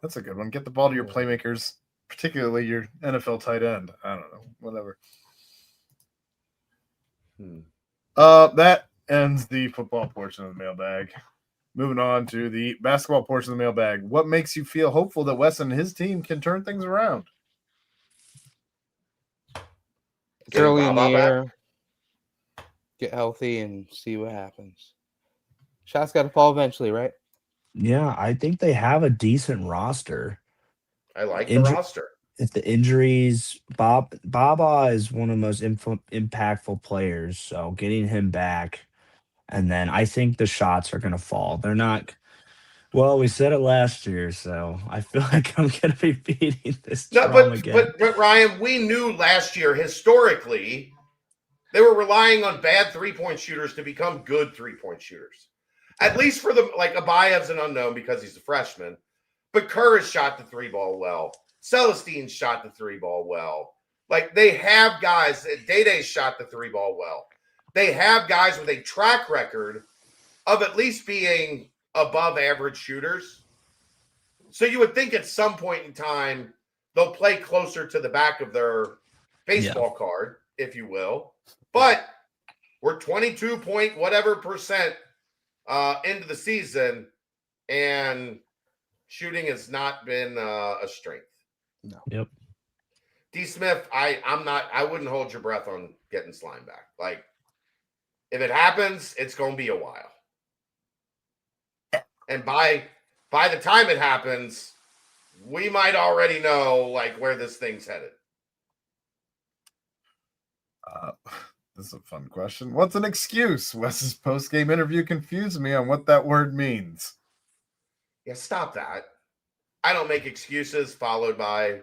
That's a good one. Get the ball to your playmakers, particularly your NFL tight end. I don't know. Whatever. That ends the football portion of the mailbag. Moving on to the basketball portion of the mailbag. What makes you feel hopeful that Wes and his team can turn things around? It's early in the Baba back? year. Get healthy and see what happens. Shot's got to fall eventually, right? Yeah, I think they have a decent roster. I like the Inju- roster. If the injuries, Baba is one of the most impactful players. So getting him back, and then I think the shots are going to fall. They're not. Well, we said it last year, so I feel like I'm going to be beating this No, drum again. but Ryan, we knew last year historically they were relying on bad 3-point shooters to become good 3-point shooters. At least for the Abayev's an unknown because he's a freshman, but Kerr has shot the 3-ball well. Celestine's shot the 3-ball well. Like, they have guys. Day shot the 3-ball well. They have guys with a track record of at least being above average shooters. So you would think at some point in time they'll play closer to the back of their baseball card, if you will. But we're 22 point whatever percent into the season, and shooting has not been a strength. No. Yep. D. Smith, I wouldn't hold your breath on getting Slime back. Like, if it happens, it's going to be a while. And by the time it happens, we might already know where this thing's headed. This is a fun question. What's an excuse? Wes's post-game interview confused me on what that word means. Yeah, stop that. I don't make excuses followed by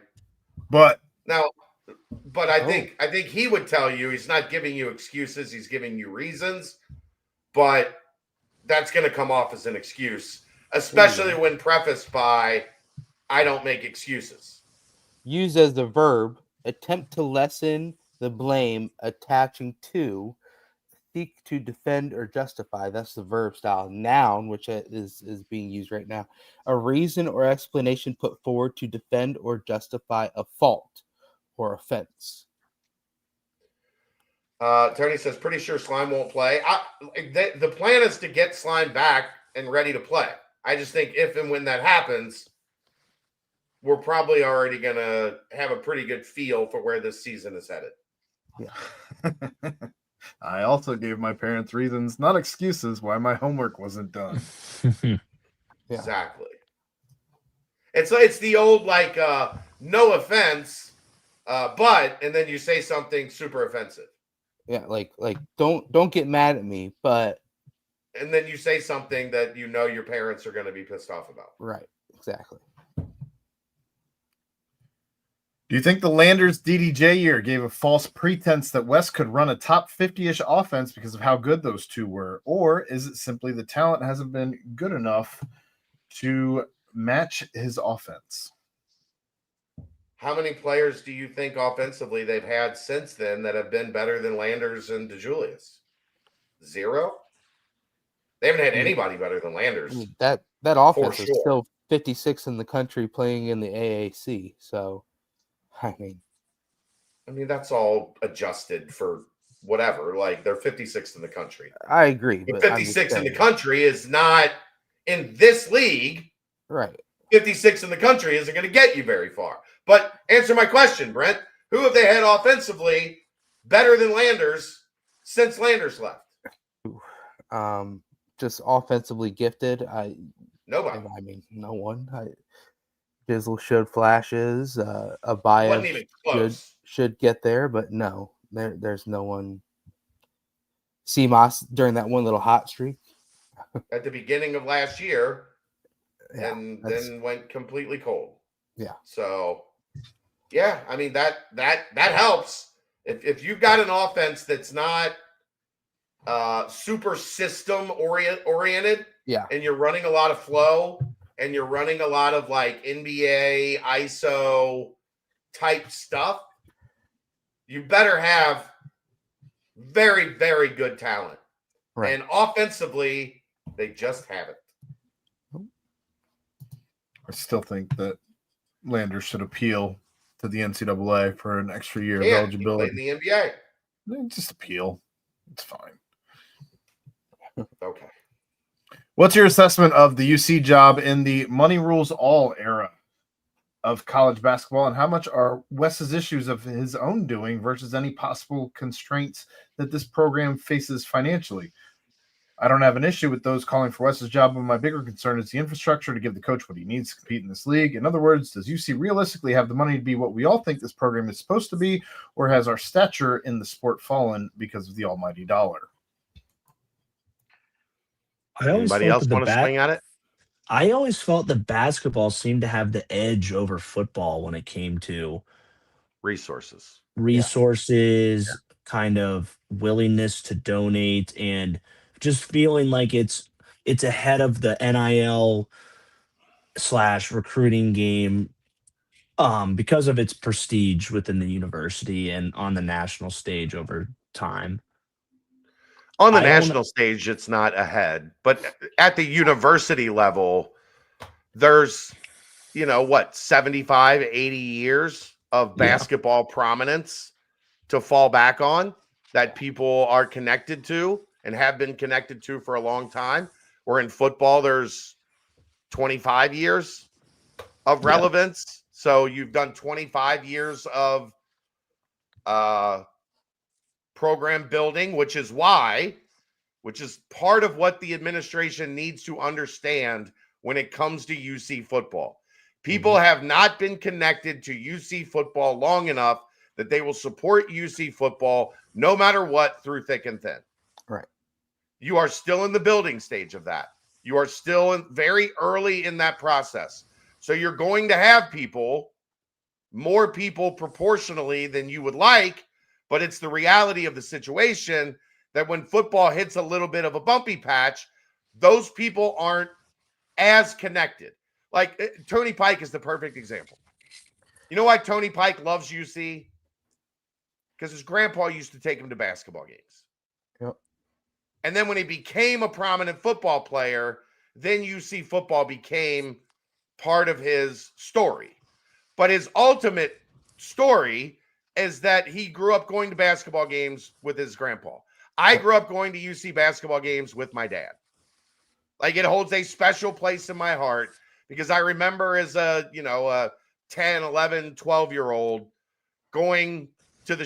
But I think he would tell you he's not giving you excuses, he's giving you reasons, but that's going to come off as an excuse, especially when prefaced by I don't make excuses. Used as the verb, attempt to lessen the blame attaching to, seek to defend or justify. That's the verb style. Noun, which is being used right now. A reason or explanation put forward to defend or justify a fault or offense. Tony says, pretty sure Slime won't play. The plan is to get Slime back and ready to play. I just think if and when that happens, we're probably already going to have a pretty good feel for where this season is headed. Yeah. I also gave my parents reasons, not excuses, why my homework wasn't done. Yeah. Exactly. It's the old no offense, And then you say something super offensive. Yeah, like don't get mad at me, but and then you say something that you know your parents are going to be pissed off about. Right, exactly. Do you think the Landers DDJ year gave a false pretense that West could run a top 50-ish offense because of how good those two were? Or is it simply the talent hasn't been good enough to match his offense? How many players do you think offensively they've had since then that have been better than Landers and DeJulius? 0? They haven't had anybody better than Landers. I mean, that offense is sure. still 56 in the country playing in the AAC. So, I mean, that's all adjusted for whatever. Like, they're 56th in the country. I agree. But 56 in the country is not in this league. Right. 56 in the country isn't going to get you very far. But answer my question, Brent. Who have they had offensively better than Landers since Landers left? Just offensively gifted. Nobody. I mean, no one. Bizzle showed flashes. Abaya should get there, but no, there's no one. CMOS during that one little hot streak at the beginning of last year, yeah, and then went completely cold. Yeah. So, yeah, I mean that helps. If you've got an offense that's not super system oriented, yeah, and you're running a lot of flow, and you're running a lot of like NBA ISO type stuff, you better have very, very good talent. Right. And offensively, they just haven't. I still think that Landers should appeal to the NCAA for an extra year of eligibility. In the NBA. Just appeal. It's fine. Okay. What's your assessment of the UC job in the money rules all era of college basketball, and how much are Wes's issues of his own doing versus any possible constraints that this program faces financially? I don't have an issue with those calling for Wes's job, but my bigger concern is the infrastructure to give the coach what he needs to compete in this league. In other words, does UC realistically have the money to be what we all think this program is supposed to be, or has our stature in the sport fallen because of the almighty dollar? Anybody else want to swing at it? I always felt that basketball seemed to have the edge over football when it came to resources, kind of willingness to donate, and just feeling like it's ahead of the NIL / recruiting game because of its prestige within the university and on the national stage over time. On the national stage, it's not ahead, but at the university level, there's, 75, 80 years of basketball prominence to fall back on that people are connected to and have been connected to for a long time. Where in football, there's 25 years of relevance. Yeah. So you've done 25 years of program building, which is part of what the administration needs to understand when it comes to UC football. People have not been connected to UC football long enough that they will support UC football no matter what, through thick and thin. Right. You are still in the building stage of that. You are still very early in that process. So you're going to have more people proportionally than you would like, but it's the reality of the situation that when football hits a little bit of a bumpy patch, those people aren't as connected. Like Tony Pike is the perfect example. You know why Tony Pike loves UC? Because his grandpa used to take him to basketball games. Yep. And then when he became a prominent football player, then UC football became part of his story. But his ultimate story is that he grew up going to basketball games with his grandpa. I grew up going to UC basketball games with my dad. Like, it holds a special place in my heart because I remember as a 10, 11, 12-year-old going to the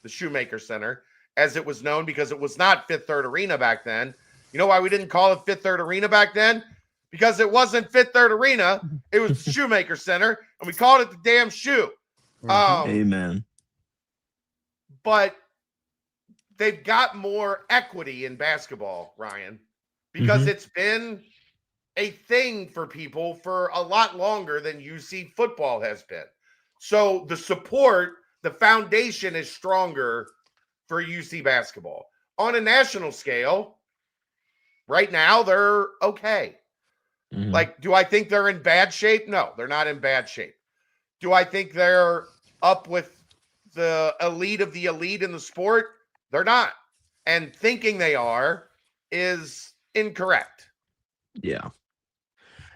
Shoemaker Center, as it was known, because it was not Fifth Third Arena back then. You know why we didn't call it Fifth Third Arena back then? Because it wasn't Fifth Third Arena. It was the Shoemaker Center, and we called it the damn Shoe. Amen. But they've got more equity in basketball, Ryan, because Mhm. it's been a thing for people for a lot longer than UC football has been. So the support, the foundation is stronger for UC basketball. On a national scale, right now they're okay. Mhm. Like, do I think they're in bad shape? No, they're not in bad shape. Do I think they're up with the elite of the elite in the sport? They're not. And thinking they are is incorrect. Yeah.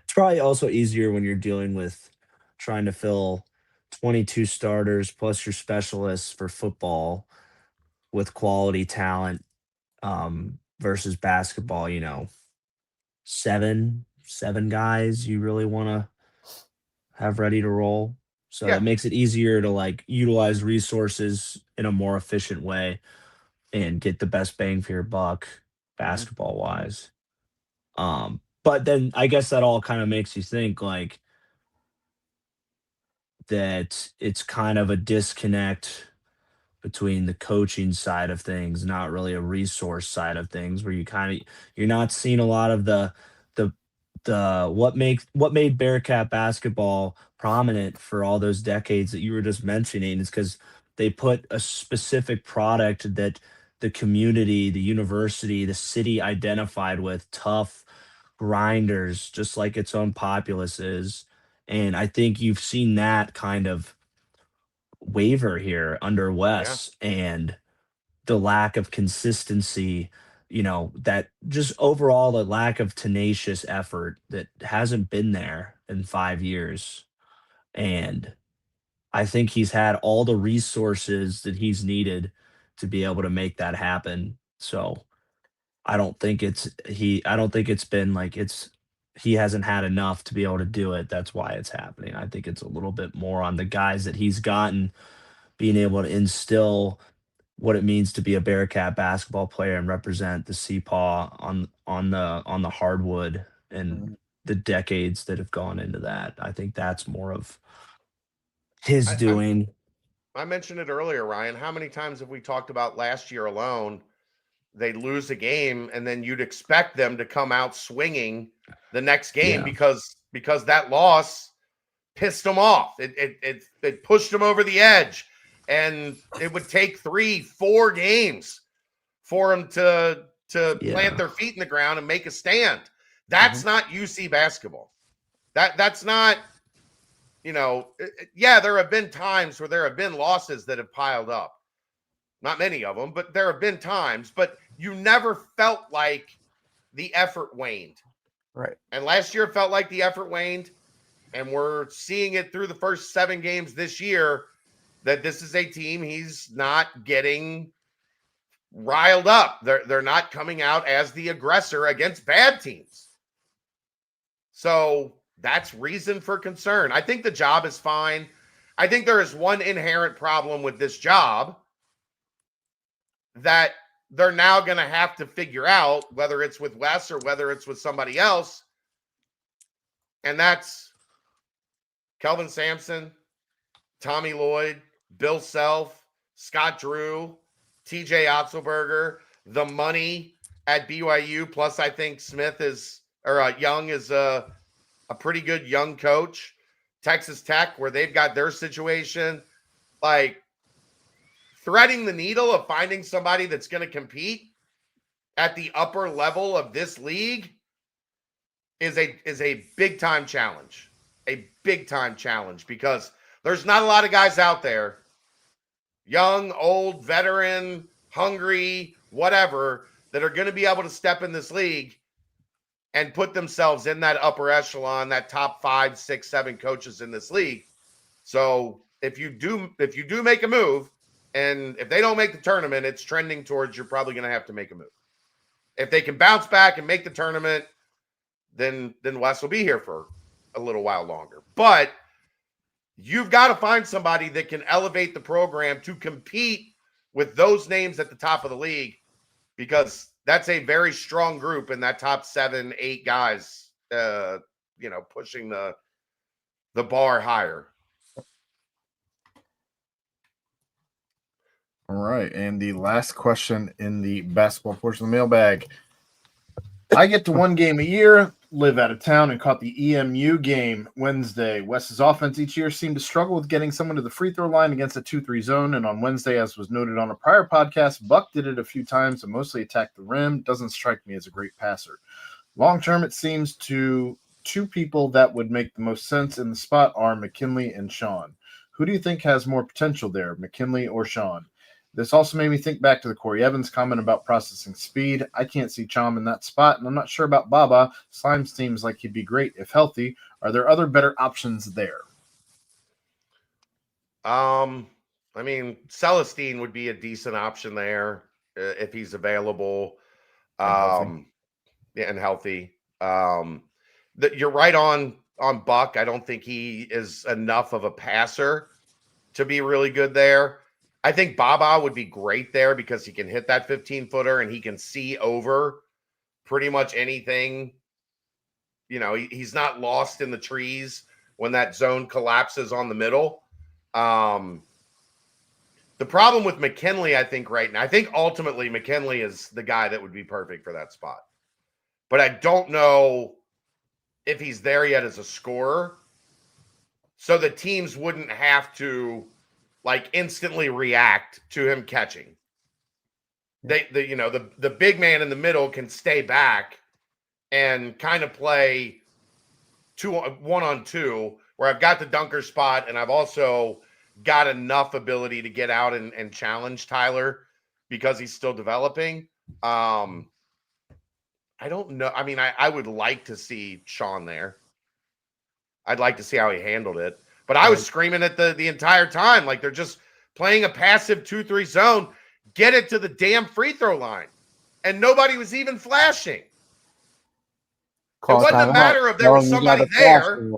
It's probably also easier when you're dealing with trying to fill 22 starters plus your specialists for football with quality talent versus basketball, seven guys you really want to have ready to roll. So Yeah. that makes it easier to like utilize resources in a more efficient way and get the best bang for your buck basketball wise. But then I guess that all kind of makes you think like that it's kind of a disconnect between the coaching side of things, not really a resource side of things, where you're not seeing a lot of the what made Bearcat basketball prominent for all those decades that you were just mentioning is because they put a specific product that the community, the university, the city identified with, tough grinders, just like its own populace is. And I think you've seen that kind of waver here under Yeah. Wes and the lack of consistency, that just overall the lack of tenacious effort that hasn't been there in 5 years. And I think he's had all the resources that he's needed to be able to make that happen. So I don't think it's been like he hasn't had enough to be able to do it. That's why it's happening. I think it's a little bit more on the guys that he's gotten being able to instill what it means to be a Bearcat basketball player and represent the Seapaw on the hardwood and the decades that have gone into that. I think that's more of his I, I'm doing. I mentioned it earlier, Ryan. How many times have we talked about last year alone? They lose a game, and then you'd expect them to come out swinging the next game Yeah. because that loss pissed them off. It pushed them over the edge, and it would take 3-4 games for them to plant Yeah. their feet in the ground and make a stand. That's not UC basketball. That's not, yeah, there have been times where there have been losses that have piled up. Not many of them, but there have been times, but you never felt like the effort waned. Right. And last year felt like the effort waned, and we're seeing it through the first 7 games this year that this is a team he's not getting riled up. They're not coming out as the aggressor against bad teams. So that's reason for concern. I think the job is fine. I think there is one inherent problem with this job that they're now going to have to figure out, whether it's with Wes or whether it's with somebody else. And that's Kelvin Sampson, Tommy Lloyd, Bill Self, Scott Drew, TJ Otzelberger, the money at BYU. Plus, I think Smith Young is a pretty good young coach. Texas Tech, where they've got their situation, like threading the needle of finding somebody that's going to compete at the upper level of this league is a big time challenge. A big time challenge because there's not a lot of guys out there, young, old, veteran, hungry, whatever, that are going to be able to step in this league and put themselves in that upper echelon, that top 5, 6, 7 coaches in this league. So if you do make a move, and if they don't make the tournament, it's trending towards you're probably going to have to make a move. If they can bounce back and make the tournament, then Wes will be here for a little while longer. But you've got to find somebody that can elevate the program to compete with those names at the top of the league, because that's a very strong group in that top 7, 8 guys, pushing the bar higher. All right. And the last question in the basketball portion of the mailbag. I get to one game a year, live out of town, and caught the EMU game Wednesday. Wes's offense each year seemed to struggle with getting someone to the free throw line against a 2-3 zone. And on Wednesday, as was noted on a prior podcast, Buck did it a few times and mostly attacked the rim. Doesn't strike me as a great passer. Long term, it seems to two people that would make the most sense in the spot are McKinley and Sean. Who do you think has more potential there, McKinley or Sean? This also made me think back to the Corey Evans comment about processing speed. I can't see Chom in that spot, and I'm not sure about Baba. Slime seems like he'd be great if healthy. Are there other better options there? I mean, Celestine would be a decent option there if he's available. And Healthy. You're right on Buck. I don't think he is enough of a passer to be really good there. I think Baba would be great there because he can hit that 15-footer and he can see over pretty much anything. You know, he's not lost in the trees when that zone collapses on the middle. The problem with McKinley, I think right now, I think ultimately McKinley is the guy that would be perfect for that spot. But I don't know if he's there yet as a scorer. So the teams wouldn't have to like instantly react to him catching. The big man in the middle can stay back and kind of play 1-on-2 where I've got the dunker spot and I've also got enough ability to get out and challenge Tyler because he's still developing. I don't know. I mean, I would like to see Sean there. I'd like to see how he handled it. But I was screaming at the entire time, like they're just playing a passive 2-3 zone. Get it to the damn free throw line. And nobody was even flashing. It wasn't a matter if there was somebody there.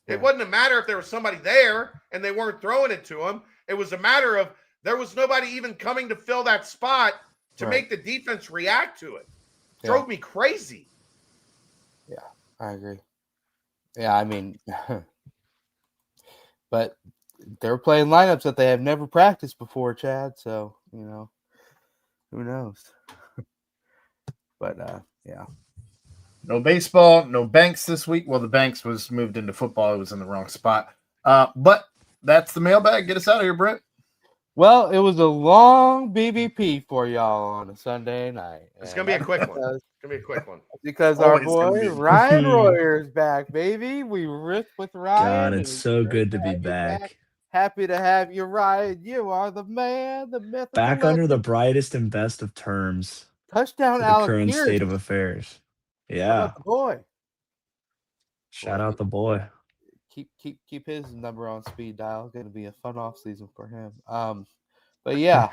It wasn't a matter if there was somebody there and they weren't throwing it to him. It was a matter of there was nobody even coming to fill that spot to make the defense react to it. Drove me crazy. Yeah, I agree. Yeah, I mean, but they're playing lineups that they have never practiced before, Chad. So, you know, who knows? But, yeah. No baseball, no Banks this week. Well, the Banks was moved into football. It was in the wrong spot. But that's the mailbag. Get us out of here, Brent. Well, it was a long BBP for y'all on a Sunday night. It's going to be a quick one. It's going to be a quick one. Because our boy Ryan Royer is back, baby. We ripped with Ryan. God, it's so good to be back. Happy to have you, Ryan. You are the man, the myth. Back under the brightest and best of terms. Touchdown, the Alex current Pierce. state of affairs. Yeah. How about the boy. Shout out the boy. Keep his number on speed dial. Going to be a fun off season for him. But yeah,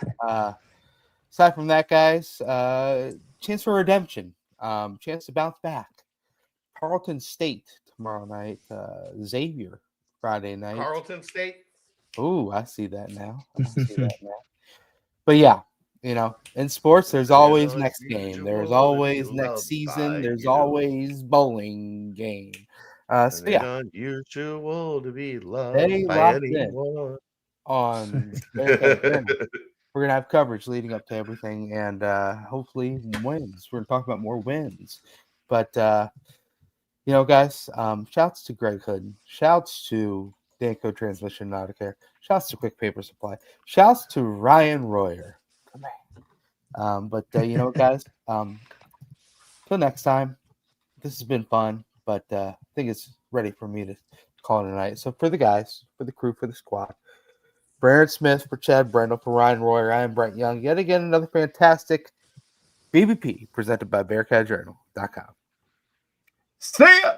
aside from that, guys, chance for redemption. Chance to bounce back. Tarleton State tomorrow night. Xavier Friday night. Tarleton State. Ooh, I see that now. But yeah, you know, in sports, there's always next game. There's always next season. There's always bowling game. So yeah, unusual to be loved they by locked anyone. in on Bearcat Journal. We're gonna have coverage leading up to everything, and hopefully wins. We're gonna talk about more wins, but you know, guys, shouts to Greg Hood, shouts to Danco Transmission Not a Care, shouts to Quick Paper Supply, shouts to Ryan Royer. But you know, guys, till next time. This has been fun, but I think it's ready for me to call it a night. So for the guys, for the crew, for the squad, Brandon Smith, for Chad Brendel, for Ryan Royer, I am Brent Young. Yet again, another fantastic BBP presented by BearcatJournal.com. See ya!